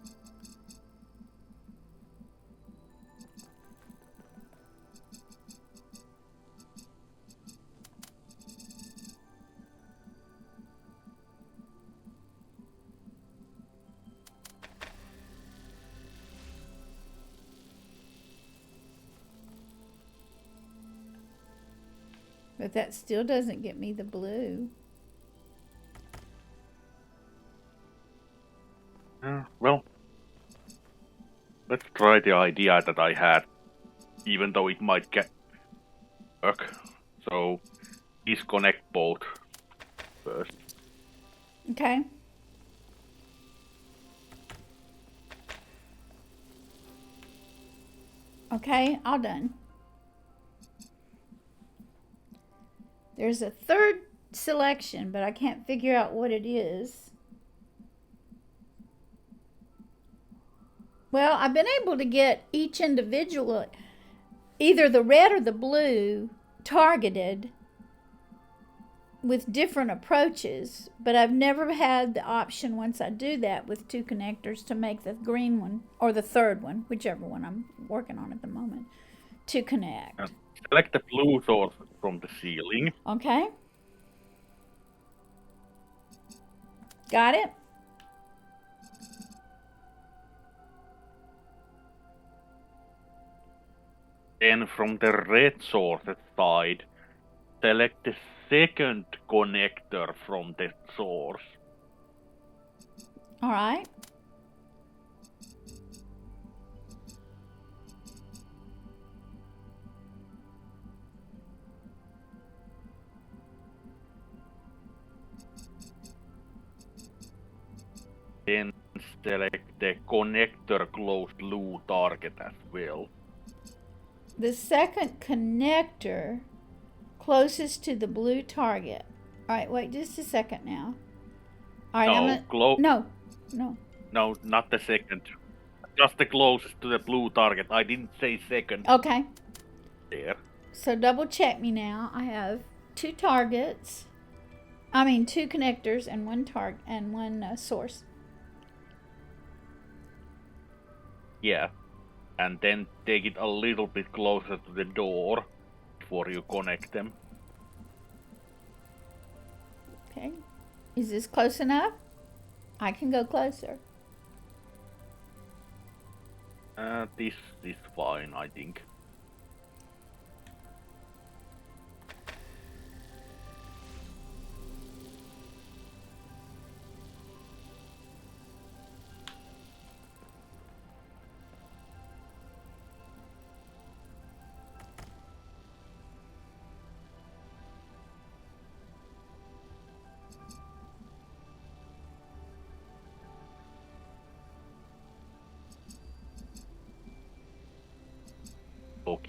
But that still doesn't get me the blue. Well, let's try the idea that I had, even though it might get work. So, disconnect both first. Okay. Okay, all done. There's a third selection, but I can't figure out what it is. Well, I've been able to get each individual, either the red or the blue, targeted with different approaches, but I've never had the option once I do that with two connectors to make the green one, or the third one, whichever one I'm working on at the moment, to connect. Select the blue source from the ceiling. Okay. Got it? Then from the red source side, select the second connector from the source. All right. Then select the connector close blue target as well. The second connector closest to the blue target. All right, wait just a second now. All right, No, not the second. Just the closest to the blue target. I didn't say second. Okay. There. So double check me now. I have two targets. I mean, two connectors and one target and one source. Yeah. And then take it a little bit closer to the door before you connect them. Okay. Is this close enough? I can go closer. This is fine, I think.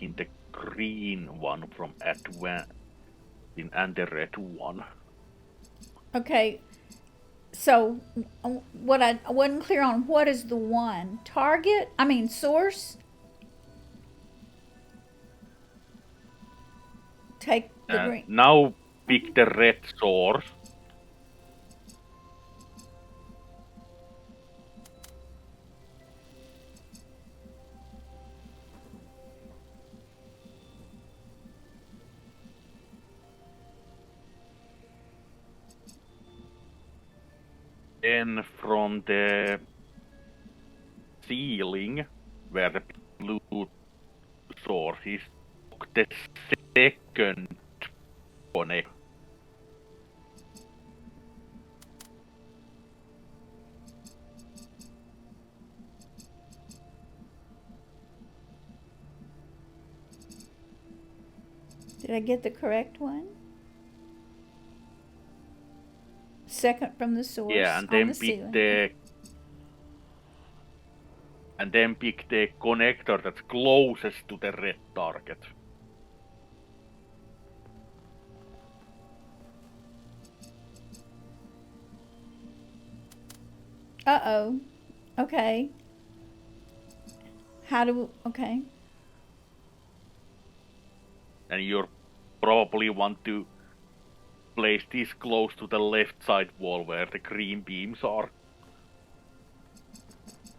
In the green one from advanced and the red one. Okay. So what I wasn't clear on, what is the one? Target? I mean source? Take the green. Now pick the red source. Then from the ceiling, where the blue source is, the second connect. Did I get the correct one? Second from the source. Yeah, and then pick the connector that's closest to the red target. Uh-oh. Okay. How do, okay. And you probably want to place this close to the left side wall where the green beams are.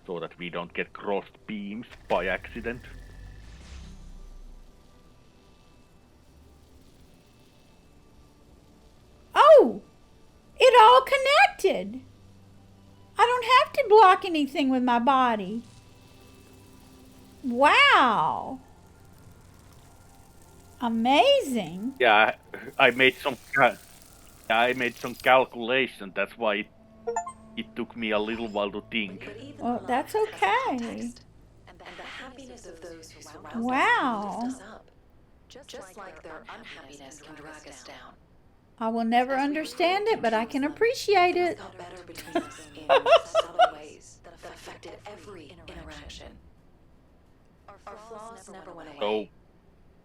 So that we don't get crossed beams by accident. Oh! It all connected! I don't have to block anything with my body. Wow! Amazing. Yeah, I made some calculation. That's why it took me a little while to think. But even Well, the that's light has a okay. context, and the happiness of those who surround us Wow. can lift us up, just like their unhappiness can drag us down. I will never understand it, but I can appreciate Things it. got better between us in subtle ways that affected every interaction. Our flaws never went away.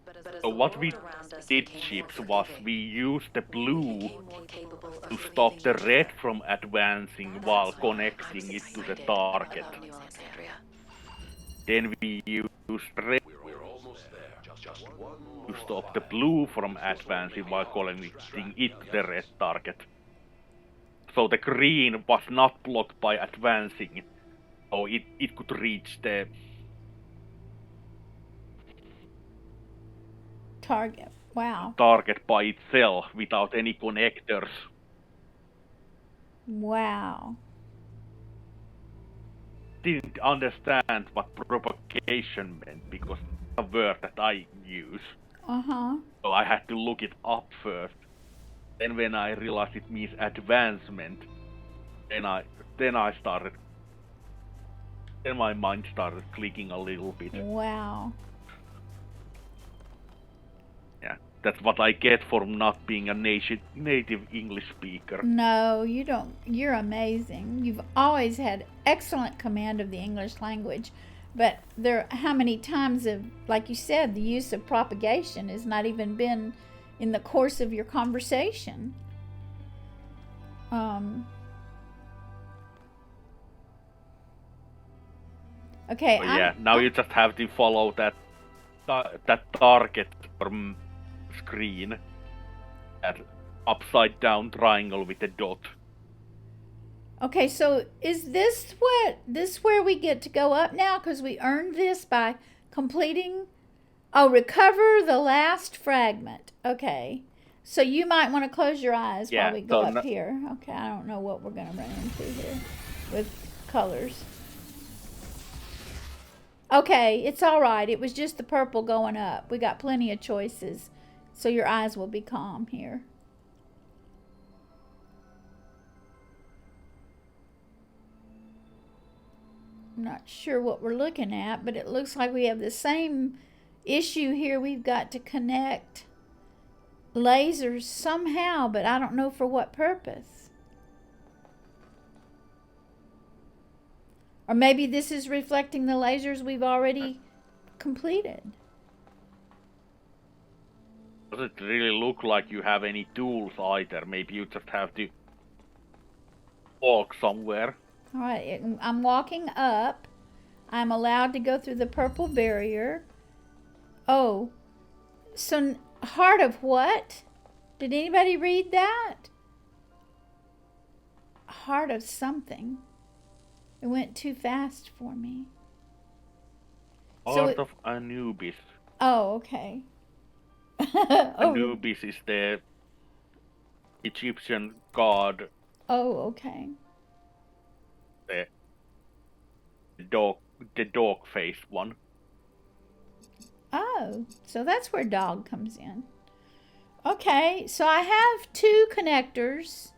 But as the What world we around us did, became Chips, more was forgiving, we used the we blue became more capable of to forgiving stop the each red other. from advancing while That's why I'm connecting it to the excited target. about New Alexandria. Then we used red We're almost there. Just one to more stop the fight. blue from advancing while connecting it to the red target. So the green was not blocked by advancing, so it could reach the Target. Wow. target by itself without any connectors. Wow. Didn't understand what propagation meant because it's a word that I use. Uh-huh. So I had to look it up first. Then when I realized it means advancement, then my mind started clicking a little bit. Wow. Yeah, that's what I get for not being a native English speaker. No, you don't. You're amazing. You've always had excellent command of the English language. But how many times have, like you said, the use of propagation has not even been in the course of your conversation. Okay. But yeah, now you just have to follow that target screen, that upside down triangle with the dot. Okay, so is this where we get to go up now? Because we earned this by completing. Oh, recover the last fragment. Okay. So you might want to close your eyes while we go up here. Okay, I don't know what we're going to run into here with colors. Okay, it's all right. It was just the purple going up. We got plenty of choices. So your eyes will be calm here. I'm not sure what we're looking at, but it looks like we have the same issue here. We've got to connect lasers somehow, but I don't know for what purpose. Or maybe this is reflecting the lasers we've already completed. Doesn't really look like you have any tools either. Maybe you just have to walk somewhere. All right, I'm walking up. I'm allowed to go through the purple barrier. Oh, so heart of what? Did anybody read that? Heart of something. It went too fast for me. Heart of Anubis. Oh, okay. Anubis is the Egyptian god. Oh, okay. The dog-faced one. Oh, so that's where dog comes in. Okay, so I have 2 connectors,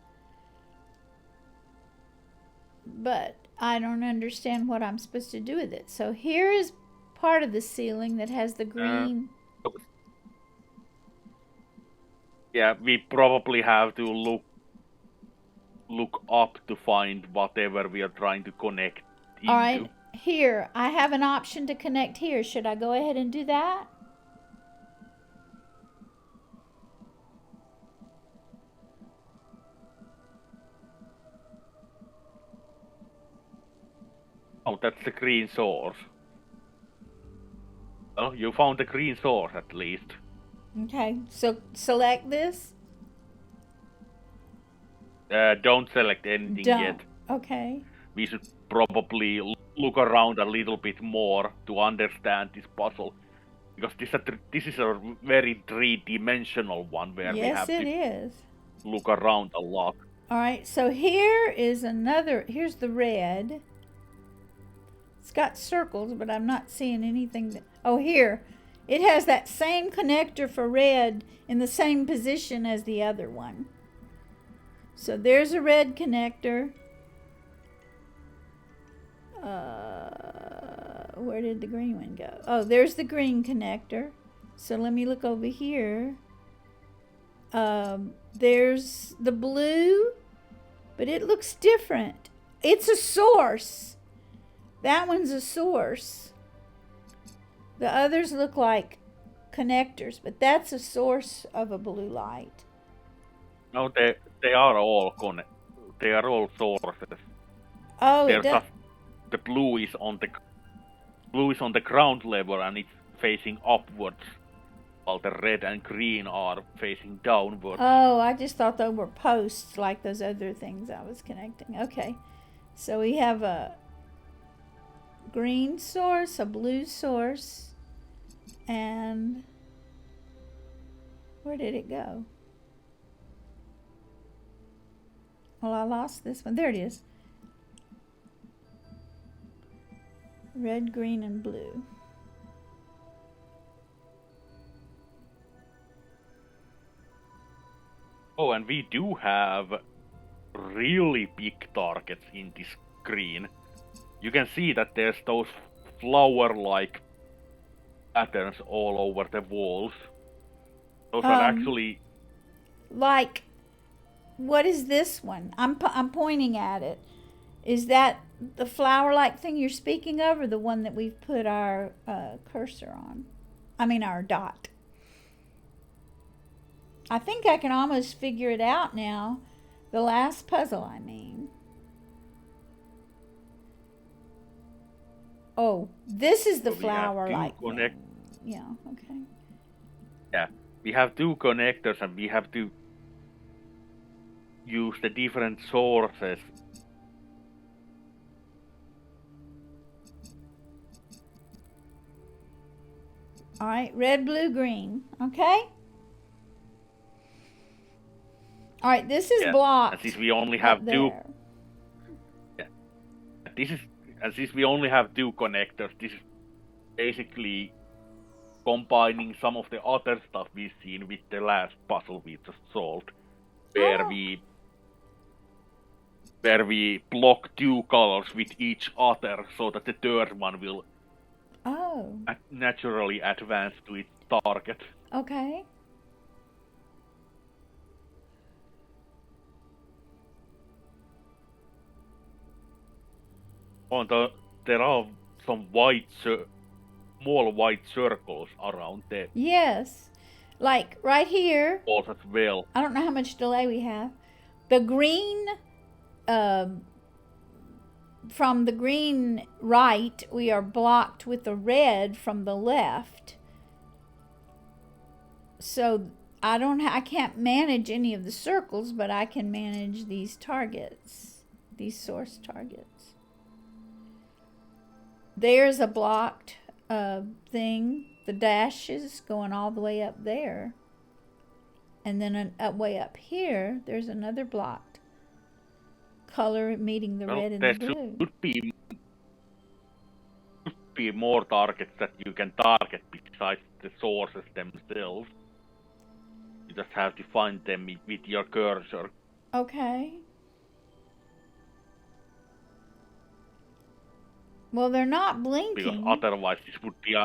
but I don't understand what I'm supposed to do with it. So here is part of the ceiling that has the green. Yeah, we probably have to look up to find whatever we are trying to connect into. All right, here, I have an option to connect here. Should I go ahead and do that? Oh, that's the green source. Well, you found the green source at least. Okay, so select this. Don't select anything yet. Don't. Okay. We should probably look around a little bit more to understand this puzzle. Because this is a very three-dimensional one where we Yes, have it to is. look around a lot. All right, so here is another. Here's the red. It's got circles, but I'm not seeing anything that. Oh, here. It has that same connector for red in the same position as the other one. So there's a red connector. Where did the green one go? Oh, there's the green connector. So let me look over here. There's the blue, but it looks different. It's a source. That one's a source. The others look like connectors, but that's a source of a blue light. No, they are all they are all sources. Oh, They're it does. just the blue is on the ground level and it's facing upwards, while the red and green are facing downwards. Oh, I just thought they were posts like those other things I was connecting. Okay. So we have a green source, a blue source, and where did it go? Well, I lost this one. There it is. Red, green, and blue. Oh, and we do have really big targets in this screen. You can see that there's those flower-like patterns all over the walls. Those are actually... Like, what is this one? I'm pointing at it. Is that the flower-like thing you're speaking of, or the one that we've put our cursor on? I mean, our dot. I think I can almost figure it out now. The last puzzle, I mean. Oh, this is the flower-like thing. Yeah, okay. Yeah, we have two connectors and we have to use the different sources. All right, red, blue, green. Okay? All right, this is blocked. And since we only have two... Yeah. And since we only have two connectors, this is basically combining some of the other stuff we've seen with the last puzzle we just solved, where we block two colors with each other so that the third one will naturally advance to its target. Okay. There are some small white circles around there. Yes. Like right here. Balls as well. I don't know how much delay we have. The green, from the green right, we are blocked with the red from the left. So I can't manage any of the circles, but I can manage these targets, these source targets. There's a blocked thing, the dashes going all the way up there. And then way up here, there's another blocked color meeting the red and the blue. There should be more targets that you can target besides the sources themselves. You just have to find them with your cursor. Okay. Well, they're not blinking. Because otherwise this would be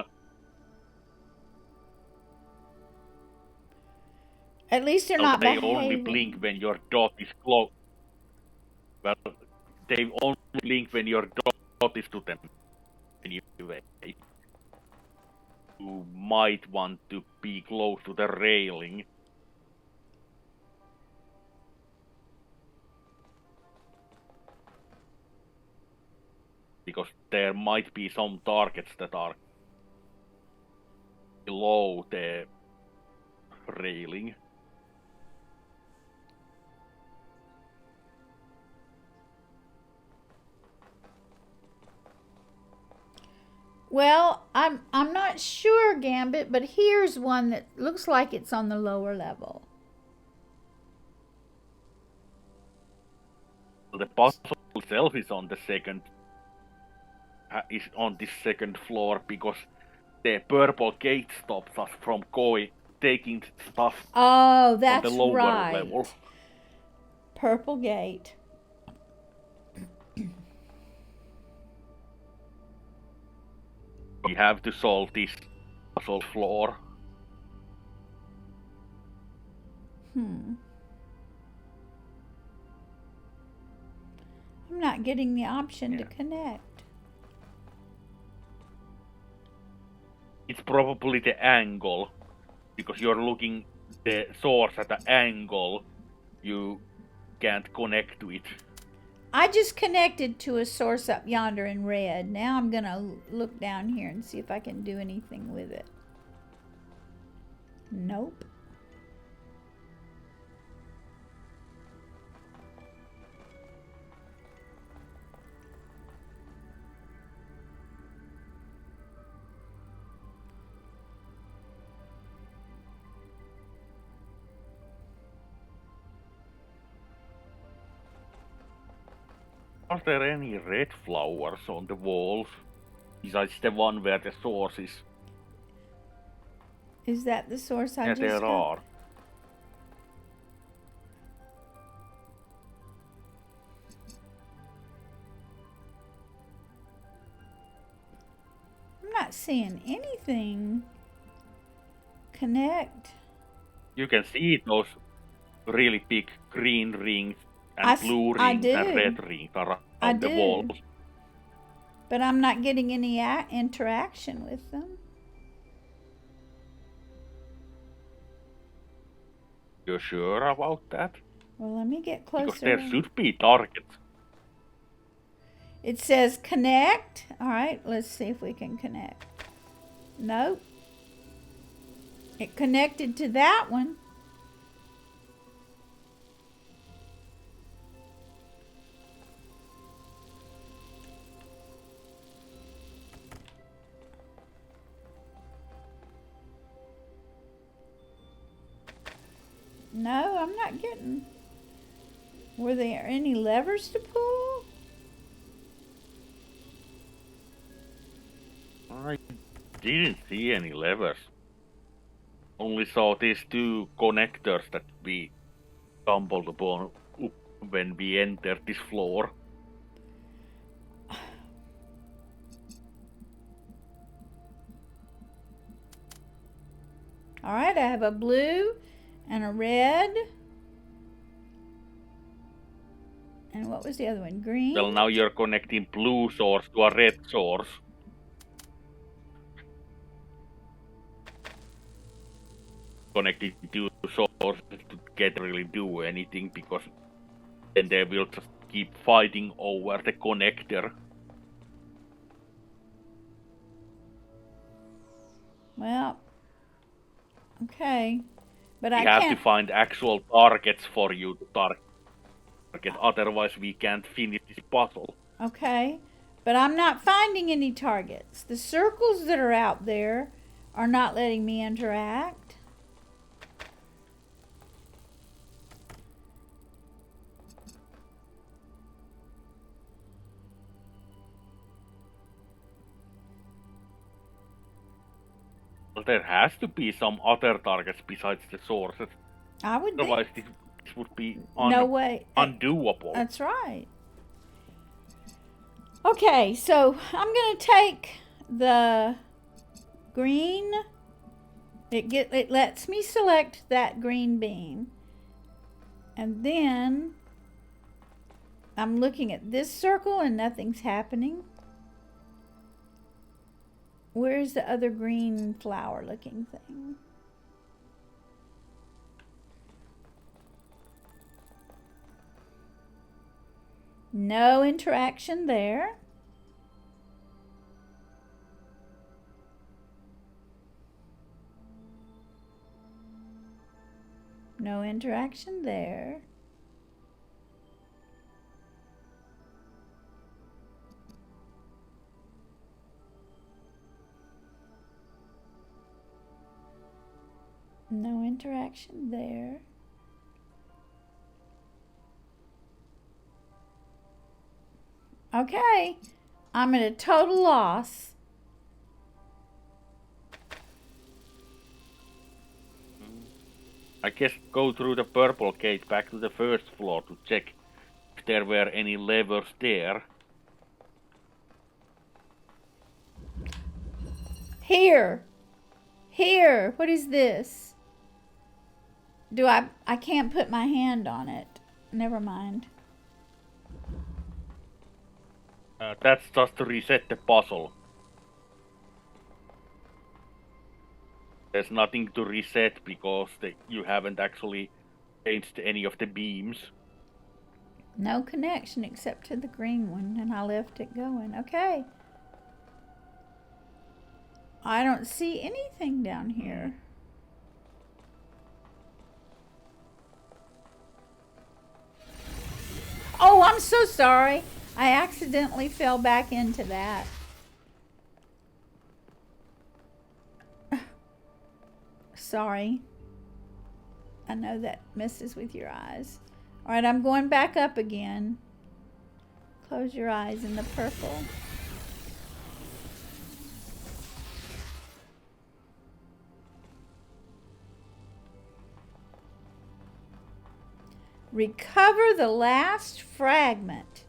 At least they're not behaving. They only blink when your dot is close. Well, they only blink when your dot is to them. Anyway, you might want to be close to the railing. Because there might be some targets that are below the railing. Well, I'm not sure, Gambit, but here's one that looks like it's on the lower level. The puzzle itself is on the second floor because the purple gate stops us from taking stuff Oh, on that's the lower right. level. Purple gate. We have to solve this puzzle floor. I'm not getting the option to connect. It's probably the angle, because you're looking the source at the angle. You can't connect to it. I just connected to a source up yonder in red. Now I'm going to look down here and see if I can do anything with it. Nope. Are there any red flowers on the walls besides the one where the source is? Is that the source I Yeah, just there got? are. I'm not seeing anything connect. You can see those really big green rings and blue rings and red rings around the walls. But I'm not getting any interaction with them. You're sure about that? Well, let me get closer. Because there should be targets. It says connect. All right, let's see if we can connect. Nope. It connected to that one. No, I'm not getting. Were there any levers to pull? I didn't see any levers. Only saw these two connectors that we stumbled upon when we entered this floor. All right, I have a blue and a red. And what was the other one? Green? Well, now you're connecting blue source to a red source. Connecting two sources can't really do anything because then they will just keep fighting over the connector. Well, okay. But we I have can't. to find actual targets for you to target. Otherwise, we can't finish this puzzle. Okay. But I'm not finding any targets. The circles that are out there are not letting me interact. Well, there has to be some other targets besides the sources. I would Otherwise, think. this would be No way. undoable. That's right. Okay, so I'm going to take the green. It lets me select that green bean. And then I'm looking at this circle and nothing's happening. Where's the other green flower looking thing? No interaction there. No interaction there. No interaction there. Okay, I'm at a total loss. I guess go through the purple gate back to the first floor to check if there were any levers there. Here. Here. What is this? I can't put my hand on it. Never mind. That's just to reset the puzzle. There's nothing to reset because you haven't actually changed any of the beams. No connection except to the green one, and I left it going. Okay. I don't see anything down here. Oh, I'm so sorry. I accidentally fell back into that. Sorry. I know that messes with your eyes. All right, I'm going back up again. Close your eyes in the purple. Recover the last fragment.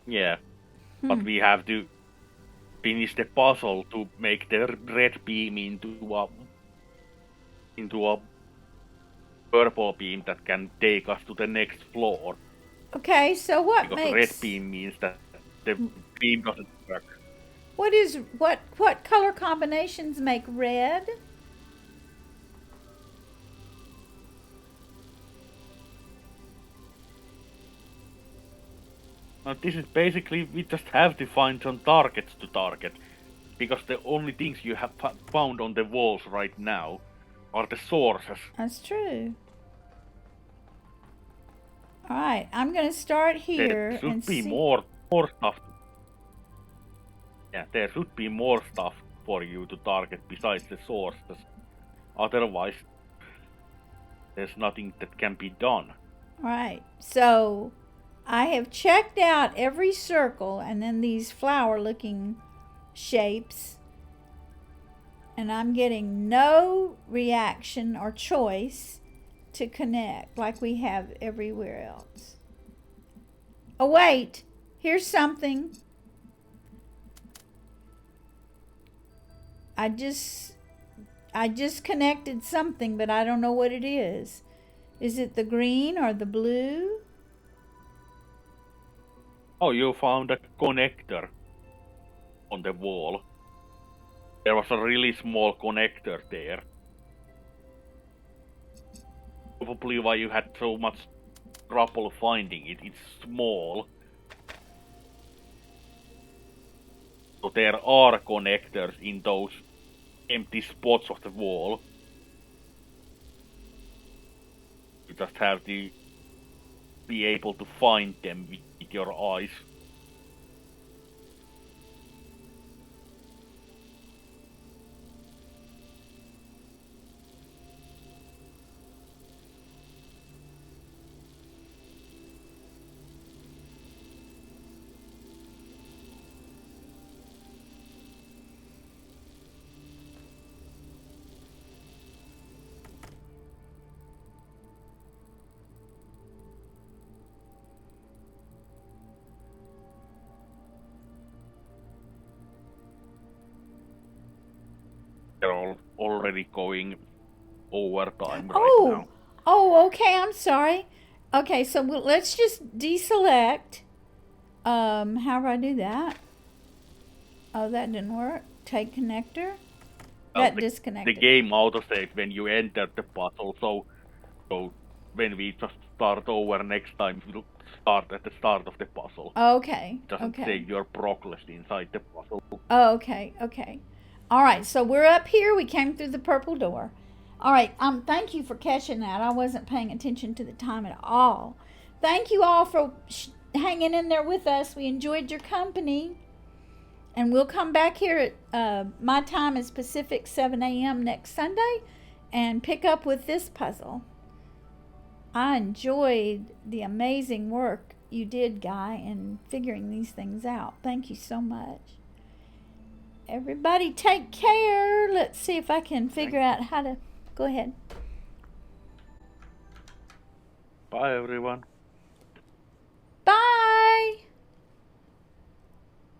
Yeah, but we have to finish the puzzle to make the red beam into a purple beam that can take us to the next floor. Okay, so what Because makes red beam means that the beam doesn't work. What color combinations make red? This is basically, we just have to find some targets to target. Because the only things you have found on the walls right now are the sources. That's true. All right, I'm going to start here There should and be see. more stuff. Yeah, there should be more stuff for you to target besides the sources. Otherwise, there's nothing that can be done. All right, so I have checked out every circle and then these flower-looking shapes, and I'm getting no reaction or choice to connect like we have everywhere else. Oh wait, here's something. I just connected something, but I don't know what it is. Is it the green or the blue? Oh, you found a connector on the wall. There was a really small connector there. Probably why you had so much trouble finding it. It's small. So there are connectors in those empty spots of the wall. You just have to be able to find them with your eyes. They're already going overtime right now. Oh, okay, I'm sorry. Okay, so let's just deselect. How do I do that? Oh, that didn't work. Take connector. That disconnected. The game autosaves when you enter the puzzle, so when we just start over next time, we'll start at the start of the puzzle. Okay. It doesn't save your progress inside the puzzle. Oh, okay. All right, so we're up here. We came through the purple door. All right, thank you for catching that. I wasn't paying attention to the time at all. Thank you all for hanging in there with us. We enjoyed your company. And we'll come back here at my time is Pacific 7 a.m. next Sunday and pick up with this puzzle. I enjoyed the amazing work you did, Guy, in figuring these things out. Thank you so much. Everybody take care. Let's see if I can figure out how to... Go ahead. Bye, everyone. Bye.